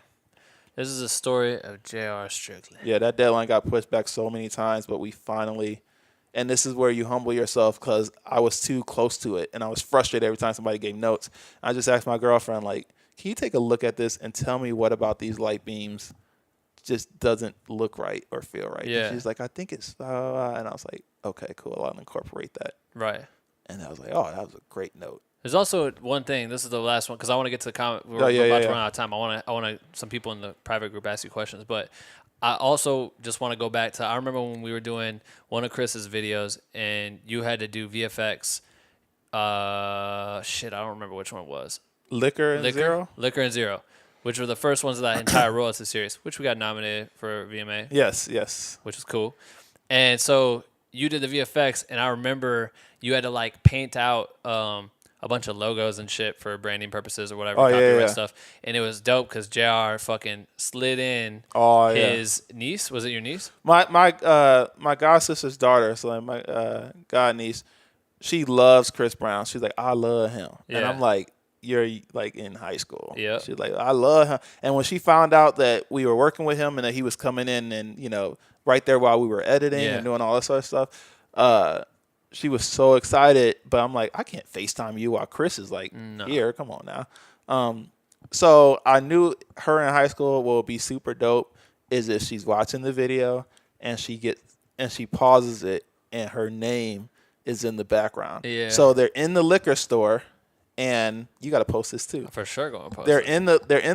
This is a story of JR Strickland. Yeah, that deadline got pushed back so many times, but we finally, and this is where you humble yourself, because I was too close to it, and I was frustrated every time somebody gave notes. I just asked my girlfriend, like, can you take a look at this and tell me what about these light beams just doesn't look right or feel right? Yeah. And she's like, I think it's, and I was like, okay, cool. I'll incorporate that. Right. And I was like, oh, that was a great note. There's also one thing. This is the last one because I want to get to the comment. We're about to run out of time. I want some people in the private group ask you questions, but I also just want to go back to. I remember when we were doing one of Chris's videos, and you had to do VFX. I don't remember which one it was. Liquor and Zero, which were the first ones of that entire royalty series, which we got nominated for VMA. Yes. Which was cool. And so you did the VFX, and I remember you had to like paint out a bunch of logos and shit for branding purposes or whatever, copyright stuff. And it was dope because JR fucking slid in his niece. Was it your niece? My god sister's daughter, so like my god niece, she loves Chris Brown. She's like, I love him. And I'm like, you're like in high school. Yeah. She's like, I love him. And when she found out that we were working with him and that he was coming in and, you know, right there while we were editing and doing all this sort of stuff, she was so excited. But I'm like, I can't FaceTime you while Chris is like here. Come on now. So I knew her in high school what would be super dope is if she's watching the video and she pauses it and her name is in the background. Yeah. So they're in the liquor store. And you got to post this too. For sure, going to post. They're in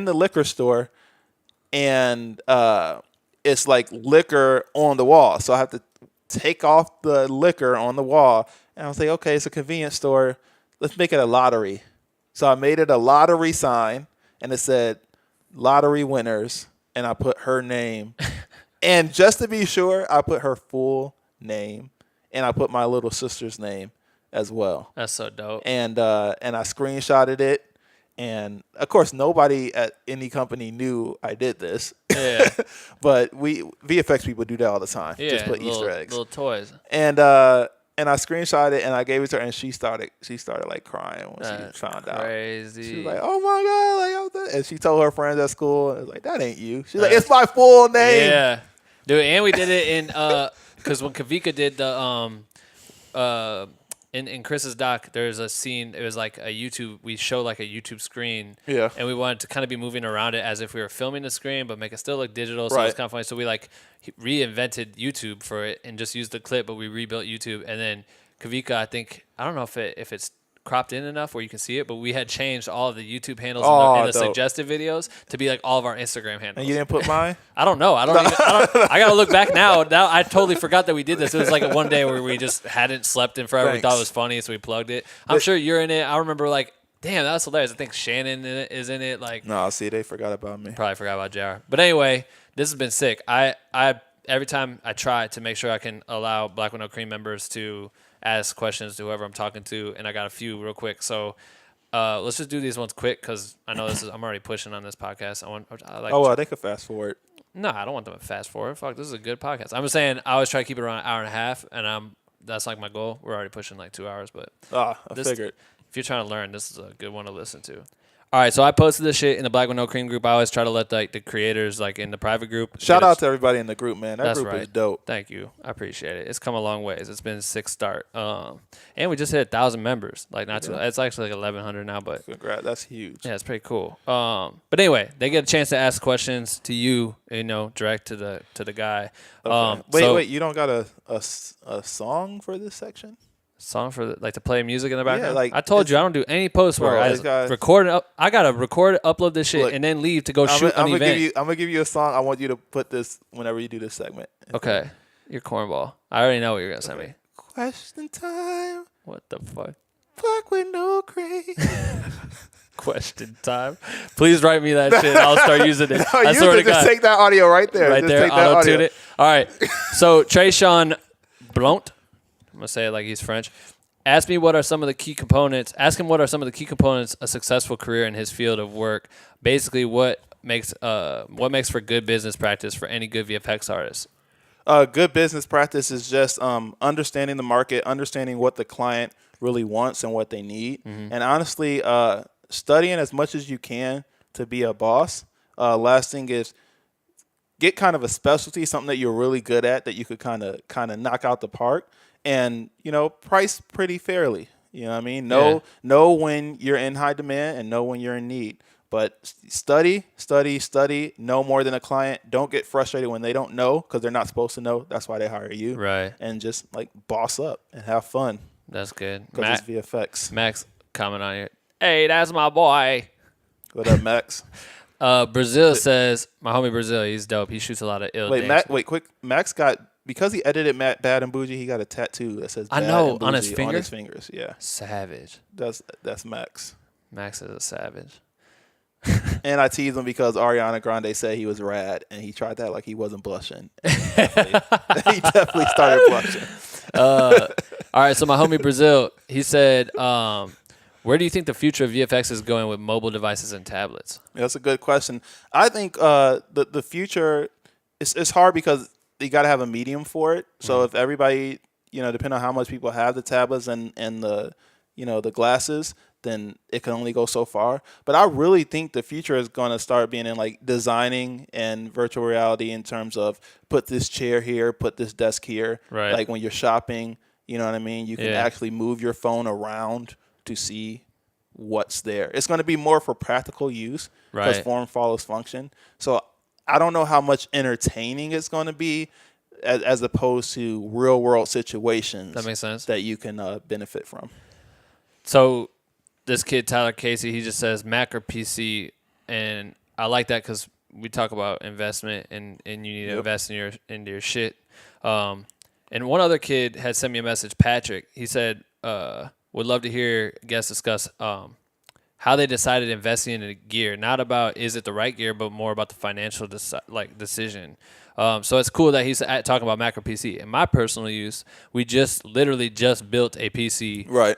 the liquor store, and it's like liquor on the wall. So I have to take off the liquor on the wall, and I was like, okay, it's a convenience store. Let's make it a lottery. So I made it a lottery sign, and it said lottery winners, and I put her name, and just to be sure, I put her full name, and I put my little sister's name as well. That's so dope. And I screenshotted it, and of course nobody at any company knew I did this. Yeah. But VFX people do that all the time. Yeah, just put Easter eggs, little toys. And I screenshotted it and I gave it to her, and she started like crying when she found out. Crazy. She was like, "Oh my god!" Like, and she told her friends at school, and it was like, "That ain't you." She's like, "It's my full name." Yeah, dude. And we did it in because when Kavika did the In Chris's doc, there's a scene. It was like a YouTube. We show like a YouTube screen. Yeah. And we wanted to kind of be moving around it as if we were filming the screen, but make it still look digital. So it was kind of funny. So we like reinvented YouTube for it and just used the clip, but we rebuilt YouTube. And then Kavika, I don't know if it's cropped in enough where you can see it, but we had changed all of the YouTube handles and the suggested videos to be like all of our Instagram handles. And you didn't put mine? I don't know. I got to look back now. Now I totally forgot that we did this. It was like a one day where we just hadn't slept in forever. Thanks. We thought it was funny, so we plugged it. I'm sure you're in it. I remember like, damn, that was hilarious. I think Shannon is in it. Like, no, see, they forgot about me. Probably forgot about JR. But anyway, this has been sick. I every time I try to make sure I can allow Black with No Cream members to ask questions to whoever I'm talking to, and I got a few real quick. So let's just do these ones quick because I know I'm already pushing on this podcast. They could fast forward. No, I don't want them to fast forward. Fuck, this is a good podcast. I'm just saying I always try to keep it around an hour and a half, and that's like my goal. We're already pushing like 2 hours, but I figured. If you're trying to learn, this is a good one to listen to. All right, so I posted this shit in the Black with No Cream group. I always try to let the creators like in the private group. Shout out to everybody in the group, man. That That's group right. is dope. Thank you. I appreciate it. It's come a long ways. It's been a sick start. And we just hit 1,000 members. Like it's actually like 1,100 now, but congrats. That's huge. Yeah, it's pretty cool. But anyway, they get a chance to ask questions to you, direct to the guy. Okay. Wait, you don't got a song for this section? Song for to play music in the background. Yeah, I told you I don't do any post work. I record it. I gotta record, upload this shit, and then leave to go shoot an event. I'm gonna give you a song. I want you to put this whenever you do this segment. Okay, you're cornball. I already know what you're gonna send me. Question time. What the fuck? Black with no cream. Question time. Please write me that shit. I'll start using it. No, I swear to God. Just take that audio right there. Right there. Auto-tune it. All right. So Trayshawn Blount. I'm going to say it like he's French. Ask him what are some of the key components a successful career in his field of work. Basically, what makes for good business practice for any good VFX artist? Good business practice is just understanding the market, understanding what the client really wants and what they need. Mm-hmm. And honestly, studying as much as you can to be a boss. Last thing is get kind of a specialty, something that you're really good at that you could kind of knock out the park. And, price pretty fairly. You know what I mean? Know when you're in high demand and know when you're in need. But study, know more than a client. Don't get frustrated when they don't know because they're not supposed to know. That's why they hire you. Right. And just like boss up and have fun. That's good. Because it's VFX. Max, comment on it. Hey, that's my boy. What up, Max? Brazil says, my homie Brazil, he's dope. He shoots a lot of ill Quick. Max got, because he edited Matt Bad and Bougie, he got a tattoo that says Bad and Bougie on his finger? On his fingers, yeah. Savage. That's Max. Max is a savage. And I teased him because Ariana Grande said he was rad, and he tried that like he wasn't blushing. He definitely started blushing. All right, so my homie Brazil, he said, where do you think the future of VFX is going with mobile devices and tablets? That's a good question. I think the future, it's hard because you got to have a medium for it. So if everybody, depending on how much people have the tablets and the, the glasses, then it can only go so far. But I really think the future is going to start being in like designing and virtual reality in terms of put this chair here, put this desk here. Right. Like when you're shopping, you know what I mean? You can actually move your phone around to see what's there. It's going to be more for practical use because form follows function. So I don't know how much entertaining it's going to be as opposed to real world situations. That makes sense. That you can benefit from. So this kid, Tyler Casey, he just says Mac or PC. And I like that because we talk about investment and you need to invest into your shit. And one other kid had sent me a message, Patrick. He said, would love to hear guests discuss how they decided investing in a gear. Not about is it the right gear, but more about the financial decision. So it's cool that he's talking about Mac or PC. In my personal use, we literally just built a PC, right?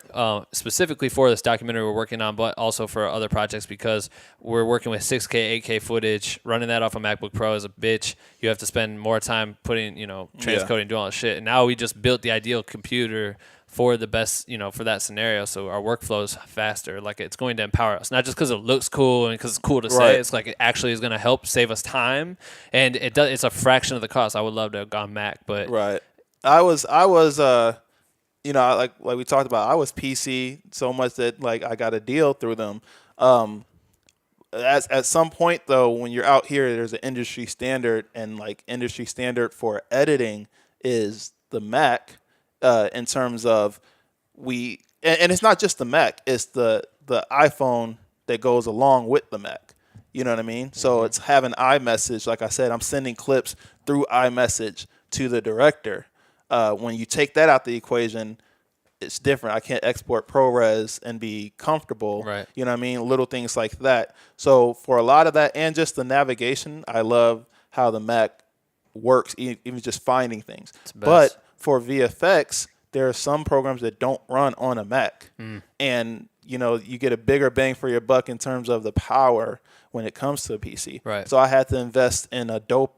Specifically for this documentary we're working on, but also for other projects because we're working with 6K, 8K footage. Running that off a MacBook Pro is a bitch. You have to spend more time putting, transcoding, doing all that shit. And now we just built the ideal computer for the best, for that scenario. So our workflow is faster. Like it's going to empower us, not just because it looks cool and because it's cool to say. It's like it actually is going to help save us time, and it's a fraction of the cost. I would love to have gone Mac, but I was like we talked about. I was PC so much that like I got a deal through them. At some point though, when you're out here, there's an industry standard, and like industry standard for editing is the Mac. In terms of and it's not just the Mac, it's the iPhone that goes along with the Mac. You know what I mean? So it's having iMessage. Like I said, I'm sending clips through iMessage to the director. When you take that out the equation, it's different. I can't export ProRes and be comfortable. Right. You know what I mean? Little things like that. So for a lot of that and just the navigation, I love how the Mac works, even just finding things. But for VFX, there are some programs that don't run on a Mac. And, you get a bigger bang for your buck in terms of the power when it comes to a PC. Right. So I had to invest in a dope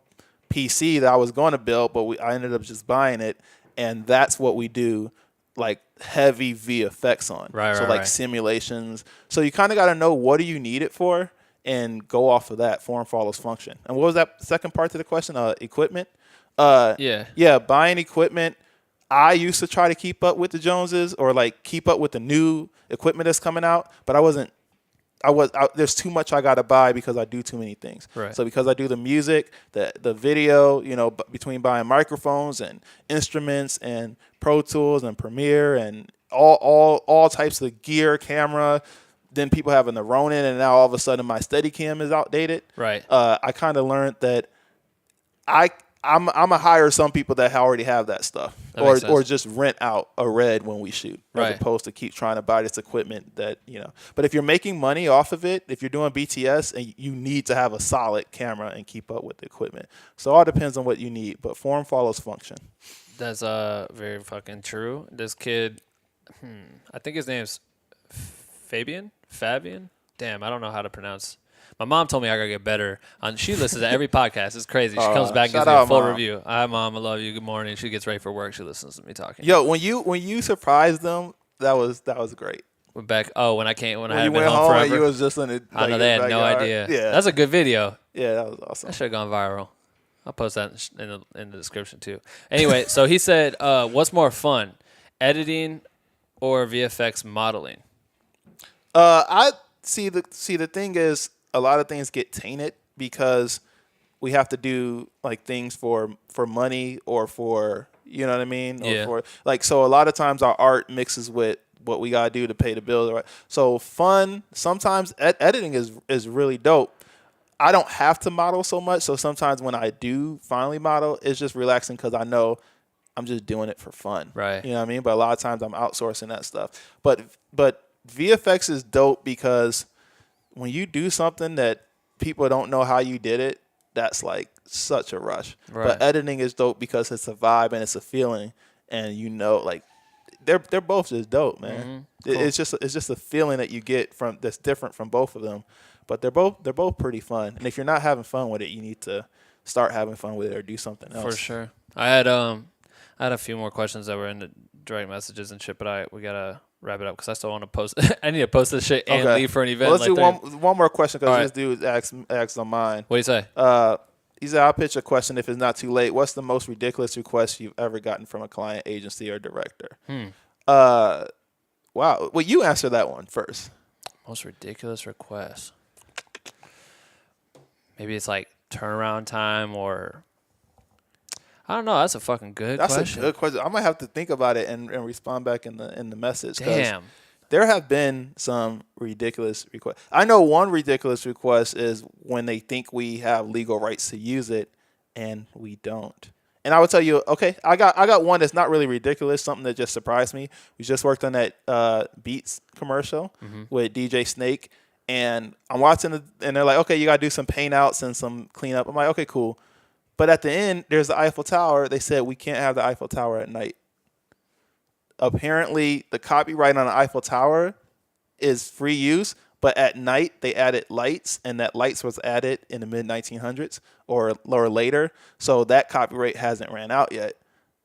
PC that I was going to build, but I ended up just buying it. And that's what we do, like heavy VFX on. Right. Simulations. So you kind of got to know what do you need it for and go off of that. Form follows function. And what was that second part to the question? Equipment? Buying equipment. I used to try to keep up with the Joneses or like keep up with the new equipment that's coming out, but there's too much I got to buy because I do too many things. Right. So because I do the music, the video, between buying microphones and instruments and Pro Tools and Premiere and all types of gear, camera, then people having the Ronin, and now all of a sudden my Steadicam is outdated. Right. I kind of learned that I'm gonna hire some people that already have that stuff, or just rent out a Red when we shoot, as opposed to keep trying to buy this equipment that But if you're making money off of it, if you're doing BTS, and you need to have a solid camera and keep up with the equipment. So it all depends on what you need, but form follows function. That's very fucking true. This kid, I think his name's Fabian. Damn, I don't know how to pronounce. My mom told me I gotta get better. She listens to every podcast. It's crazy. She comes back and gives me a full review. Hi, Mom. I love you. Good morning. She gets ready for work. She listens to me talking. Yo, when you surprised them, that was great. We're back. Oh, when I hadn't been home forever. And you was just in I know they had no idea. Yeah, that's a good video. Yeah, that was awesome. That should have gone viral. I'll post that in the description too. Anyway, so he said, "What's more fun, editing or VFX modeling?" I see the thing is, a lot of things get tainted because we have to do like things for money or for, you know what I mean? Yeah. Or for like, so a lot of times our art mixes with what we gotta do to pay the bills. Right? So fun. Sometimes editing is really dope. I don't have to model so much. So sometimes when I do finally model, it's just relaxing because I know I'm just doing it for fun. Right. You know what I mean? But a lot of times I'm outsourcing that stuff. But VFX is dope because when you do something that people don't know how you did it, that's like such a rush. Right. But editing is dope because it's a vibe and it's a feeling, and you know, like they're both just dope, man. Cool. It's just a feeling that you get from that's different from both of them. But they're both pretty fun. And if you're not having fun with it, you need to start having fun with it or do something else. For sure. I had a few more questions that were in the direct messages and shit, but we gotta wrap it up because I still want to post. I need to post this shit and leave for an event. Well, let's do one more question because right. this dude asked on mine. What do you say? He said, I'll pitch a question if it's not too late. What's the most ridiculous request you've ever gotten from a client, agency, or director? Wow. Well, you answer that one first. Most ridiculous request. Maybe it's like turnaround time or I don't know. That's a fucking good question. That's a good question. I might have to think about it and respond back in the message. Damn. There have been some ridiculous requests. I know one ridiculous request is when they think we have legal rights to use it and we don't. And I would tell you, okay, I got one that's not really ridiculous, something that just surprised me. We just worked on that Beats commercial with DJ Snake, and I'm watching it, and they're like, okay, you got to do some paint outs and some cleanup. I'm like, okay, cool. But at the end, there's the Eiffel Tower. They said we can't have the Eiffel Tower at night. Apparently, the copyright on the Eiffel Tower is free use, but at night they added lights, and that lights was added in the mid-1900s or later. So that copyright hasn't ran out yet.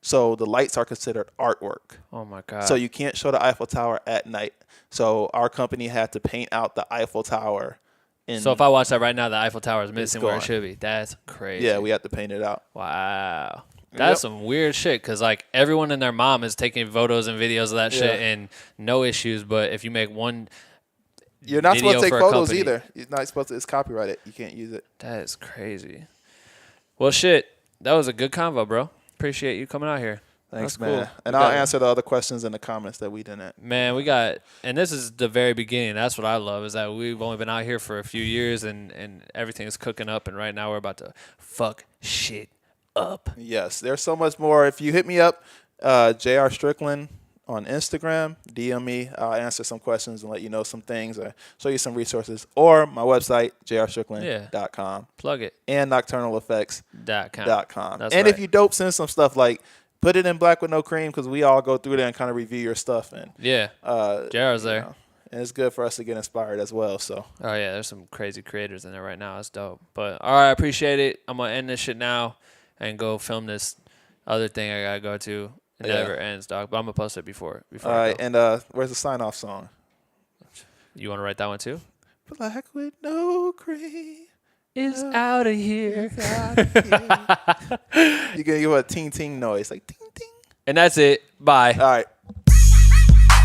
So the lights are considered artwork. Oh, my God. So you can't show the Eiffel Tower at night. So our company had to paint out the Eiffel Tower. So if I watch that right now, the Eiffel Tower is missing where it gone. should be. That's crazy. Yeah, we had to paint it out. Wow. That's some weird shit because, like, everyone and their mom is taking photos and videos of that shit and no issues. But if you make one You're not supposed to take photos company, either. You're not supposed to. It's copyrighted. You can't use it. That is crazy. Well, shit. That was a good convo, bro. Appreciate you coming out here. Thanks, That's man. cool. And I'll answer the other questions in the comments that we didn't. Man, we got, and this is the very beginning. That's what I love is that we've only been out here for a few years and everything is cooking up. And right now we're about to fuck shit up. Yes, there's so much more. If you hit me up, JR Strickland on Instagram, DM me. I'll answer some questions and let you know some things or show you some resources. Or my website, jrstrickland.com. Plug it. And nocturnaleffects.com. That's and right. if you dope, send some stuff like, put it in Black with No Cream because we all go through there and kind of review your stuff. And Yeah. JR's there. know, and it's good for us to get inspired as well. So. Oh, yeah. There's some crazy creators in there right now. That's dope. But, all right, I appreciate it. I'm going to end this shit now and go film this other thing I got to go to. It never ends, dog. But I'm going to post it before all I right. go. And where's the sign-off song? You want to write that one, too? Black with No Cream. Is out of here. You can give a ting-ting noise. Like ting-ting. And that's it. Bye. All right.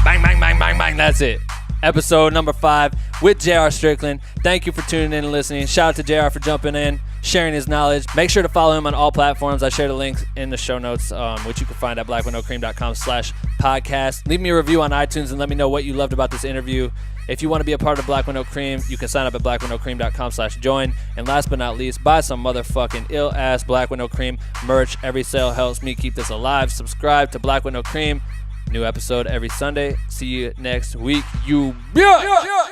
Bang, bang, bang, bang, bang. That's it. Episode number 5 with JR Strickland. Thank you for tuning in and listening. Shout out to JR for jumping in, sharing his knowledge. Make sure to follow him on all platforms. I share the links in the show notes, which you can find at blackwithnocream.com/podcast. Leave me a review on iTunes and let me know what you loved about this interview. If you want to be a part of Black with No Cream, you can sign up at blackwithnocream.com/join. And last but not least, buy some motherfucking ill-ass Black with No Cream merch. Every sale helps me keep this alive. Subscribe to Black with No Cream. New episode every Sunday. See you next week. You bitch!